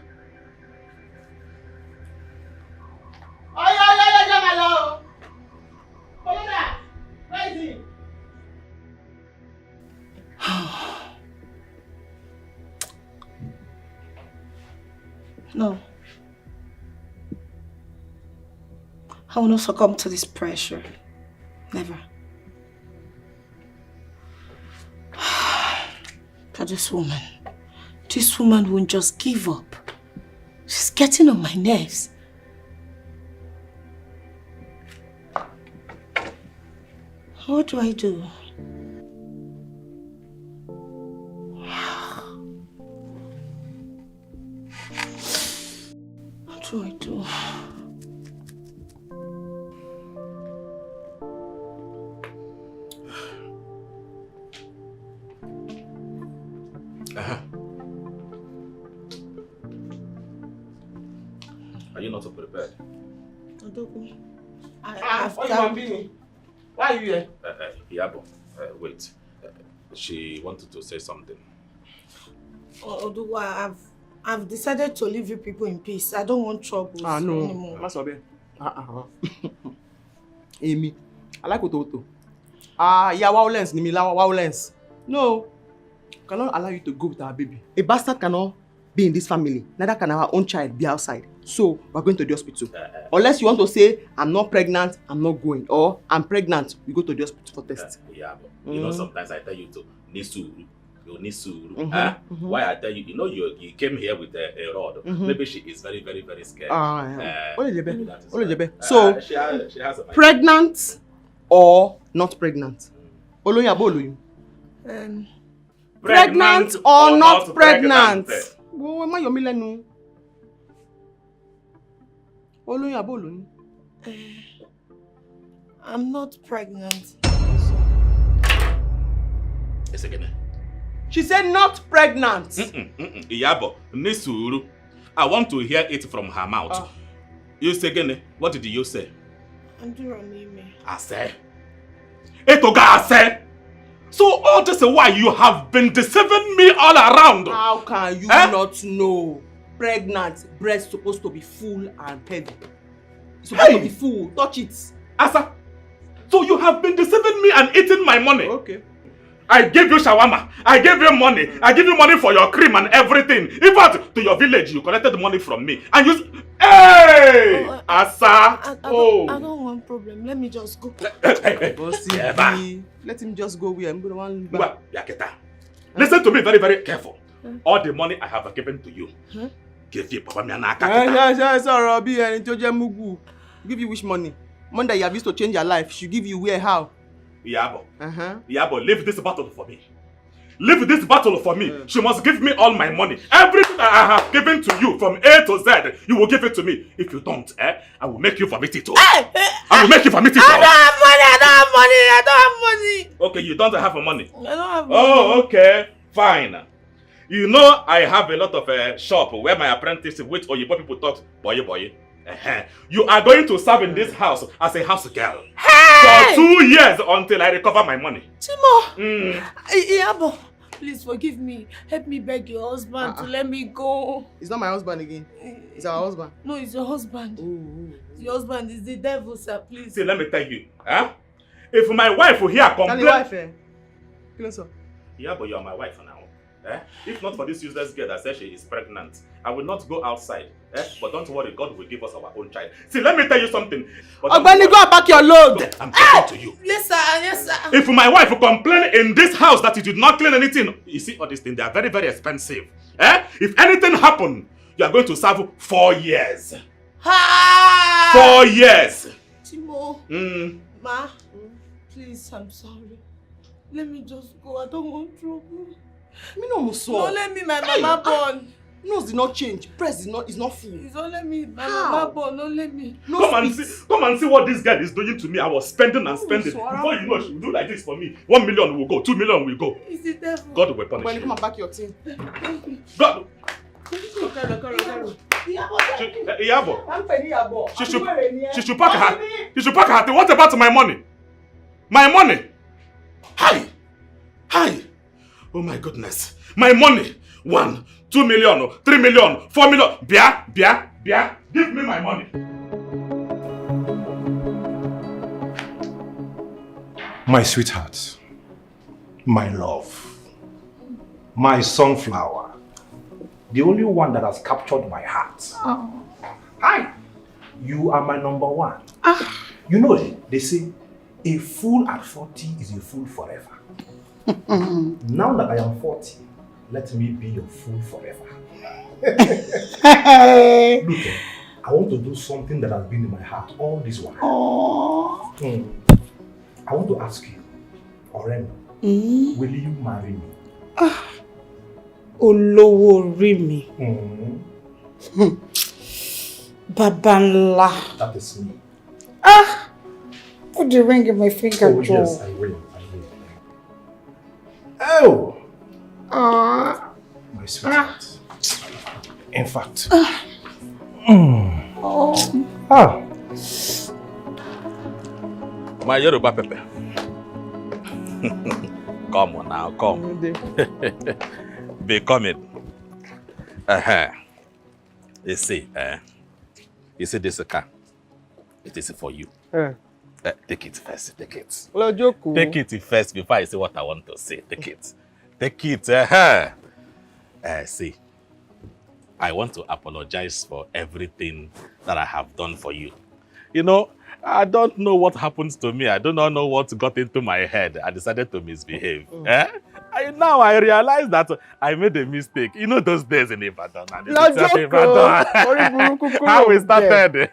Where is he? No. I will not succumb to this pressure. Never. But this woman won't just give up. She's getting on my nerves. What do I do? What do I do? Are you not prepared? Why are you here? Yabo, wait. She wanted to say something. Oduwa, I've decided to leave you people in peace. I don't want troubles anymore. Amy, I like Tonto. Yeah, violence, violence. No, cannot allow you to go with our baby. A bastard cannot be in this family. Neither can our own child be outside. So we're going to the hospital. Unless you want to say, I'm not pregnant, I'm not going. Or I'm pregnant, we go to the hospital for tests. Yeah, but you know, sometimes I tell you to nisuru. You nisuru. Why I tell you, you know, you came here with a rod. Maybe she is very, very, very scared. So, she has a pregnant or not pregnant? Pregnant or not pregnant? I'm not pregnant. She said not pregnant. Iyabo, nisuru. I want to hear it from her mouth. You say again, what did you say? I say. Etoga, I say. So all this is why you have been deceiving me all around. How can you not know? Pregnant, breast supposed to be full and heavy. It's supposed to be full. Touch it. Asa, so you have been deceiving me and eating my money. Okay. I gave you shawarma. I gave you money. I give you money for your cream and everything. In fact, to your village, you collected money from me. And you... Hey! Asa! I don't want problem. Let me just go. Let him just go where I'm going to want. Listen to me very, very careful. All the money I have given to you. Give you Papa Mianaka. Give you which money? Money that you have used to change your life. She give you where, how? Yabo. Yabo, leave this battle for me. Leave this battle for me. She must give me all my money. Everything that I have given to you from A to Z, you will give it to me. If you don't, I will make you vomit it too. I will make you vomit it too. I don't have money. Okay, you don't have money. I don't have money. Oh, okay. Fine. You know, I have a lot of shop where my apprentice with Oyibo people talk boy. You are going to serve in this house as a house girl for 2 years until I recover my money. Timo! Iyabo, please forgive me. Help me beg your husband to let me go. It's not my husband again. It's our husband. No, it's your husband. Your husband is the devil, sir. Please. See, let me tell you. If my wife will hear complain... Tell your wife, Closer. Yeah, but you are my wife now. If not for this useless girl that says she is pregnant, I will not go outside. But don't worry, God will give us our own child. See, let me tell you something. Ogbeni, go and pack your load. Look, I'm talking to you. Yes, sir. If my wife will complain in this house that you did not clean anything, you see all these things, they are very, very expensive. If anything happens, you are going to serve 4 years. 4 years. Timo. Ma, please, I'm sorry. Let me just go. I don't want trouble. Me no muso. No, let me, my mama born. Nose did not change. Breast is not full. It's only me, my mama born. No, let me. No Come and see what this girl is doing to me. I was spending and spending. Before you know, she will do like this for me. 1 million will go, 2 million will go. It's the devil. God will punish When you. you come and back your thing. God. Iyabo. She should pack her. She should pack her thing. What about my money? My money. Hi. Oh my goodness. My money. 1, 2 million, 3 million, 4 million. Bia. Give me my money. My sweetheart, my love, my sunflower, the only one that has captured my heart. Oh. Hi, you are my number one. You know, they say, a fool at 40 is a fool forever. Now that I am 40, let me be your fool forever. Look, I want to do something that has been in my heart all this while. I want to ask you, Oren, will you marry me? Olowo Rimi. Babanla. That is me. Put the ring in my finger, Oh, Joe. yes, I will. Oh! My sweetheart. In fact. My Yoruba Pepe. Come on now, come. Be coming. You see this car. It is for you. Take it first, take it. Take it first before I say what I want to say. Take it. Take it. See, I want to apologize for everything that I have done for you. You know, I don't know what happened to me. I do not know what got into my head. I decided to misbehave. Now I realize that I made a mistake. You know those days in Ibadan. How we started.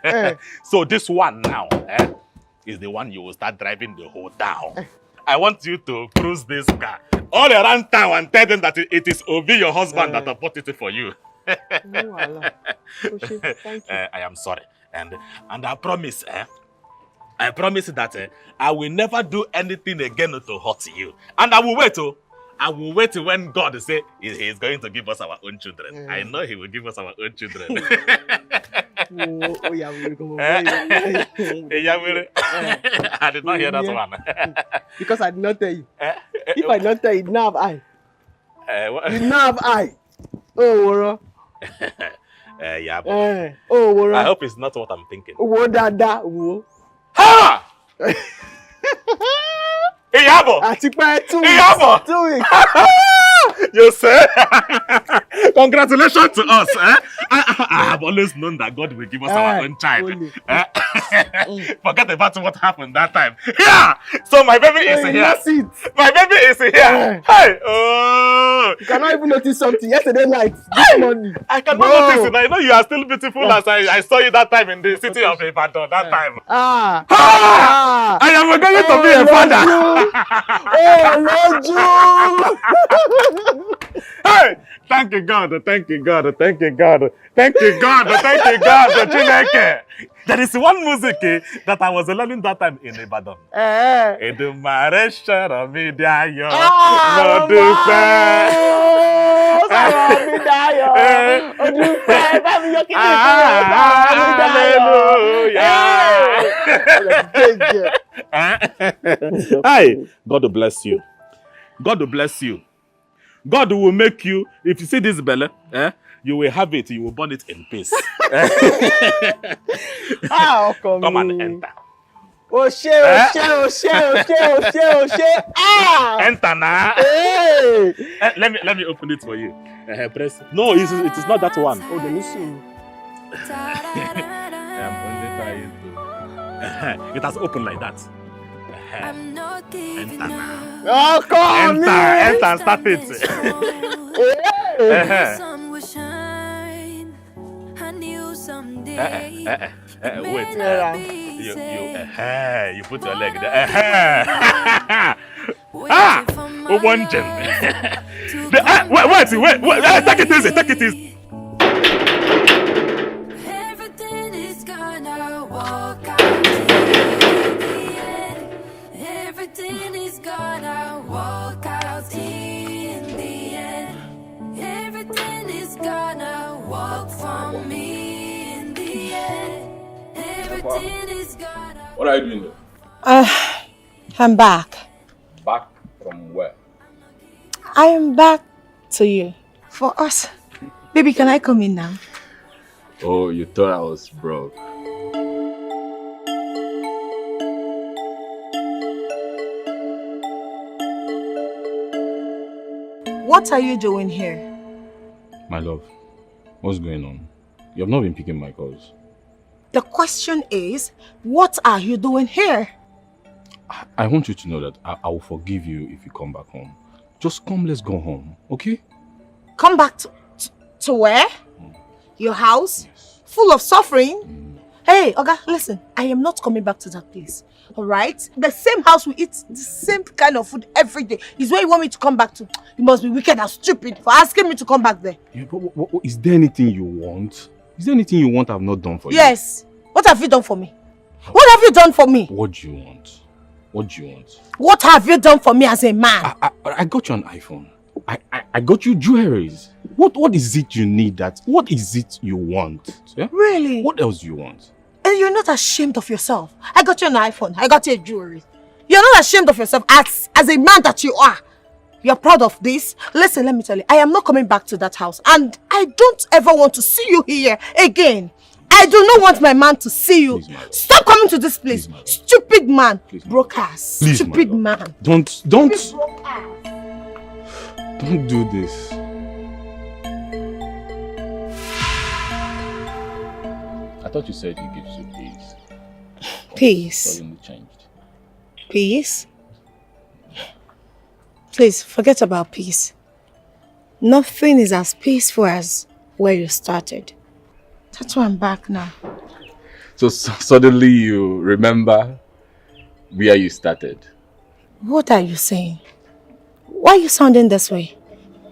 So this one now is the one you will start driving the whole town. I want you to cruise this car all around town and tell them that it is Obi, your husband, that bought it for you. I am sorry. And I promise, that I will never do anything again to hurt you. And I will wait. I will wait when God say he is going to give us our own children. I know he will give us our own children. I did not hear that one. Because I did not tell you. If I don't tell you, now have I. You now have I. Oh, Woro. Oh, Woro. I hope it's not what I'm thinking. Wo dada, wo. Ha! Iyabo! Atipa 2 weeks. Iyabo! 2 weeks. You say? Congratulations to us. I have always known that God will give us our own child. Forget about what happened that time. Yeah! So my baby is here. My baby is here. Hey! Oh! You cannot even notice something. Yesterday night, this morning. I cannot notice it. I know you are still beautiful as I saw you that time in the city of Ibadan. That time. I am going to be a father. Hey! Thank you, God. Thank you, God. Thank you, God. Thank you, God. Thank you, God. Chineke. There is one music that I was learning that time in Ibadan. Edumare shara mi dayo, mo dupe. Hallelujah. Hi, God will bless you. God will bless you. God will make you, if you see this belly, you will have it, you will burn it in peace. Come and enter. Enter now. Let me open it for you. Press. No, it is not that one. Oh, let me see. I'm only trying to. It has opened like that. Enter now. Oh, come enter and start it. Wait. You put your leg there. Wait, take it easy. Everything is gonna walk out in the end. Everything is gonna walk out in the end. Everything is gonna walk for me in the end. Everything is gonna. What are you doing there? I'm back. Back from where? I am back to you. For us. Baby, can I come in now? Oh, you thought I was broke. What are you doing here? My love, what's going on? You have not been picking my calls. The question is, what are you doing here? I want you to know that I will forgive you if you come back home. Just come, let's go home, okay? Come back to where? Your house? Yes. Full of suffering? Hey, Oga, listen. I am not coming back to that place. Alright? The same house we eat the same kind of food every day is where you want me to come back to. You must be wicked and stupid for asking me to come back there. Yeah, but is there anything you want? Is there anything you want I've not done for you? Yes. What have you done for me? What have you done for me? What do you want? What do you want? What have you done for me as a man? I got you an iPhone. I got you jewelries. What is it you need what is it you want? Yeah? Really? What else do you want? And you're not ashamed of yourself. I got you an iPhone. I got you a jewelry. You're not ashamed of yourself as a man that you are. You're proud of this. Listen, let me tell you. I am not coming back to that house. And I don't ever want to see you here again. I do not want my man to see you. Please, stop coming to this place. Stupid man. Please, broke ass. Please, stupid man. Don't do this. I thought you said he gives you peace. Peace? Suddenly changed. Peace? Please, forget about peace. Nothing is as peaceful as where you started. That's why I'm back now. So suddenly you remember where you started? What are you saying? Why are you sounding this way?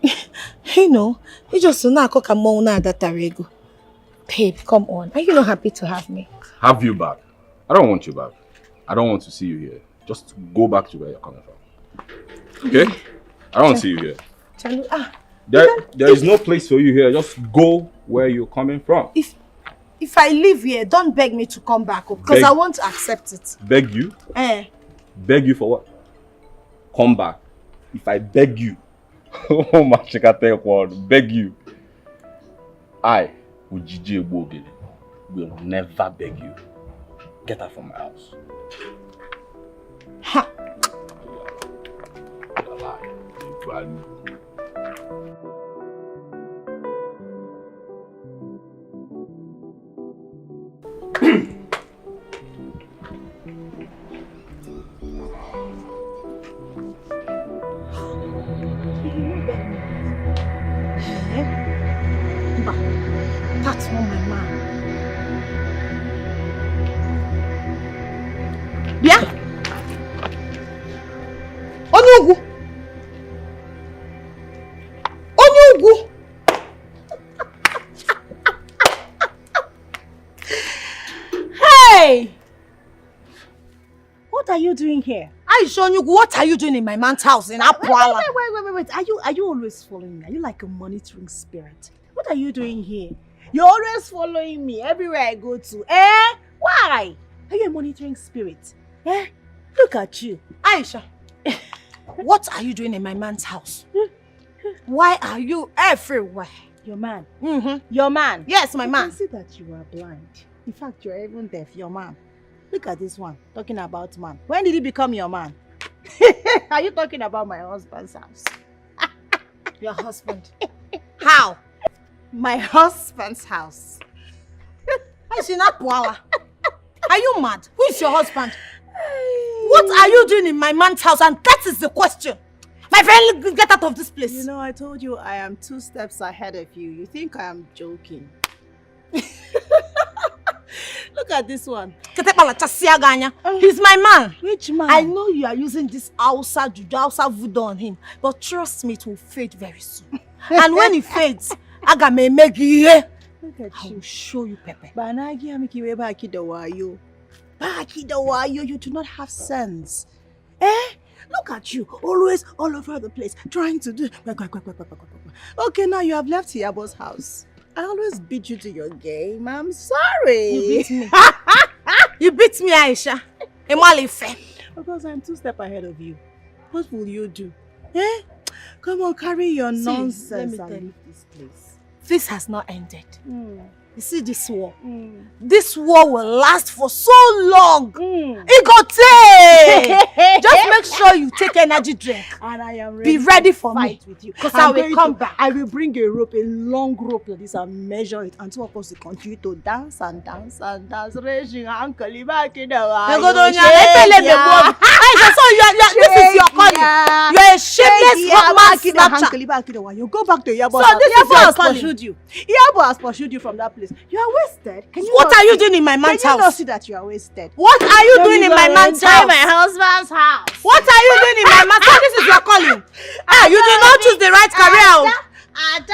You just that. Babe, come on. Are you not happy to have me? Have you back? I don't want you back. I don't want to see you here. Just go back to where you're coming from. Okay? I don't want to see you here. There is no place for you here. Just go where you're coming from. If I leave here, don't beg me to come back because I won't accept it. Beg you? Beg you for what? Come back. If I beg you, oh my God, beg you, I, Ujiji Ebogele, will never beg you. Get out from my house. Ha! That's not my man. Yeah? Onyugu! Onyugu! Hey! What are you doing here? Onyugu, what are you doing in my man's house in Apwala? Wait. Are you always following me? Are you like a monitoring spirit? What are you doing here? You're always following me everywhere I go to. Why? Are you a monitoring spirit? Look at you. Aisha, what are you doing in my man's house? Why are you everywhere? Your man. Your man. Yes, my man. I can see that you are blind. In fact, you're even deaf. Your man. Look at this one. Talking about man. When did he become your man? Are you talking about my husband's house? Your husband? How? My husband's house. Are you mad? Who is your husband? What are you doing in my man's house? And that is the question. My friend, get out of this place. You know, I told you I am 2 steps ahead of you. You think I am joking? Look at this one. He's my man. Which man? I know you are using this Hausa juju, Hausa voodoo on him, but trust me, it will fade very soon. And when it fades, I will show you Pepe. You do not have sense. Look at you, always all over the place, trying to do. Okay, now you have left Yabo's house. I always beat you to your game. I'm sorry. You beat me. You beat me, Aisha. Because I'm 2 steps ahead of you. What will you do? Come on, carry your nonsense and leave this place. This has not ended. You see this war? This war will last for so long. It go take. Just make sure you take energy drink. And I am ready. Be ready for fight me. with you. Because I will come back. I will bring a rope, a long rope like this, and measure it. And two of us will continue to dance and dance and dance. Raging uncle, this is your calling. You're a shameless rockman snatcher. You go back to Yabo. So this is your calling. Pursued you. Yabo has pursued you from that place. You are wasted. What are you doing in my man's house? Can you not see that you are wasted? What are you doing in my man's house? My husband's house. What are you doing in my man's house? This is your calling. You did not choose the right career.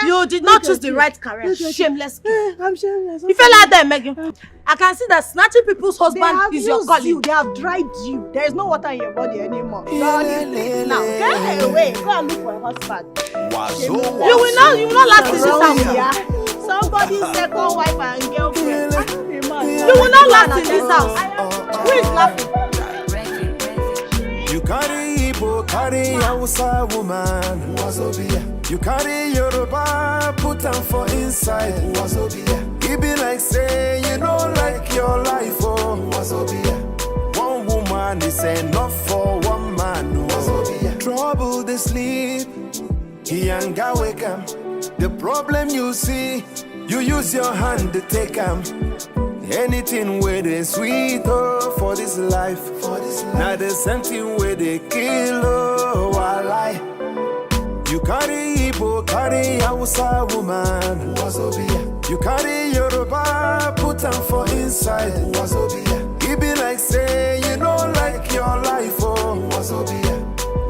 You did not choose the right career. Shameless. I'm shameless. You fell out there, Megan. I can see that snatching people's husband is your calling. They have dried you. There is no water in your body anymore. Now, get away. Go and look for a husband. You will not last in this house. Somebody's second wife and girlfriend. You will not last in this house. Who is laughing? You carry Igbo, carry Hausa woman. Wazobia. You carry Yoruba, put them for inside. Wazobia. It be like say you don't like your life, oh. Wazobia. One woman is enough for one man. Wazobia. Trouble they sleep, he ain't got wake up. The problem you see, you use your hand to take them. Anything where they sweet, oh, for this life. Now the same thing where they kill, oh, I lie. You carry Igbo, carry Hausa woman. Wazobia. You carry Yoruba, put them for inside. Wazobia. It be like say you don't like your life, oh. Wazobia.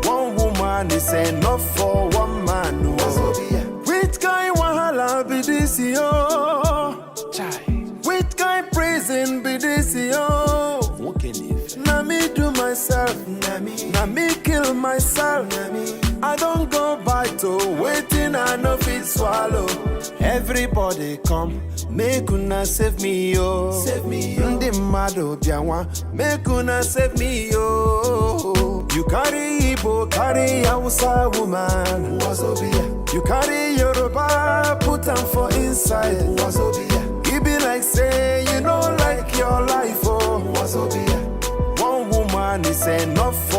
One woman is enough for one man. Wazobia. Which kind wahala be this, yo? Which kind prison be this, yo? Na me do myself, na me kill myself. I don't go by to waiting, I no fit swallow. Everybody come, make una save me, yo. Save me, yo. Ndi mado biawa, make una save me, yo. You carry Igbo, carry Hausa woman. Wazobia. You carry Yoruba, put them for inside. Wazobia. It be like say you don't like your life, oh. Wazobia. One woman is enough for